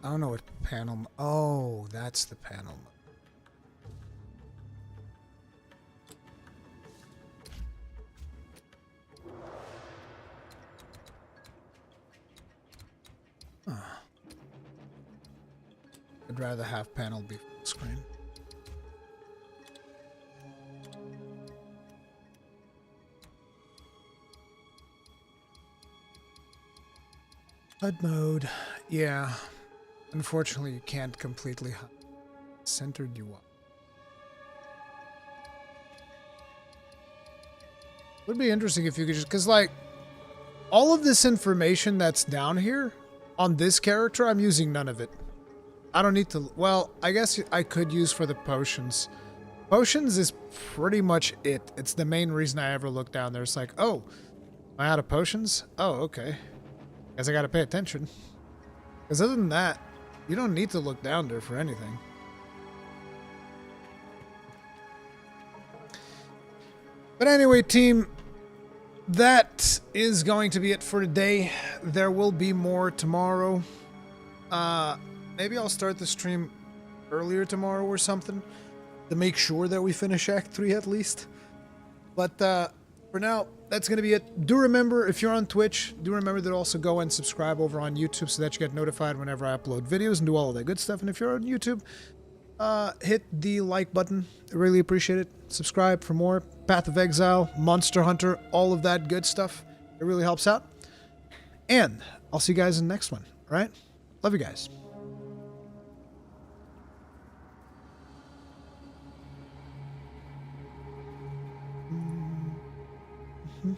I don't know what panel... Oh, that's the panel. Huh. I'd rather have panel be full screen. HUD mode. Yeah. Unfortunately, you can't completely hide centered UI. Would be interesting if you could just, because like all of this information that's down here on this character, I'm using none of it. I don't need to. Well, I guess I could use for the potions. Potions is pretty much it. It's the main reason I ever look down there. It's like, oh, am I out of potions? Oh, okay. Guess I gotta pay attention. Because other than that, you don't need to look down there for anything. But anyway, team, that is going to be it for today. There will be more tomorrow. Maybe I'll start the stream earlier tomorrow or something to make sure that we finish Act 3 at least. But for now, that's going to be it. Do remember, if you're on Twitch, do remember to also go and subscribe over on YouTube so that you get notified whenever I upload videos and do all of that good stuff. And if you're on YouTube, hit the like button. I really appreciate it. Subscribe for more. Path of Exile, Monster Hunter, all of that good stuff. It really helps out. And I'll see you guys in the next one. All right? Love you guys. Mm-hmm.